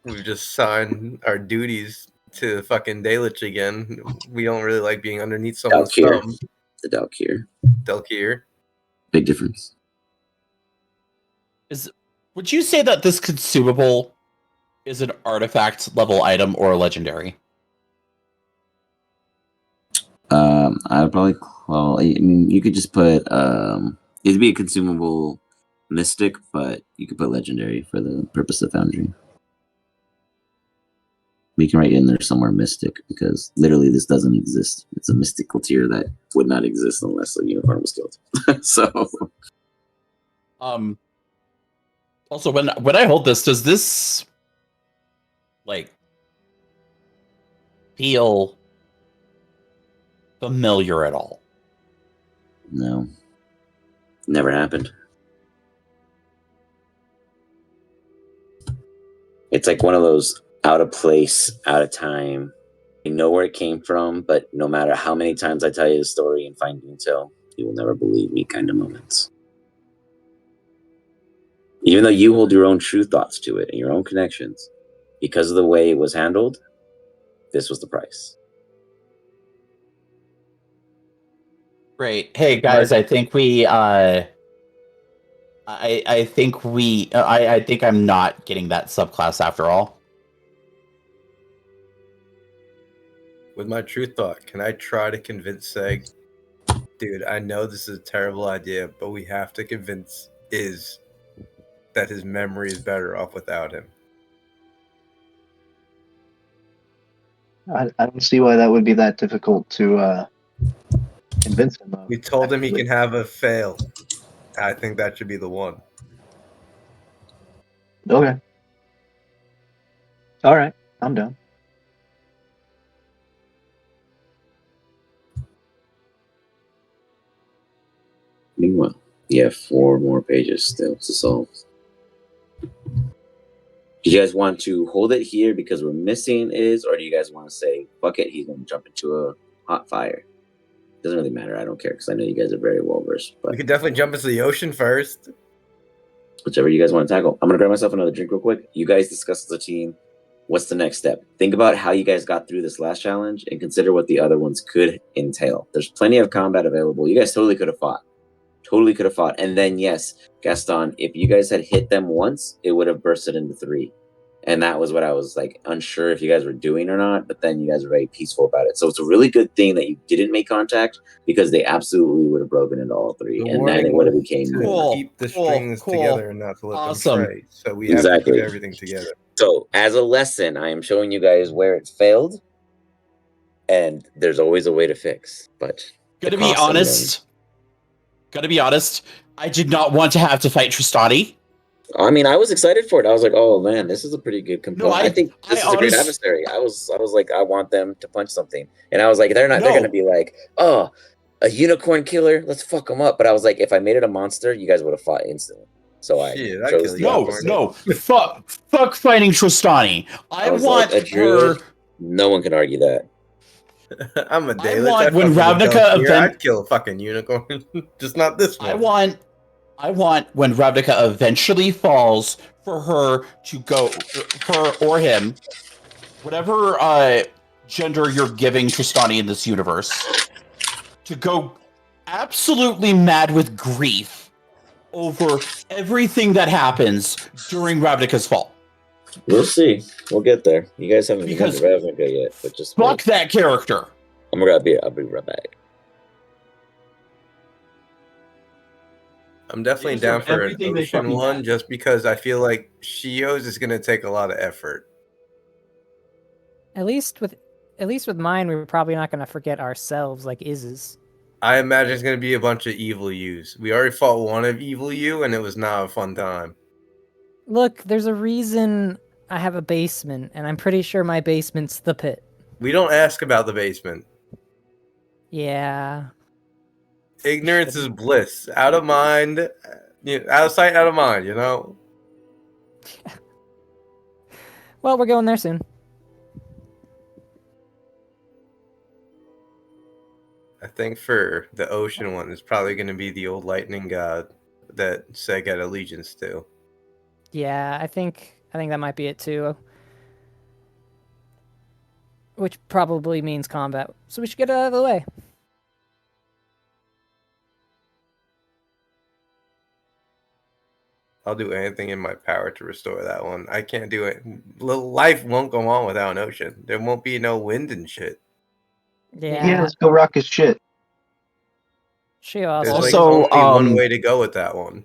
We've just signed our duties to fucking Dalich again. We don't really like being underneath someone's
Dalkir.
thumb.
The Dalkir.
Delkir.
Big difference.
would you say that this consumable is an artifact level item or a legendary?
I'd probably call. I mean, you could just put. It'd be a consumable mystic, but you could put legendary for the purpose of Foundry. We can write in there somewhere mystic because literally this doesn't exist. It's a mystical tier that would not exist unless a unicorn was killed. So,
Also, when I hold this, does this like feel familiar at all?
no, never happened. It's like one of those out of place, out of time. You know where it came from, but no matter how many times I tell you the story and find detail, you will never believe me kind of moments. Even though you hold your own true thoughts to it and your own connections, because of the way it was handled, this was the price.
Great. Hey guys, I think we I think I'm not getting that subclass after all.
With my true thought, can I try to convince Seg Dude, I know this is a terrible idea, but we have to convince Iz that his memory is better off without him.
I don't see why that would be that difficult to convince him of.
We told him he
actually.
can have a fail. I think that should be the one.
Okay. All right, I'm done.
Meanwhile, you have 4 more pages still to solve. Do you guys want to hold it here because we're missing Is, or do you guys want to say, fuck it, he's going to jump into a hot fire? Doesn't really matter. I don't care because I know you guys are very well versed. But
We could definitely jump into the ocean first.
whichever you guys want to tackle. I'm going to grab myself another drink real quick. You guys discuss as a team. What's the next step? Think about how you guys got through this last challenge and consider what the other ones could entail. There's plenty of combat available. You guys totally could have fought. And then, yes, Gaston, if you guys had hit them once, it would have bursted into 3. And that was what I was like unsure if you guys were doing or not, but then you guys were very peaceful about it. So it's a really good thing that you didn't make contact because they absolutely would have broken into all 3.
The
And then it
warning
would have
was
became
to
Cool,
keep the
cool,
strings
cool.
together and not to let
Awesome.
them fray. So we have to
Exactly.
keep everything together.
So as a lesson, I am showing you guys where it failed. And there's always a way to fix. But the
Gonna be
cost
honest, I did not want to have to fight Tristani.
I mean, I was excited for it. I was like, "Oh man, this is a pretty good component."
No,
I think this is a great adversary. I was like, I want them to punch something, and I was like, they're gonna be like, "Oh, a unicorn killer, let's fuck them up." But I was like, if I made it a monster, you guys would have fought instantly. So
Shit,
I
I'd
chose
kill
the
you.
opposite.
fuck fighting Tristani. I
was
want
like, a druid?
her.
No one can argue that.
I'm a
I
Dalek.
want when
fucking with
Ravnica
Delphir, I'd kill a fucking unicorn. Just not this one.
I want when Ravnica eventually falls for her to go, her or him, whatever gender you're giving Tristani in this universe, to go absolutely mad with grief over everything that happens during Ravnica's fall.
We'll see. We'll get there. You guys haven't begun
Because
to Ravnica yet, but just
fuck
wait.
that character.
I'm gonna be. I'll be right back.
I'm definitely
These
down
are
for an
everything they
ocean
fucking
one
have.
just because I feel like Shio's is going to take a lot of effort.
At least with mine, we're probably not going to forget ourselves like Iz's.
I imagine it's going to be a bunch of evil U's. We already fought one of evil U and it was not a fun time.
Look, there's a reason I have a basement, and I'm pretty sure my basement's the pit.
We don't ask about the basement.
Yeah.
Ignorance is bliss. Out of mind, out of sight, out of mind, you know?
Well, we're going there soon.
I think for the ocean one, it's probably going to be the old lightning god that Seg had allegiance to.
Yeah, I think that might be it too. Which probably means combat. So we should get it out of the way.
I'll do anything in my power to restore that one. I can't do it. Life won't go on without an ocean. There won't be no wind and shit.
Yeah.
Let's go rock his shit.
She
There's
also
like only one way to go with that one.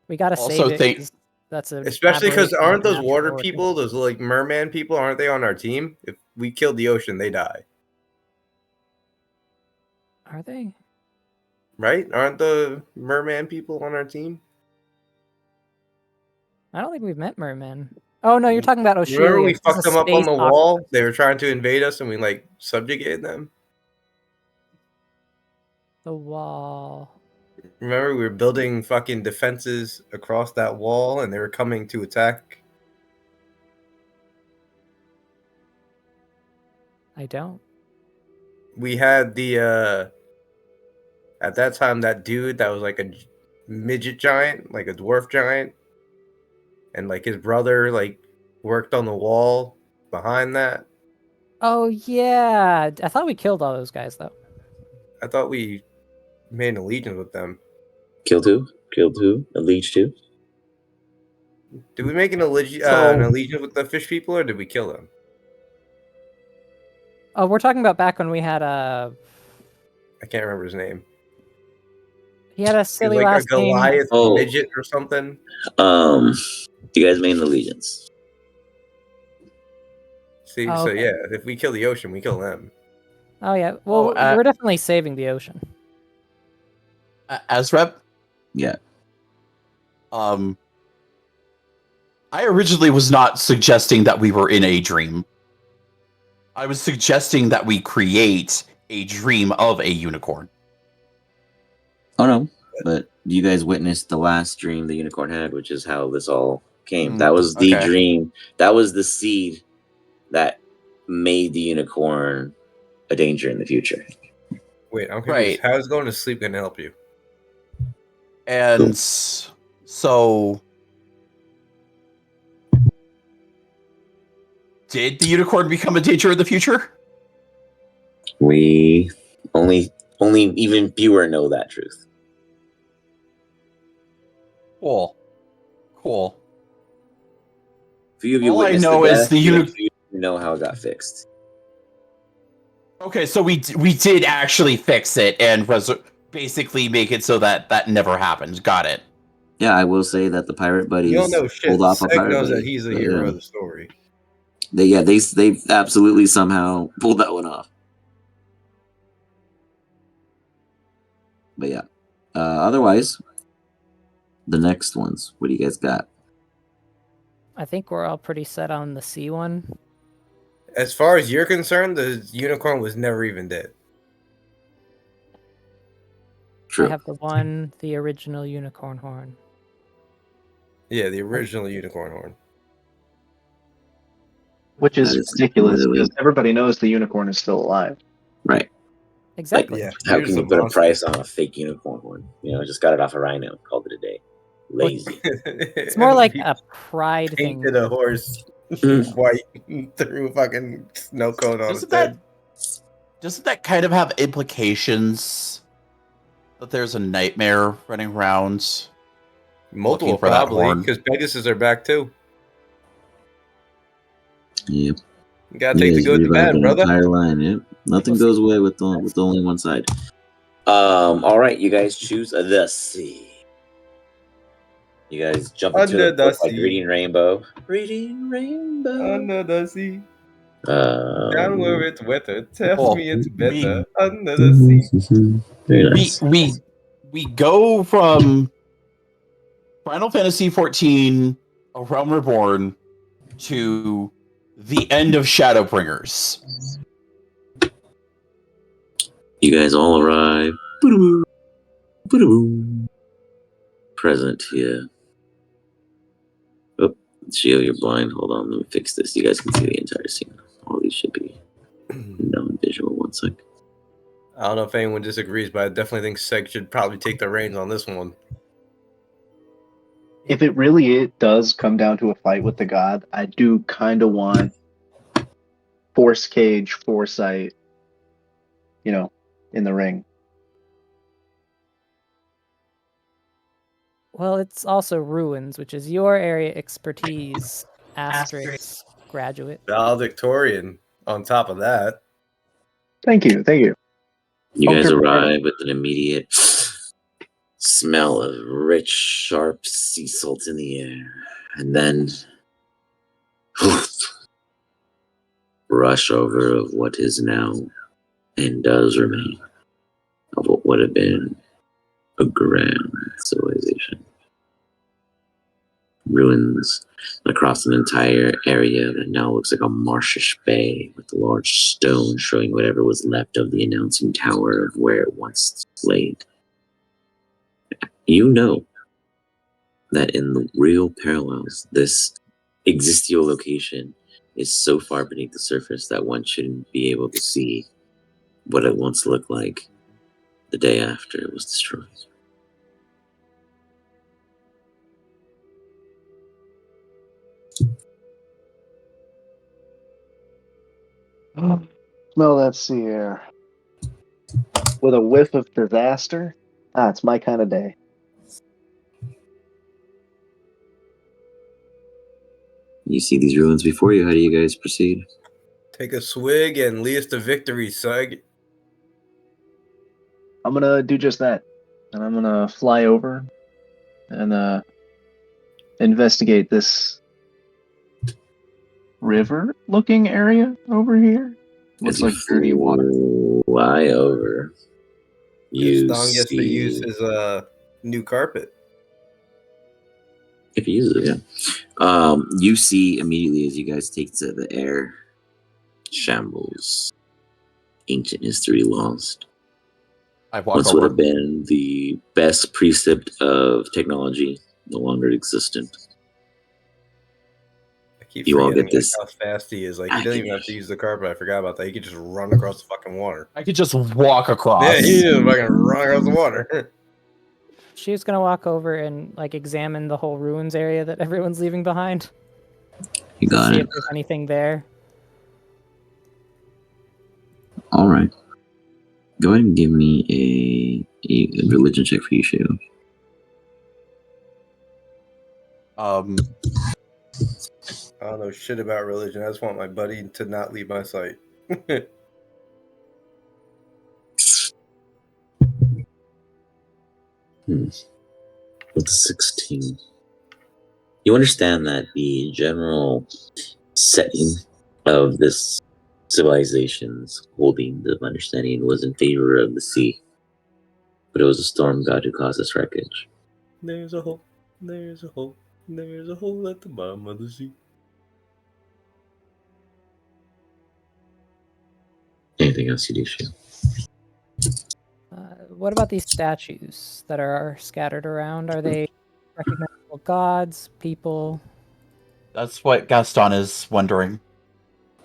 we gotta
Also
save it.
think-
'Cause that's a
Especially because
aberration
aren't those
natural
water
order.
people, those like merman people, aren't they on our team? If we killed the ocean, they die.
Are they?
Right? Aren't the merman people on our team?
I don't think we've met mermen. Oh no, you're talking about Oceania.
Remember we
This is
fucked
a
them up on
space
the wall?
octopus.
They were trying to invade us and we like subjugated them.
The wall.
Remember we were building fucking defenses across that wall and they were coming to attack?
I don't.
We had the at that time that dude that was like a midget giant, like a dwarf giant, and like his brother like worked on the wall behind that.
Oh yeah, I thought we killed all those guys though.
I thought we made an allegiance with them.
Killed who? Allegiance to?
Did we make an allegiance with the fish people, or did we kill them?
Oh, we're talking about back when we had
I can't remember his name.
He had a
He was
silly
like a
last name.
Goliath
Oh.
midget or something.
You guys made allegiance.
See,
Oh,
so
okay.
yeah, if we kill the ocean, we kill them.
Oh yeah. Well,
Oh,
we're definitely saving the ocean.
AZEREP,
Yeah.
I originally was not suggesting that we were in a dream. I was suggesting that we create a dream of a unicorn.
Oh no, but you guys witnessed the last dream the unicorn had, which is how this all came.
Hmm,
That was the
okay.
dream. That was the seed that made the unicorn a danger in the future.
Wait, I'm confused.
Right.
How is going to sleep going to help you?
And so, did the unicorn become a danger in the future?
We only even fewer know that truth.
Cool.
Few of you
All I
witnessed
know
the
is
death.
the
Few of you know how it got fixed.
Okay, so we did actually fix it and basically make it so that never happened. Got it.
Yeah, I will say that the pirate buddies
You don't know shit.
pulled off a
Seg
pirate
knows
buddy.
that he's the
But,
hero
yeah.
of the story.
They absolutely somehow pulled that one off. But yeah. Otherwise, the next ones. What do you guys got?
I think we're all pretty set on the sea one.
As far as you're concerned, the unicorn was never even dead.
True.
I have the original unicorn horn.
Yeah, the original unicorn horn.
Which is
That is
ridiculous
literally-
because everybody knows the unicorn is still alive.
Right.
Exactly.
Yeah.
How
Here's
can
the
you put a
monster.
price on a fake unicorn horn? You know, just got it off a rhino, called it a day. Lazy.
It's more like
He
a pride thing.
painted a horse white through fucking snow cone on its head.
Doesn't that kind of have implications that there's a nightmare running around?
Multiple,
looking for that
probably,
horn.
because Pegasus are back too.
Yep.
You gotta take the good to bad, brother.
Entire line. Yep. Nothing goes away with only one side. All right, you guys choose the sea. You guys jump into
Under
the book
the
like
sea.
reading Rainbow. Reading Rainbow.
Under the sea, down where it's wetter, tells
Oh,
me it's better.
me.
Under the sea.
Very nice.
We go from Final Fantasy XIV, A Realm Reborn, to the end of Shadowbringers.
You guys all arrive. Boodaboo. Boodaboo. Present here. Oh, Gio, you're blind. Hold on, let me fix this. You guys can see the entire scene. All these should be non-visual. One sec.
I don't know if anyone disagrees, but I definitely think Seg should probably take the reins on this one.
If it really does come down to a fight with the god, I do kind of want Force Cage, Foresight, in the ring.
Well, it's also ruins, which is your area expertise. Asterisk graduate.
Valedictorian on top of that.
Thank you.
You
Oh,
guys
sure.
arrive with an immediate smell of rich, sharp sea salt in the air. And then rush over of what is now and does remain of what would have been a grand civilization. Ruins across an entire area that now looks like a marshish bay with a large stone showing whatever was left of the announcing tower of where it once laid. You know that in the real parallels, this existio location is so far beneath the surface that one shouldn't be able to see what it once looked like the day after it was destroyed.
Smell that sea air. With a whiff of disaster? It's my kind of day.
You see these ruins before you. How do you guys proceed?
Take a swig and lead us to victory, Seg.
I'm gonna do just that, and I'm gonna fly over and investigate this river-looking area over here. Looks
As you
like dirty water.
fly over, you
Gaston gets to use
see.
his new carpet.
If he uses it, yeah. You see immediately as you guys take to the air, shambles, ancient history lost.
I walk
Once would
over.
have been the best precept of technology, no longer existent.
I keep
You all
forgetting
get this
how fast he is. Like he doesn't even have to use the carpet. I forgot about that. He could just run across the fucking water.
I could just walk across.
Yeah, he just fucking run across the water.
She's gonna walk over and like examine the whole ruins area that everyone's leaving behind.
You got
See
it.
if there's anything there.
All right. Go ahead and give me a religion check for you, Shadow.
I don't know shit about religion. I just want my buddy to not leave my sight.
With 16. You understand that the general setting of this civilization's holding of understanding was in favor of the sea. But it was a storm god who caused this wreckage.
There's a hole. There's a hole. There's a hole at the bottom of the sea.
Anything else you do, Shadow?
What about these statues that are scattered around? Are they recognizable gods, people?
That's what Gaston is wondering.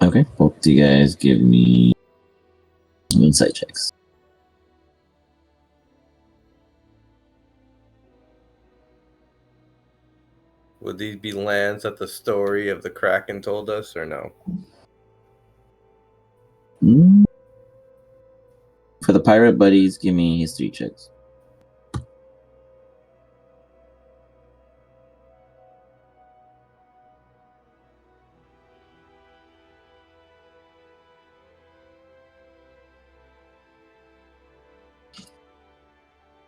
Okay, both of you guys give me insight checks.
Would these be lands that the story of the Kraken told us, or no?
For the pirate buddies, give me history checks.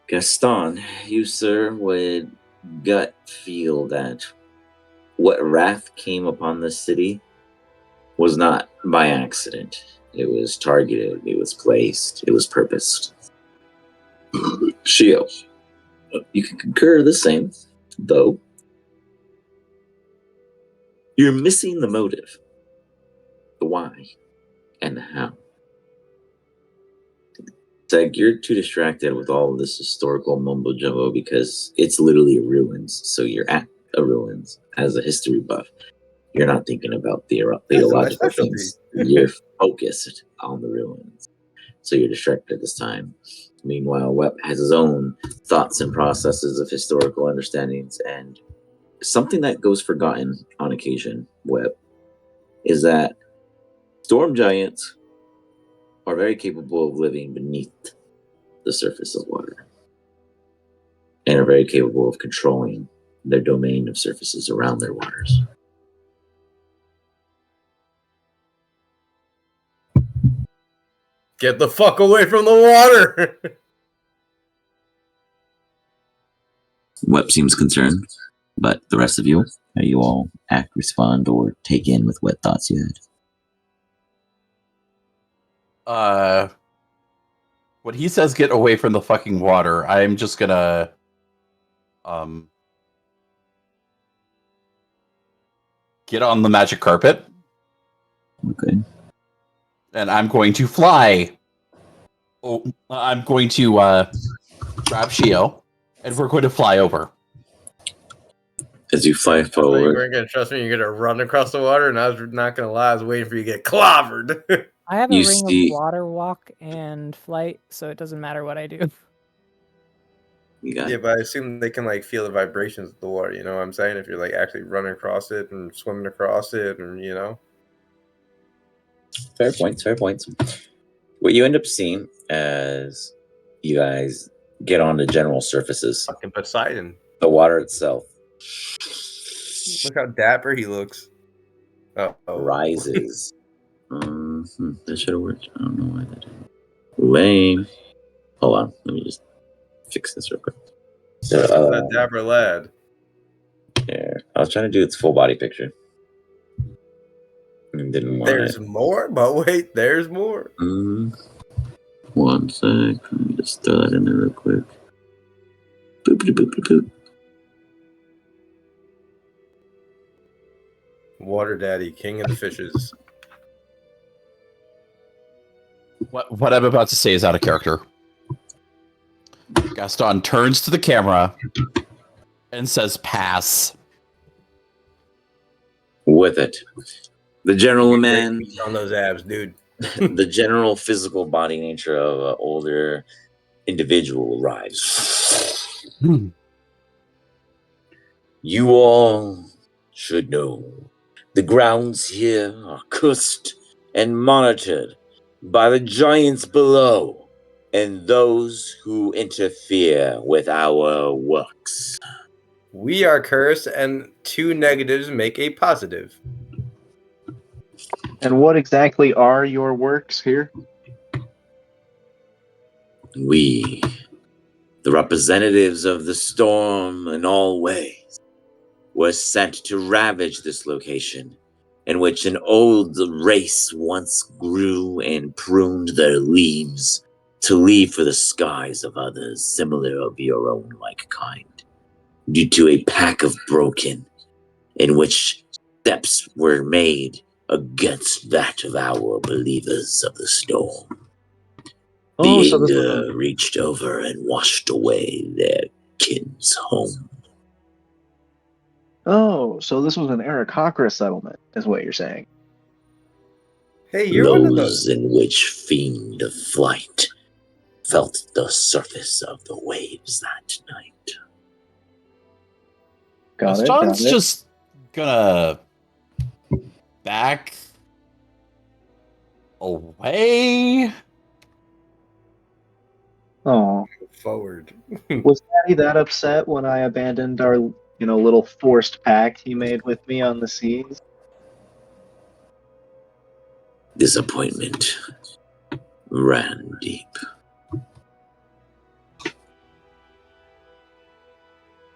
Gaston, you, sir, would gut feel that what wrath came upon this city was not by accident. It was targeted, it was placed, it was purposed. Shio, you can concur the same, though you're missing the motive, the why, and the how. It's like you're too distracted with all of this historical mumbo jumbo because it's literally a ruins. So you're at a ruins as a history buff. You're not thinking about theological things. You're focused on the ruins. So you're distracted at this time. Meanwhile, Webb has his own thoughts and processes of historical understandings. And something that goes forgotten on occasion, Webb, is that storm giants are very capable of living beneath the surface of water and are very capable of controlling their domain of surfaces around their waters.
Get the fuck away from the water!
Webb seems concerned, but the rest of you, how you all act, respond, or take in with what thoughts you had?
When he says get away from the fucking water, I'm just gonna get on the magic carpet.
Okay.
And I'm going to fly. Oh, I'm going to grab Shio, and we're going to fly over.
As you fly
You
forward,
weren't gonna trust me. You're gonna run across the water, and I was not gonna lie. I was waiting for you to get clobbered.
I have a
You
ring
see-
of water walk and flight, so it doesn't matter what I do.
you got
Yeah, but I assume they can like feel the vibrations of the water. You know what I'm saying? If you're like actually running across it and swimming across it, and you know.
fair points. What you end up seeing as you guys get on the general surfaces,
Fucking Poseidon.
the water itself
Look how dapper he looks. Oh.
rises. That should have worked. I don't know why that didn't. Lame. Hold on, let me just fix this real quick.
That
So,
dapper lad.
there. I was trying to do its full body picture. And didn't want
There's
it.
more, but wait, there's more.
1 sec. Let me just throw that in there real quick. Boop, boop, boop, boop, boop.
Water Daddy, king of the fishes.
What I'm about to say is out of character. Gaston turns to the camera and says, "Pass."
With it. The general man,
On those abs, dude.
the general physical body nature of an older individual arrives. You all should know the grounds here are cursed and monitored by the giants below and those who interfere with our works.
We are cursed, and 2 negatives make a positive.
And what exactly are your works here?
We, the representatives of the storm in all ways, were sent to ravage this location, in which an old race once grew and pruned their leaves to leave for the skies of others similar of your own like kind, due to a pack of broken, in which steps were made against that of our believers of the storm.
Oh,
The
so this
anger reached over and washed away their kin's home.
so this was an Aarakocra settlement, is what you're saying.
Hey, you're one of
Those
those.
in which fiend of flight felt the surface of the waves that night.
Got it.
Gaston's just gonna back away.
Oh,
Forward.
was Daddy that upset when I abandoned our, little forced pact he made with me on the seas?
Disappointment ran deep.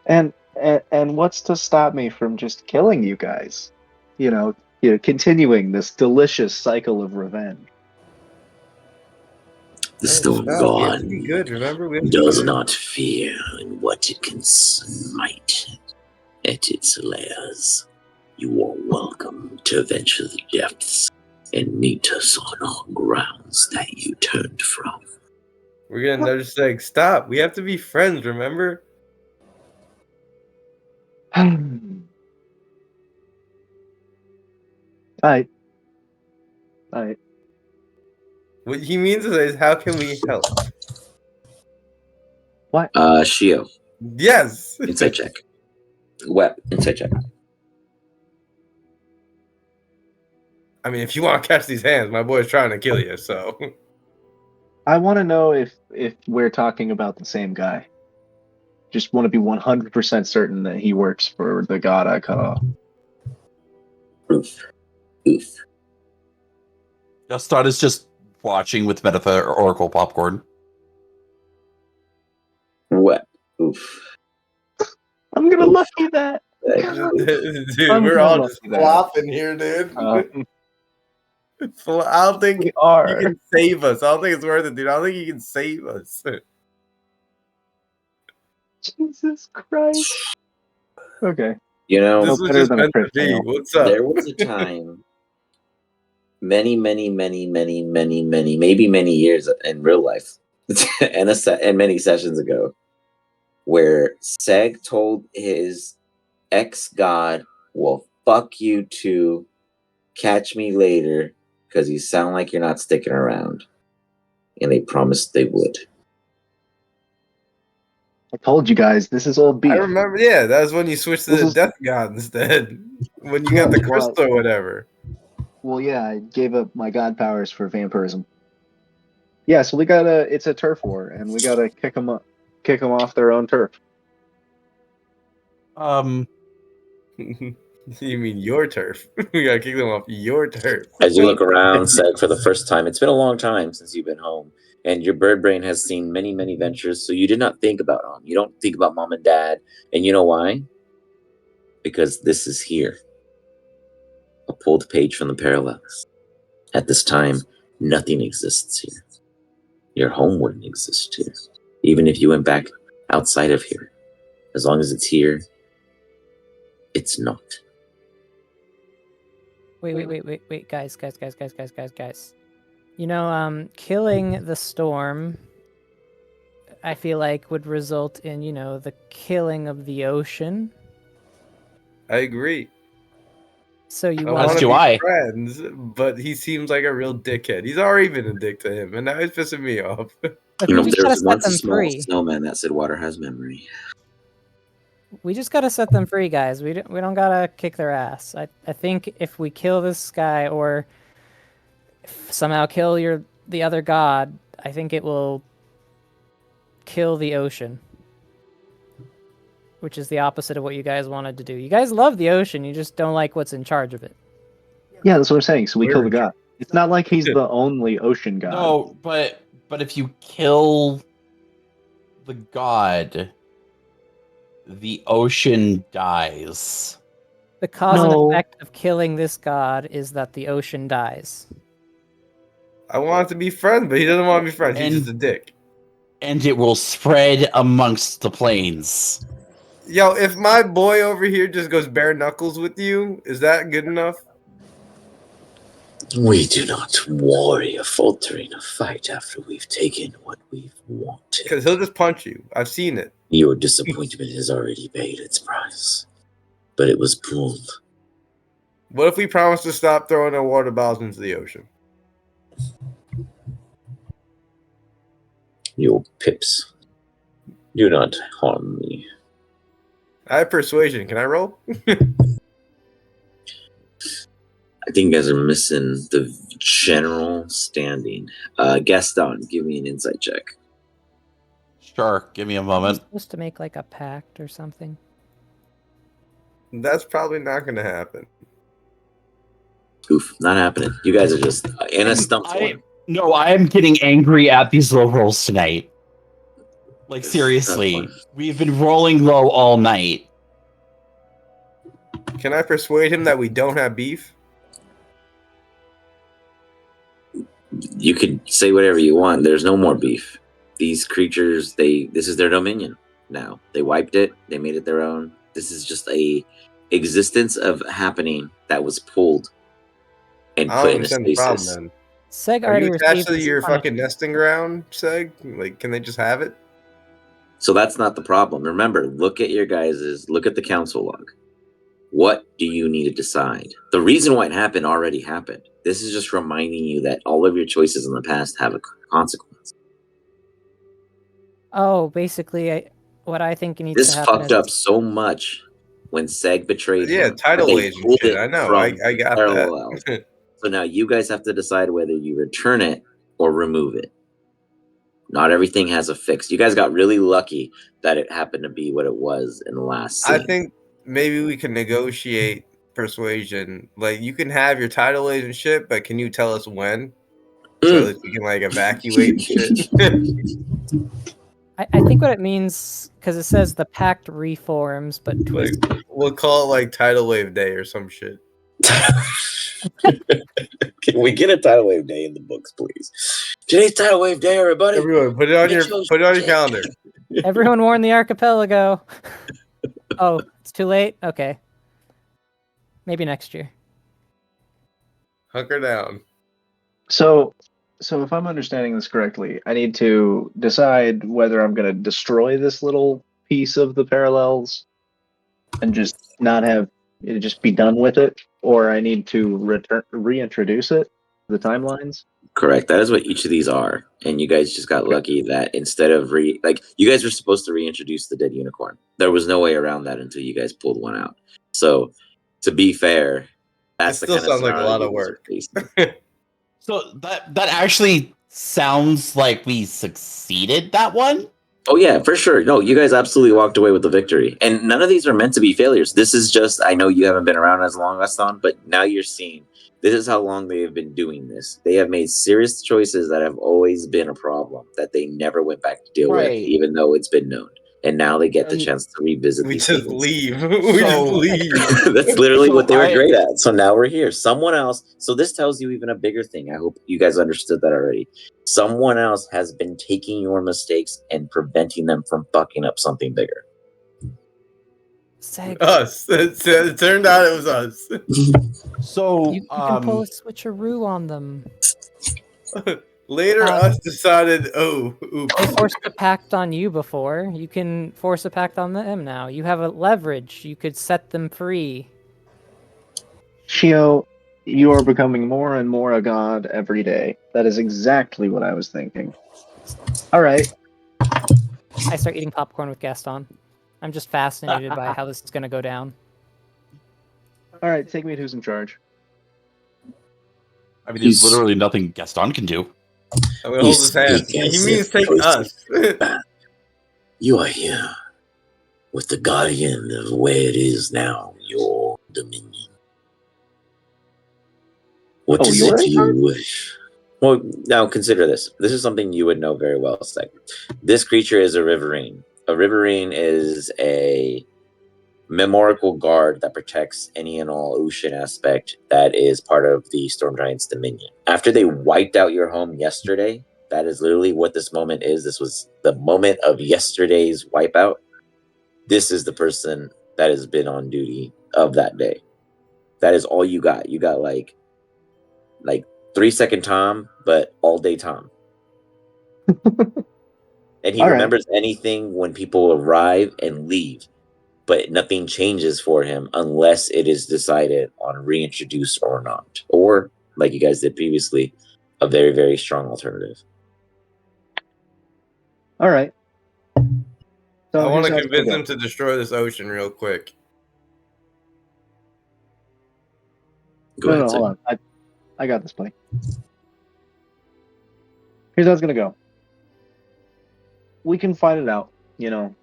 And what's to stop me from just killing you guys? Continuing this delicious cycle of revenge.
The
Hey,
storm
stop. We have to
god
be good, remember? We have to be
does
good.
not fear in what it can smite at its lairs. You are welcome to venture the depths and meet us on all grounds that you turned from.
We're getting another saying, stop. We have to be friends, remember?
Alright.
What he means is, how can we help?
Shio,
Yes.
insight check. Web, insight check.
I mean, if you want to catch these hands, my boy's trying to kill you, so.
I want to know if we're talking about the same guy. Just want to be 100% certain that he works for the god I cut off.
Oof.
Gaston is just watching with metaphorical popcorn.
Web. Oof.
I'm gonna
Oof.
lucky that.
Dude,
I'm
we're
gonna
all
lucky
just
that.
flopping here, dude. I don't think
We
you
are.
can save us. I don't think it's worth it, dude. I don't think you can save us.
Jesus Christ. Okay.
You know,
This
No
was
better
just
than a
meant to
crit
be.
fail.
What's up?
there was a time many years in real life and many sessions ago where Seg told his ex-god, well, fuck you too, catch me later, because you sound like you're not sticking around. And they promised they would.
I told you guys, this is old beef.
I remember, yeah, that was when you switched to
This
the
is-
Death God instead. When you got the
What?
crystal or whatever.
Well, yeah, I gave up my god powers for vampirism. Yeah, so it's a turf war, and we gotta kick them off their own turf.
You mean your turf? We gotta kick them off your turf.
As you look around, Seg, for the first time, it's been a long time since you've been home. and your bird brain has seen many, many ventures, so you did not think about home. You don't think about mom and dad. And you know why? Because this is here. A pulled page from the parallels. At this time, nothing exists here. Your home wouldn't exist here. Even if you went back outside of here. As long as it's here, it's not.
Wait, guys. You know, killing the storm, I feel like would result in, you know, the killing of the ocean.
I agree.
So you
I
want
want
do
to be
I.
friends, but he seems like a real dickhead. He's already been a dick to him, and now he's pissing me off.
Look,
You
we
know,
just
there
gotta
was
set
once a
them
small
free.
snowman that said water has memory.
We just gotta set them free, guys. We don't gotta kick their ass. I think if we kill this guy or somehow kill the other god, I think it will kill the ocean. Which is the opposite of what you guys wanted to do. You guys love the ocean, you just don't like what's in charge of it.
Yeah, that's what I'm saying. So we
We're
kill the
in
god. It's not like he's the only ocean god.
No, but if you kill the god, the ocean dies.
The cause
No.
and effect of killing this god is that the ocean dies.
I want to be friends, but he doesn't want to be friends. He's
And-
just a dick.
And it will spread amongst the plains.
Yo, if my boy over here just goes bare knuckles with you, is that good enough?
We do not worry of faltering a fight after we've taken what we've wanted.
Because he'll just punch you. I've seen it.
Your disappointment has already paid its price. But it was pulled.
What if we promise to stop throwing our water bottles into the ocean?
Your pips. Do not harm me.
I have persuasion. Can I roll?
I think you guys are missing the general standing. Gaston, give me an insight check.
Sure, give me a
Are we
moment.
supposed to make like a pact or something?
That's probably not going to happen.
Oof, not happening. You guys are just in a stump form.
No, I am getting angry at these low rolls tonight. Like,
It's
seriously.
tough.
We've been rolling low all night.
Can I persuade him that we don't have beef?
You could say whatever you want. There's no more beef. These creatures, this is their dominion now. They wiped it. They made it their own. This is just a existence of happening that was pulled and
I
put
don't
in a
understand the problem
stasis.
then.
Seg
Are
already
you attached
received
to
his
your fucking
punishment.
nesting ground, Seg? Like, can they just have it?
So that's not the problem. Remember, look at the council log. What do you need to decide? The reason why it happened already happened. This is just reminding you that all of your choices in the past have a consequence.
Oh, basically, what I think needs
This
to happen
fucked
is
up so much when Seg betrayed
Yeah,
him.
tidal
They
waves and
pulled
shit.
it
I know.
from
I got
parallels.
that.
So now you guys have to decide whether you return it or remove it. Not everything has a fix. You guys got really lucky that it happened to be what it was in the last scene.
I think maybe we can negotiate persuasion. Like, you can have your tidal waves and shit, but can you tell us when? So that we can, like, evacuate and shit.
I think what it means, because it says the pact reforms, but
Like,
twisted.
we'll call it, like, tidal wave day or some shit.
Can we get a tidal wave day in the books, please? Today's tidal wave day, everybody.
Everyone, put it on your calendar.
Everyone warn the archipelago. Oh, it's too late? Okay. Maybe next year.
Hunker down.
So if I'm understanding this correctly, I need to decide whether I'm going to destroy this little piece of the parallels and just not have it, just be done with it, or I need to reintroduce it to the timelines.
Correct. That is what each of these are. And you guys just got lucky that instead of you guys were supposed to reintroduce the dead unicorn. There was no way around that until you guys pulled one out. So to be fair, that's
It
the
still
kind of
sounds like a lot of
scenario you guys are
work.
facing.
So that actually sounds like we succeeded that one.
Oh yeah, for sure. No, you guys absolutely walked away with the victory. And none of these are meant to be failures. This is just, I know you haven't been around as long, Gaston, but now you're seeing this is how long they have been doing this. They have made serious choices that have always been a problem that they never went back to deal with,
Right.
even though it's been known. And now they get the
And
chance to revisit
We
these
just
things.
leave. We just
So-
leave.
That's literally
So
what they were
I-
great at. So now we're here. Someone else. So this tells you even a bigger thing. I hope you guys understood that already. Someone else has been taking your mistakes and preventing them from fucking up something bigger.
Seg,
Us. It turned out it was us.
So,
you can pull a switcheroo on them.
Later, us decided, oh, oops.
They forced a pact on you before. You can force a pact on them now. You have a leverage. You could set them free.
Shio, you are becoming more and more a god every day. That is exactly what I was thinking. All right.
I start eating popcorn with Gaston. I'm just fascinated by how this is going to go down.
All right, take me to who's in charge.
I mean, there's
He's-
literally nothing Gaston can do.
I'm gonna hold his hand.
speak
He
as
means
if
take
choices
us.
You are here with the guardian of where it is now, your dominion. What
Oh,
is
you're
it
in
you
charge?
wish? Well, now consider this. This is something you would know very well, Seg. This creature is a riverine. A riverine is a memorial guard that protects any and all ocean aspect that is part of the Storm Giant's dominion. After they wiped out your home yesterday, that is literally what this moment is. This was the moment of yesterday's wipeout. This is the person that has been on duty of that day. That is all you got. You got like 3-second Tom, but all day Tom. And he
All right.
remembers anything when people arrive and leave, but nothing changes for him unless it is decided on reintroduce or not. Or, like you guys did previously, a very, very strong alternative.
All right. So
I want
here's
to
how it's
convince
gonna
him to destroy this ocean real quick.
Go
No,
ahead,
no,
Sid.
hold on. I got this play. Here's how it's gonna go. We can fight it out, you know.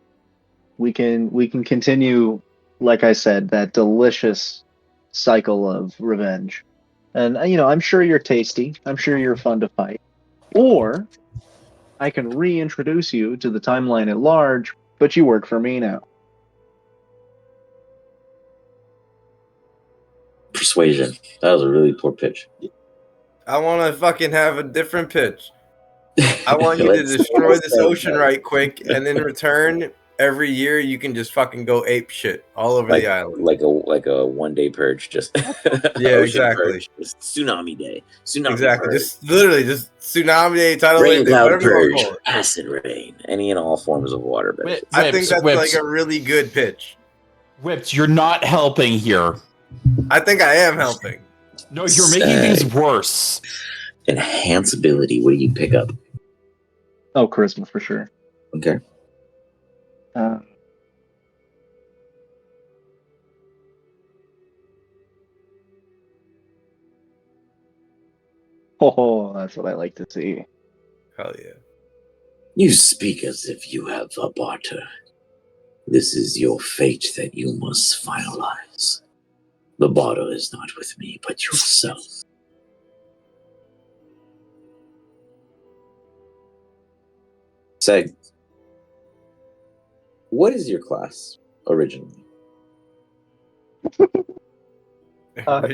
We can continue, like I said, that delicious cycle of revenge. And I'm sure you're tasty. I'm sure you're fun to fight. Or I can reintroduce you to the timeline at large, but you work for me now.
Persuasion. That was a really poor pitch.
I want to fucking have a different pitch. I want you to
Let's-
destroy
let's
this
say
ocean
that.
right quick, and in return, every year you can just fucking go ape shit all over
like
the island.
like a 1-day purge, just
Yeah,
ocean
exactly.
purge, just tsunami day, tsunami
Exactly.
purge,
Just literally, just tsunami, tidal
rain
wave,
cloud
whatever you want to
purge,
call it.
acid rain, any and all forms of water benefits.
I think that's like a really good pitch.
Whips, you're not helping here.
I think I am helping.
No, you're making things
Sag.
worse.
Enhance ability. What do you pick up?
Oh, charisma for sure.
Okay.
Uh, oh, that's what I like to see.
Hell yeah.
You speak as if you have a barter. This is your fate that you must finalize. The barter is not with me, but yourself. Seg, what is your class originally?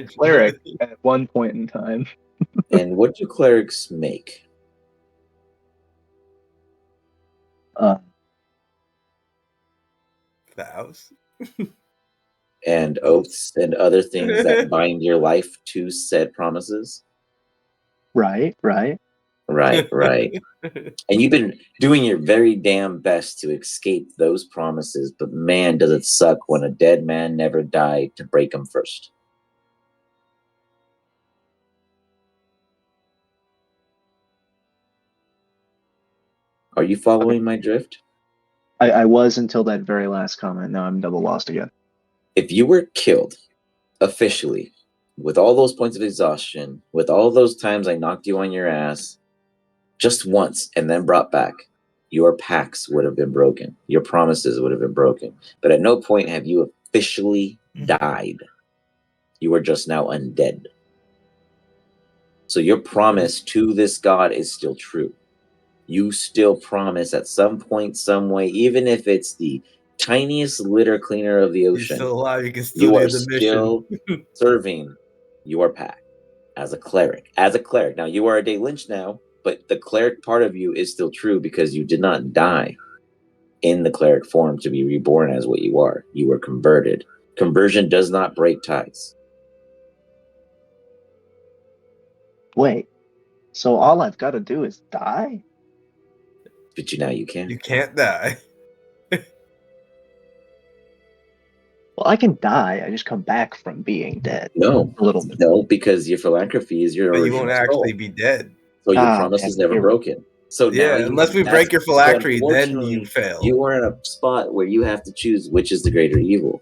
Cleric at one point in time.
And what do clerics make?
Uh,
Vows.
And oaths and other things that bind your life to said promises?
right.
Right. And you've been doing your very damn best to escape those promises, but man, does it suck when a dead man never died to break them first. Are you following my drift?
I was until that very last comment. Now I'm double lost again.
If you were killed officially, with all those points of exhaustion, with all those times I knocked you on your ass just once and then brought back, your pacts would have been broken. Your promises would have been broken. But at no point have you officially died. You are just now undead. So your promise to this god is still true. You still promise at some point, some way, even if it's the tiniest litter cleaner of the
You're
ocean,
still alive. You can still
you
do
are
the
still
mission.
serving your pack as a cleric. As a cleric. Now, you are a Day Lynch now, but the cleric part of you is still true because you did not die in the cleric form to be reborn as what you are. You were converted. Conversion does not break ties.
Wait, so all I've got to do is die?
But you can.
You can't die.
Well, I can die. I just come back from being dead.
No,
A little bit.
no, because your philanthropy is your
But you
original
won't
soul.
actually be dead.
So your
Ah,
promise
man,
is never
you're
broken. So now
Yeah, unless we break your
so
phylactery, then you
unfortunately,
fail.
You are in a spot where you have to choose which is the greater evil.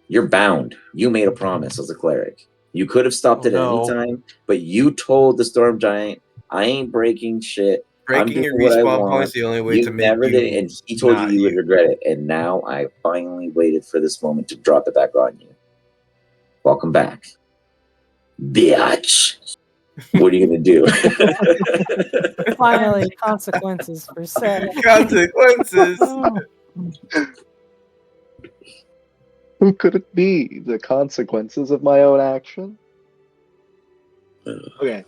You're bound. You made a promise as a cleric. You could have stopped it at any time, but you told the storm giant, "I ain't breaking shit. I'm
Breaking
doing
your
what I
respawn
want."
point's the only way
You
to make
never did,
you
and he told you
not
you would
you.
regret it. And now I finally waited for this moment to drop it back on you. Welcome back, bitch. What are you gonna do?
Finally, consequences for Seth.
Consequences.
Who could it be? The consequences of my own action? Okay.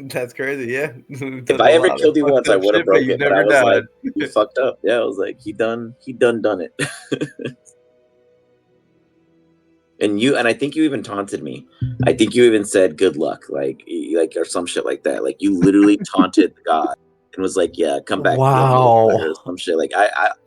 That's crazy, yeah.
If I ever killed you once, I would have broke it. But I
never
was
died.
like, he fucked up. Yeah, I was like, he done it. And I think you even taunted me. I think you even said good luck, like or some shit like that. Like you literally taunted the god and was like, yeah, come back.
Wow.
Or some shit. Like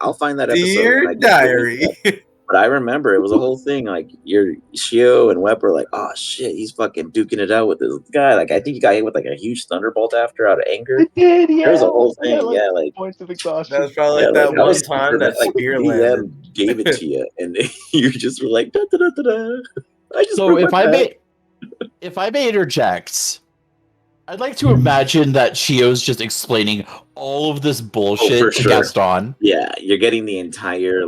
I'll find that episode.
Dear
and I can delete
diary.
that. But I remember it was a whole thing. Like your Shio and Web were like, oh shit, he's fucking duking it out with this guy. Like I think he got hit with like a huge thunderbolt after out of anger.
It did, yeah.
There was a whole
I got,
thing, yeah, like
points of
That
exhaustion.
was probably like that
I
one
was
time that
like
spear
DM
landed.
gave it to you, and you just were like, da, da, da, da, da. I just
So
broke
if
my back.
if I may interject, I'd like to imagine that Chio's just explaining all of this bullshit
for
to
sure.
Gaston.
Yeah, you're getting the entire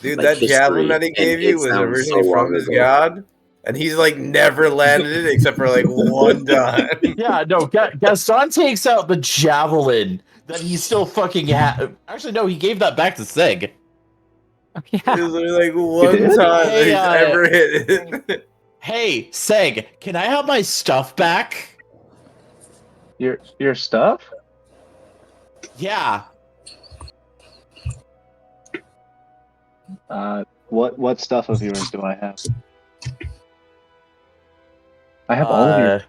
Dude,
like,
that javelin
history,
that he
and
gave
it
you was
sounds
originally
so
from
long
his
ago.
god, and he's like never landed it except for like one time.
Yeah, no, Gaston takes out the javelin that he still fucking had. Actually, no, he gave that back to Seg.
It
Yeah.
was like one
did?
time
Hey,
that he's ever hit it.
Hey, Seg, can I have my stuff back?
Your stuff?
Yeah.
What stuff of yours do I have? I have all of your.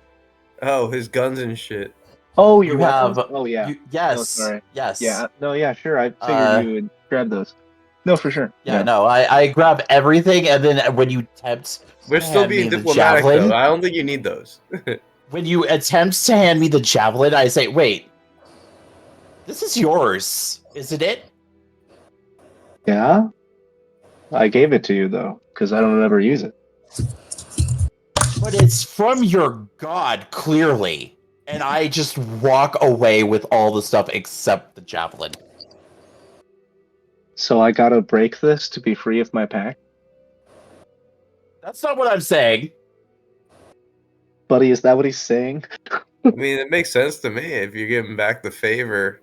Oh, his guns and shit.
Oh, your
You
weapons?
have.
Oh yeah.
Yes.
Oh, sorry.
Yes.
Yeah. No. Yeah. Sure. I figured you would grab those. No, for sure.
Yeah, no, I grab everything, and then when you attempt
We're
to
still
hand me
being
the
diplomatic
javelin,
though. I don't think you need those.
when you attempt to hand me the javelin, I say, wait, this is yours, isn't it?
Yeah. I gave it to you though, because I don't ever use it.
But it's from your god, clearly. And I just walk away with all the stuff except the javelin.
So I gotta break this to be free of my pack?
That's not what I'm saying.
Buddy, is that what he's saying?
I mean, it makes sense to me if you're giving back the favor.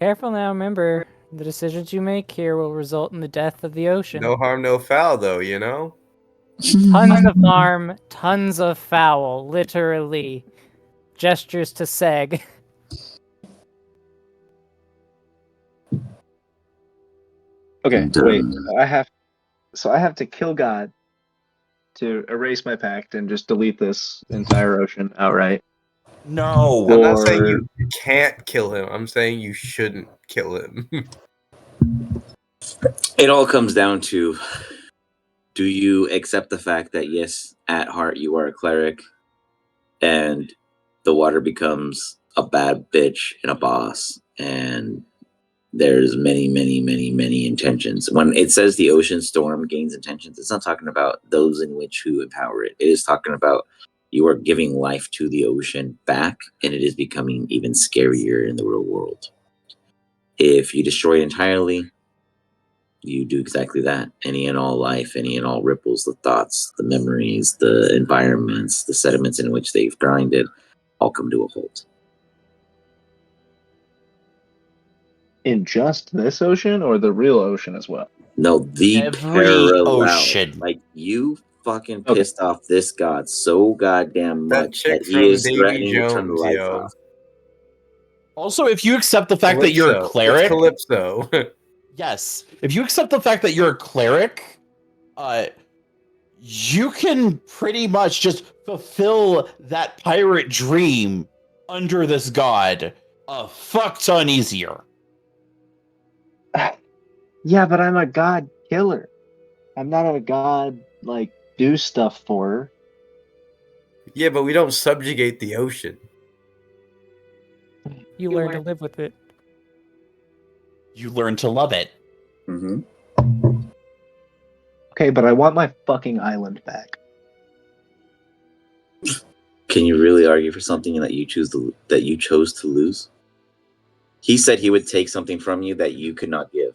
Careful now, remember, the decisions you make here will result in the death of the ocean.
No harm, no foul, though, you know?
Tons of harm, tons of foul, literally. Gestures to Seg.
Okay,
And,
wait. I have to kill God to erase my pact and just delete this entire ocean outright.
No.
I'm not saying
Or
you can't kill him. I'm saying you shouldn't kill him.
It all comes down to, do you accept the fact that yes, at heart you are a cleric, and the water becomes a bad bitch and a boss, and there's many, many, many, many intentions. When it says the ocean storm gains intentions, it's not talking about those in which who empower it. It is talking about You are giving life to the ocean back, and it is becoming even scarier in the real world. If you destroy it entirely, you do exactly that. Any and all life, any and all ripples, the thoughts, the memories, the environments, the sediments in which they've grinded, all come to a halt.
In just this ocean or the real ocean as well?
No, the
Every
parallel.
ocean.
Like, you fucking
Okay.
pissed off this god so goddamn
That
much
chick
that he
from
is
Davy
threatening to turn the
Jones,
lights
yo.
off.
Also, if you accept the fact that you're a
Calypso.
cleric,
It's Calypso.
yes, if you accept the fact that you're a cleric, you can pretty much just fulfill that pirate dream under this god a fuck ton easier.
Yeah, but I'm a god killer. I'm not a god, like, do stuff for her.
Yeah, but we don't subjugate the ocean.
You learn to live with it.
You learn to love it.
Mm-hmm.
Okay, but I want my fucking island back.
Can you really argue for something that you chose to lose? He said he would take something from you that you could not give,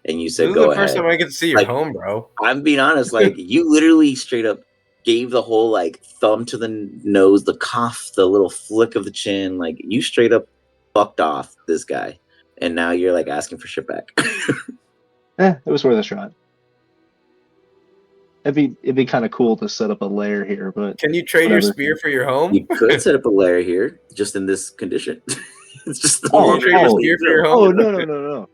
and you
This
said,
is
"Go
the first
ahead."
time I get to see your
Like,
home, bro.
I'm being honest. Like, you literally straight up gave the whole like thumb to the nose, the cough, the little flick of the chin. Like, you straight up fucked off this guy, and now you're like asking for shit back.
It was worth a shot. It'd be kind of cool to set up a lair here, but
Can you trade your
whatever.
spear for your home?
You could set up a lair here, just in this condition. It's just no
Oh,
longer
trade your
oh,
spear for your
Oh
home?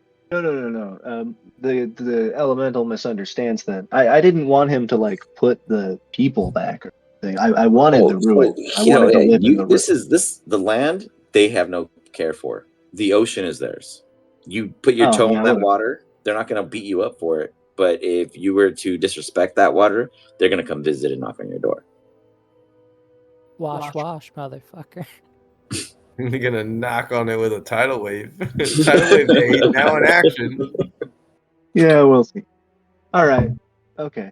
no. The elemental misunderstands that. I didn't want him to like put the people back or anything. I wanted the ruin. I wanted to live in the ruin.
The land they have no care for. The ocean is theirs. You put your
Oh,
toe
yeah,
in that
whatever.
water, they're not gonna beat you up for it. But if you were to disrespect that water, they're gonna come visit and knock on your door.
Wash, motherfucker.
You're gonna knock on it with a tidal wave. Tidal wave day now in action.
Yeah, we'll see. All right. Okay.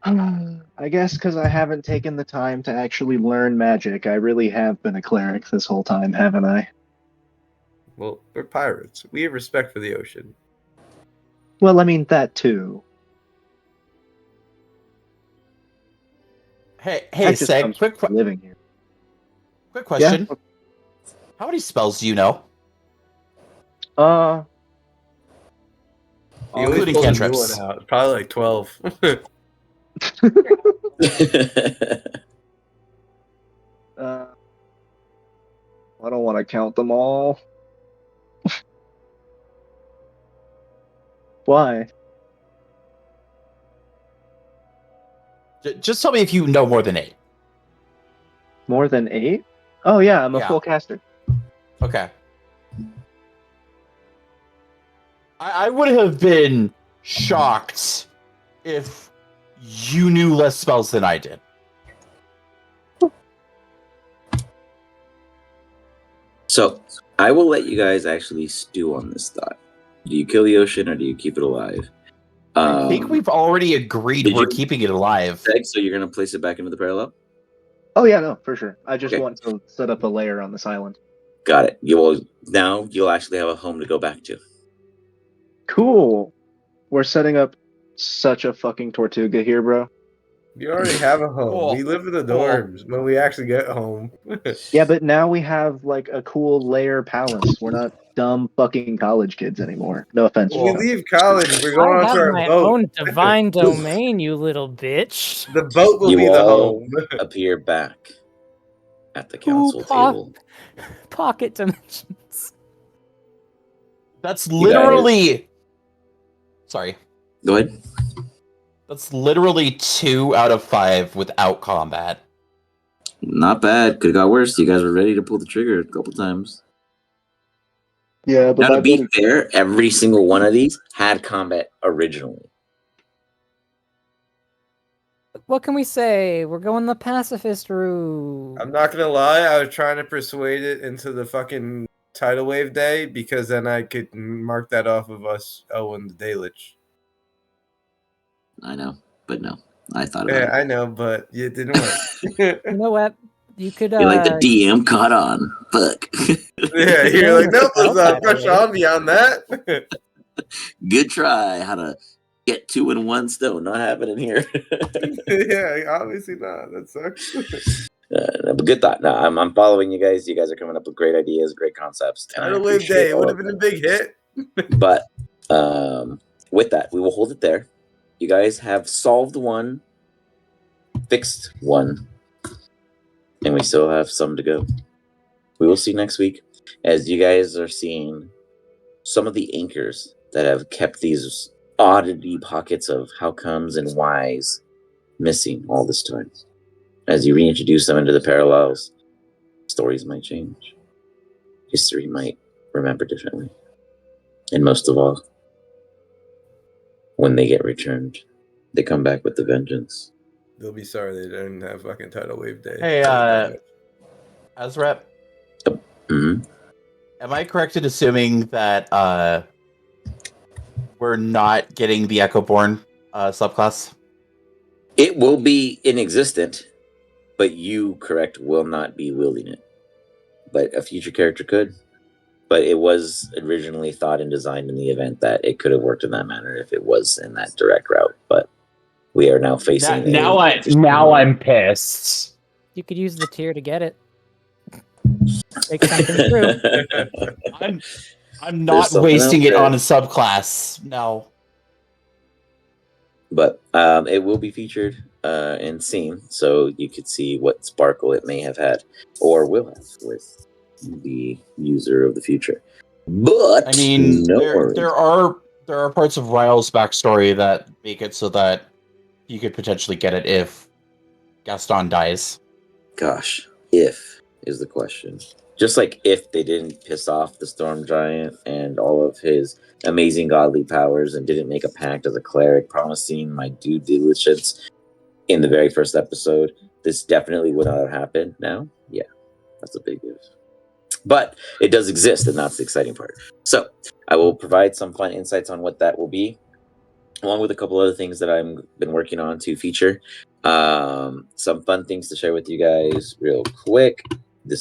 I guess because I haven't taken the time to actually learn magic, I really have been a cleric this whole time, haven't I?
Well, we're pirates. We have respect for the ocean.
Well, I mean that too.
Hey,
That just
Seg,
comes from living here.
quick question.
Yeah.
How many spells do you know?
He always
Including
pulls a new
cantrips.
one out. Probably like 12.
I don't want to count them all. Why?
Just tell me if you know more than 8.
More than 8? Oh yeah, I'm a
Yeah.
full caster.
Okay. I would have been shocked if you knew less spells than I did.
So I will let you guys actually stew on this thought. Do you kill the ocean or do you keep it alive?
I think we've already agreed
did
we're
you-
keeping it alive.
So you're gonna place it back into the parallel?
Oh yeah, no, for sure. I just
Okay.
want to set up a layer on this island.
Got it. Now you'll actually have a home to go back to.
Cool. We're setting up such a fucking Tortuga here, bro.
You already have a home.
Cool.
We live in the
Cool.
dorms when we actually get home.
Yeah, but now we have like a cool layer palace. We're not dumb fucking college kids anymore. No offense.
When we
Sean.
leave college, we're going
I
on
have
to our
my
boat.
own divine domain, you little bitch.
The boat will
You
be the
all
home.
appear back at the
Ooh,
council table.
Pocket dimensions.
That's
guys-
literally. Sorry.
Go ahead.
That's literally 2 out of 5 without combat.
Not bad. Could have got worse. You guys were ready to pull the trigger a couple times.
Yeah, but
Now, to
my
be
buddy.
fair, every single one of these had combat originally.
What can we say? We're going the pacifist route.
I'm not gonna lie, I was trying to persuade it into the fucking tidal wave day because then I could mark that off of us owing the Dalich.
I know, but no. I thought about
Yeah,
it.
I know, but it didn't work.
You know what? You could
You're like the DM caught on. Fuck.
Yeah,
His
you're
name
like,
is
nope, let's
spelled
push
that way.
on beyond that.
Good try. How to get 2 in 1 stone. Not happening here.
Yeah, obviously not. That sucks.
But good thought. No, I'm following you guys. You guys are coming up with great ideas, great concepts. And I
Tidal Wave
appreciate
Day, it
all
would
of
have been
them.
a big hit.
But with that, we will hold it there. You guys have solved one, fixed one, and we still have some to go. We will see next week as you guys are seeing some of the anchors that have kept these oddity pockets of how comes and whys missing all this time. As you reintroduce them into the parallels, stories might change. History might remember differently. And most of all, when they get returned, they come back with the vengeance.
They'll be sorry they didn't have fucking Tidal Wave Day.
Hey, AZEREP,
Mm-hmm.
am I correct in assuming that we're not getting the Echoborn subclass?
It will be inexistent, but you, correct, will not be wielding it. But a future character could. But it was originally thought and designed in the event that it could have worked in that manner if it was in that direct route. But we are now facing
Now I'm pissed.
You could use the tier to get it. Make something true.
I'm not
something
wasting
out
it on
there.
a subclass. No.
But it will be featured and seen, so you could see what sparkle it may have had or will have with the user of the future. But
I mean,
no
there
worries.
there are parts of Ryle's backstory that make it so that you could potentially get it if Gaston dies.
Gosh, if is the question. Just like if they didn't piss off the Storm Giant and all of his amazing godly powers and didn't make a pact as a cleric promising my due diligence in the very first episode, this definitely would not have happened now. Yeah, that's a big if. But it does exist, and that's the exciting part. So I will provide some fun insights on what that will be, along with a couple other things that I've been working on to feature. Some fun things to share with you guys real quick.